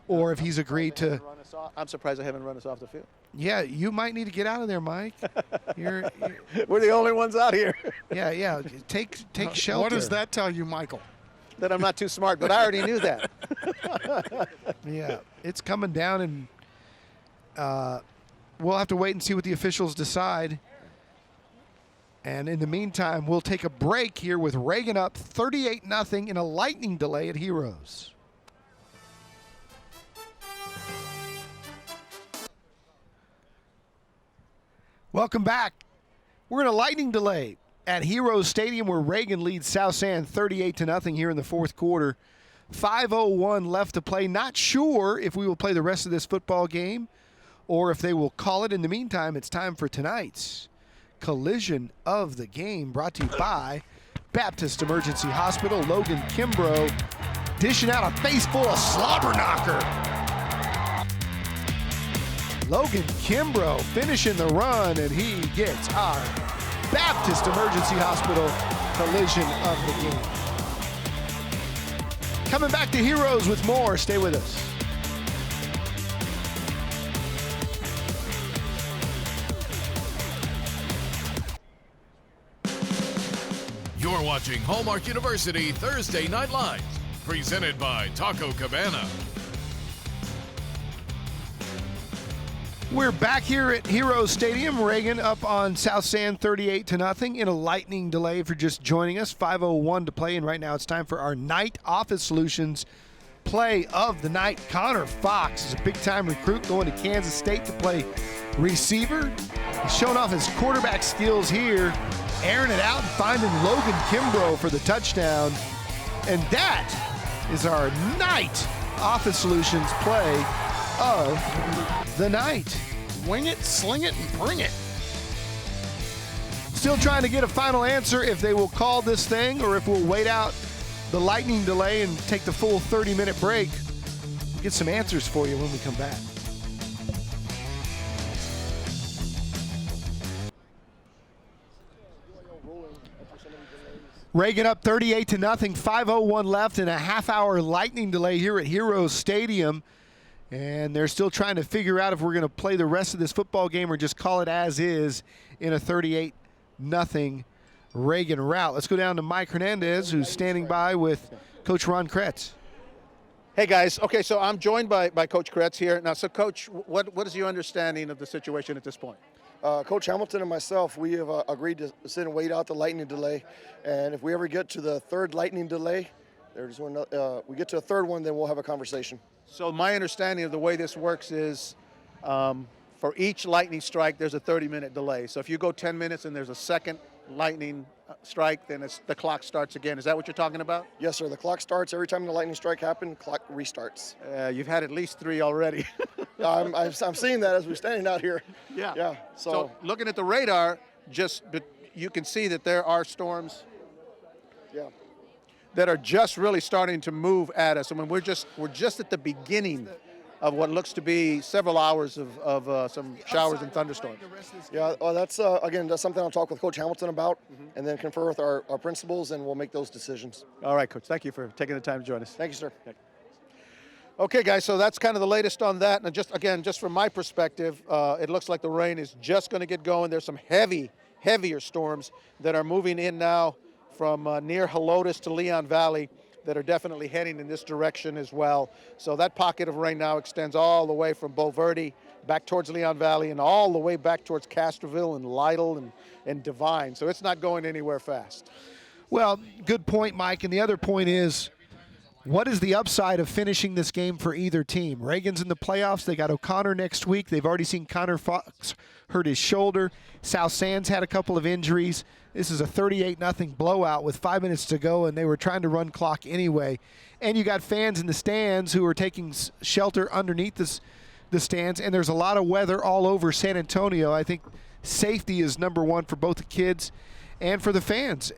or if he's agreed to. I'm surprised they haven't run us off the field. Yeah, you might need to get out of there, Mike. You're We're the only ones out here. Yeah. Take shelter. What does that tell you, Michael? That I'm not too smart, but I already knew that. Yeah, it's coming down, and we'll have to wait and see what the officials decide. And in the meantime, we'll take a break here with Reagan up 38-0 in a lightning delay at Heroes. Welcome back. We're in a lightning delay at Heroes Stadium where Reagan leads South San 38-0 here in the fourth quarter. 5:01 left to play. Not sure if we will play the rest of this football game or if they will call it. In the meantime, it's time for tonight's collision of the game, brought to you by Baptist Emergency Hospital. Logan Kimbrough dishing out a face full of slobber knocker. Logan Kimbrough finishing the run, and he gets our Baptist Emergency Hospital collision of the game. Coming back to Heroes with more. Stay with us. You're watching Hallmark University Thursday Night Lights, presented by Taco Cabana. We're back here at Heroes Stadium. Reagan up on South San 38-0 in a lightning delay. If you're just joining us, 5:01 to play, and right now it's time for our Night Office Solutions play of the night. Connor Fox is a big-time recruit going to Kansas State to play receiver. He's showing off his quarterback skills here, airing it out and finding Logan Kimbrough for the touchdown. And that is our Night Office Solutions play of the night. Wing it, sling it, and bring it. Still trying to get a final answer if they will call this thing or if we'll wait out the lightning delay and take the full 30-minute break. We'll get some answers for you when we come back. Reagan up 38-0, 5:01 left, and a half-hour lightning delay here at Heroes Stadium. And they're still trying to figure out if we're going to play the rest of this football game or just call it as is in a 38-0 Reagan rout. Let's go down to Mike Hernandez, who's standing by with Coach Ron Kretz. Hey guys, okay, so I'm joined by Coach Kretz here. Now, so Coach, what is your understanding of the situation at this point? Coach Hamilton and myself, we have agreed to sit and wait out the lightning delay. And if we ever get to the third lightning delay, we get to a third one, then we'll have a conversation. So my understanding of the way this works is for each lightning strike, there's a 30-minute delay. So if you go 10 minutes and there's a second lightning strike, then the clock starts again. Is that what you're talking about? Yes, sir. The clock starts every time the lightning strike happens. Clock restarts. You've had at least 3 already. I'm seeing that as we're standing out here. Yeah. Yeah. So looking at the radar, you can see that there are storms. Yeah. That are just really starting to move at us. I mean, we're just at the beginning of what looks to be several hours of some showers and thunderstorms. Yeah, well, that's something I'll talk with Coach Hamilton about, and then confer with our principals, and we'll make those decisions. All right, Coach. Thank you for taking the time to join us. Thank you, sir. Okay, guys. So that's kind of the latest on that. And just from my perspective, it looks like the rain is just going to get going. There's some heavier storms that are moving in now from near Helotes to Leon Valley that are definitely heading in this direction as well. So that pocket of rain now extends all the way from Bulverde back towards Leon Valley and all the way back towards Castroville and Lytle and Devine. So it's not going anywhere fast. Well, good point, Mike. And the other point is, what is the upside of finishing this game for either team? Reagan's in the playoffs. They got O'Connor next week. They've already seen Connor Fox hurt his shoulder. South Sands had a couple of injuries. This is a 38-0 blowout with 5 minutes to go, and they were trying to run clock anyway. And you got fans in the stands who are taking shelter underneath the stands, and there's a lot of weather all over San Antonio. I think safety is number one for both the kids and for the fans.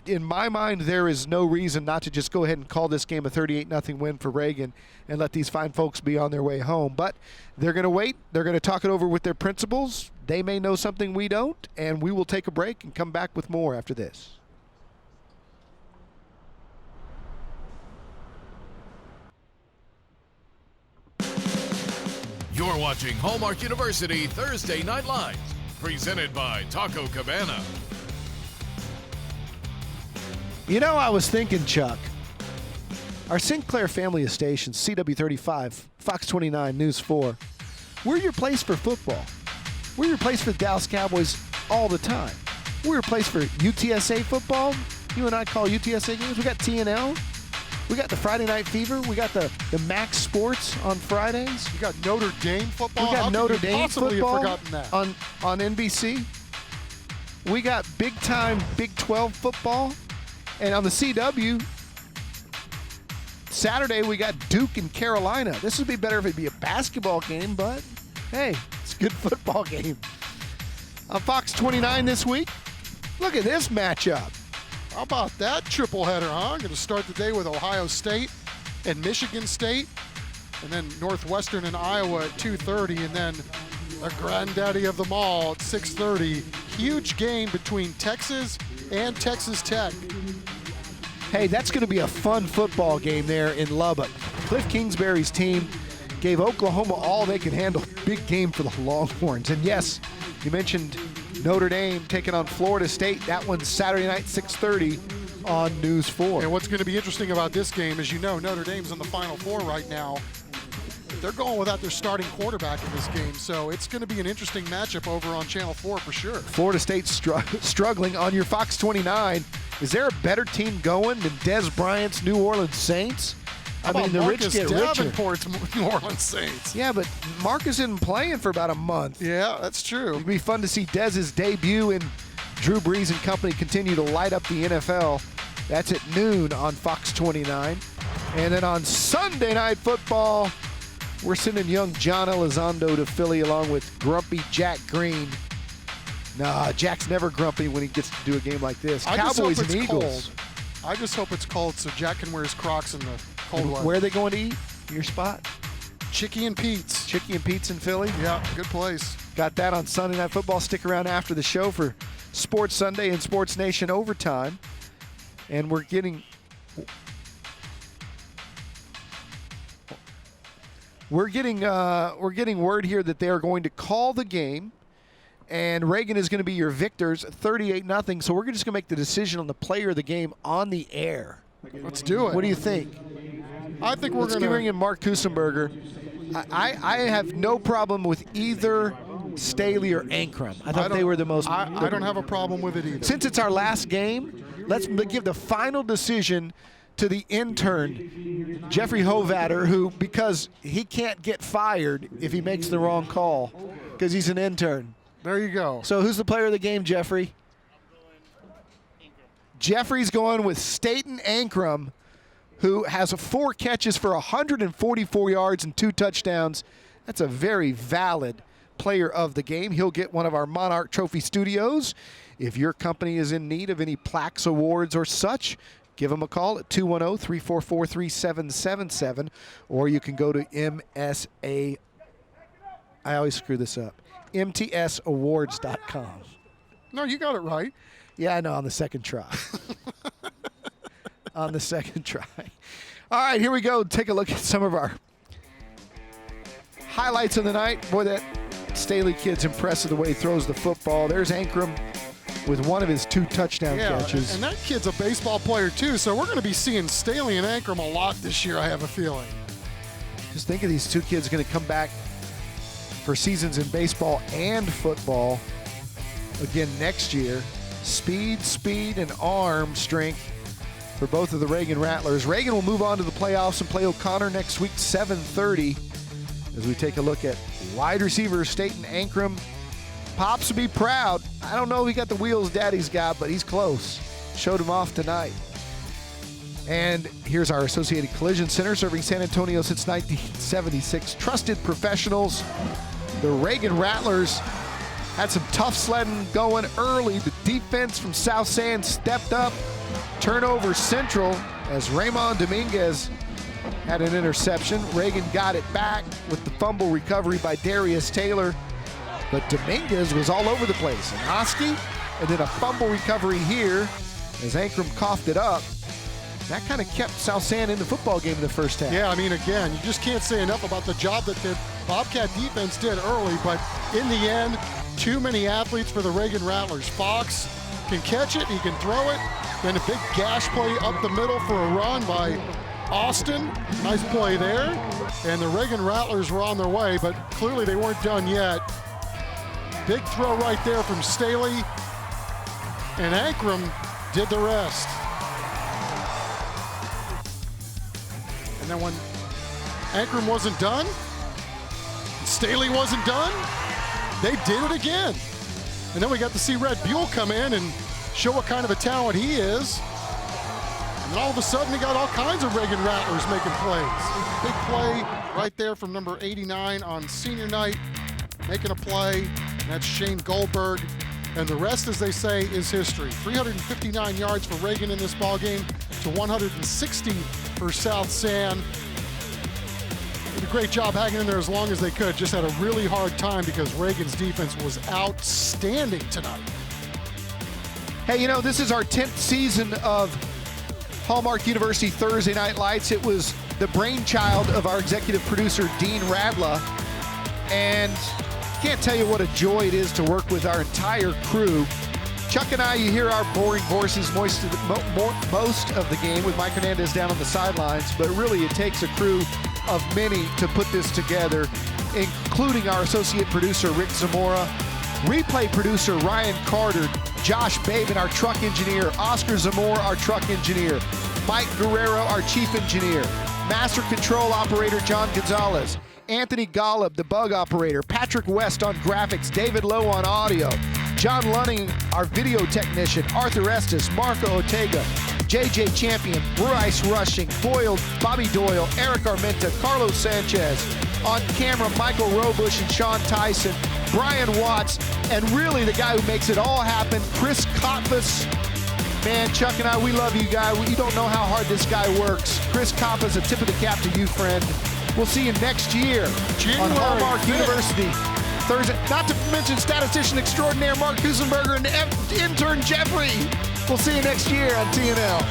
In my mind, there is no reason not to just go ahead and call this game a 38-0 win for Reagan and let these fine folks be on their way home. But they're going to wait. They're going to talk it over with their principals. They may know something we don't, and we will take a break and come back with more after this. You're watching Hallmark University Thursday Night Lights, presented by Taco Cabana. You know, I was thinking, Chuck, our Sinclair family of stations, CW35, Fox 29, News 4, we're your place for football. We're your place for the Dallas Cowboys all the time. We're your place for UTSA football. You and I call UTSA games. We got TNL. We got the Friday Night Fever. We got the Max Sports on Fridays. You got Notre Dame football. We got Notre Dame football forgotten that? on NBC. We got big-time Big 12 football. And on the CW, Saturday we got Duke and Carolina. This would be better if it'd be a basketball game, but hey, it's a good football game. On Fox 29 this week, look at this matchup. How about that triple header, huh? Going to start the day with Ohio State and Michigan State, and then Northwestern and Iowa at 2:30, and then the granddaddy of them all at 6:30. Huge game between Texas and Texas Tech. Hey, that's going to be a fun football game there in Lubbock. Cliff Kingsbury's team gave Oklahoma all they could handle. Big game for the Longhorns. And yes, you mentioned Notre Dame taking on Florida State. That one's Saturday night, 6:30 on News 4. And what's going to be interesting about this game is, you know, Notre Dame's in the Final Four right now. They're going without their starting quarterback in this game, so it's going to be an interesting matchup over on Channel 4 for sure. Florida State struggling on your Fox 29. Is there a better team going than Des Bryant's New Orleans Saints? I mean, the rich get richer. Davenport's New Orleans Saints. Yeah, but Marcus isn't playing for about a month. Yeah, that's true. It'd be fun to see Dez's debut and Drew Brees and company continue to light up the NFL. That's at noon on Fox 29. And then on Sunday Night Football, we're sending young John Elizondo to Philly along with grumpy Jack Green. Nah, Jack's never grumpy when he gets to do a game like this. Cowboys and Eagles. Cold. I just hope it's cold so Jack can wear his Crocs in the cold weather. Where are they going to eat? Your spot? Chicky and Pete's. Chicky and Pete's in Philly? Yeah, good place. Got that on Sunday Night Football. Stick around after the show for Sports Sunday and Sports Nation Overtime. And we're getting word here that they are going to call the game, and Reagan is going to be your victors, 38-0. So we're just going to make the decision on the player of the game on the air. Let's do it. What do you think? I think we're Let's going to bring in Mark Kusenberger. I have no problem with either Staley or Ankrum. I thought they were the most. I don't have a problem with it either. Since it's our last game, let's give the final decision to the intern, Jeffrey Hovatter, who, because he can't get fired if he makes the wrong call, because he's an intern. There you go. So who's the player of the game, Jeffrey? Jeffrey's going with Staten Ankrum, who has 4 catches for 144 yards and 2 touchdowns. That's a very valid player of the game. He'll get one of our Monarch Trophy studios. If your company is in need of any plaques, awards, or such, give him a call at 210-344-3777, or you can go to MTSawards.com. I always screw this up. MTSawards.com. No, you got it right. Yeah, I know, on the second try. On the second try. All right, here we go. Take a look at some of our highlights of the night. Boy, that Staley kid's impressive the way he throws the football. There's Ankrum with one of his 2 touchdown catches. And that kid's a baseball player too, so we're going to be seeing Staley and Ankrum a lot this year, I have a feeling. Just think of these 2 kids going to come back for seasons in baseball and football again next year. Speed, and arm strength for both of the Reagan Rattlers. Reagan will move on to the playoffs and play O'Connor next week, 7:30, as we take a look at wide receiver Staten Ankrum. Pops will be proud. I don't know if he got the wheels Daddy's got, but he's close. Showed him off tonight. And here's our Associated Collision Center, serving San Antonio since 1976. Trusted professionals. The Reagan Rattlers had some tough sledding going early. The defense from South San stepped up. Turnover central as Raymond Dominguez had an interception. Reagan got it back with the fumble recovery by Darius Taylor. But Dominguez was all over the place. An Oski, and then a fumble recovery here as Ankrum coughed it up. That kind of kept South San in the football game in the first half. Yeah, I mean, again, you just can't say enough about the job that the Bobcat defense did early, but in the end, too many athletes for the Reagan Rattlers. Fox can catch it, he can throw it, then a big gash play up the middle for a run by Austin. Nice play there. And the Reagan Rattlers were on their way, but clearly they weren't done yet. Big throw right there from Staley, and Ankrum did the rest. And then when Ankrum wasn't done, Staley wasn't done, they did it again. And then we got to see Red Buell come in and show what kind of a talent he is. And then all of a sudden, we got all kinds of Reagan Rattlers making plays. Big play right there from number 89 on senior night, making a play. And that's Shane Goldberg. And the rest, as they say, is history. 359 yards for Reagan in this ballgame to 160 for South San. Did a great job hanging in there as long as they could. Just had a really hard time because Reagan's defense was outstanding tonight. Hey, you know, this is our 10th season of Hallmark University Thursday Night Lights. It was the brainchild of our executive producer, Dean Radla. And can't tell you what a joy it is to work with our entire crew. Chuck and I, you hear our boring voices most of the game with Mike Hernandez down on the sidelines, but really it takes a crew of many to put this together, including our associate producer, Rick Zamora, replay producer, Ryan Carter, Josh Babin, our truck engineer, Oscar Zamora, our truck engineer, Mike Guerrero, our chief engineer, master control operator, John Gonzalez, Anthony Golub, the bug operator, Patrick West on graphics, David Lowe on audio, John Lunning, our video technician, Arthur Estes, Marco Ortega, JJ Champion, Bryce Rushing, Boyle, Bobby Doyle, Eric Armenta, Carlos Sanchez, on camera, Michael Robush and Sean Tyson, Brian Watts, and really the guy who makes it all happen, Chris Koppas. Man, Chuck and I, we love you guys. You don't know how hard this guy works. Chris Koppas, a tip of the cap to you, friend. We'll see you next year on Hallmark University Thursday. Not to mention statistician extraordinaire Mark Kusenberger and intern Jeffrey. We'll see you next year on TNL.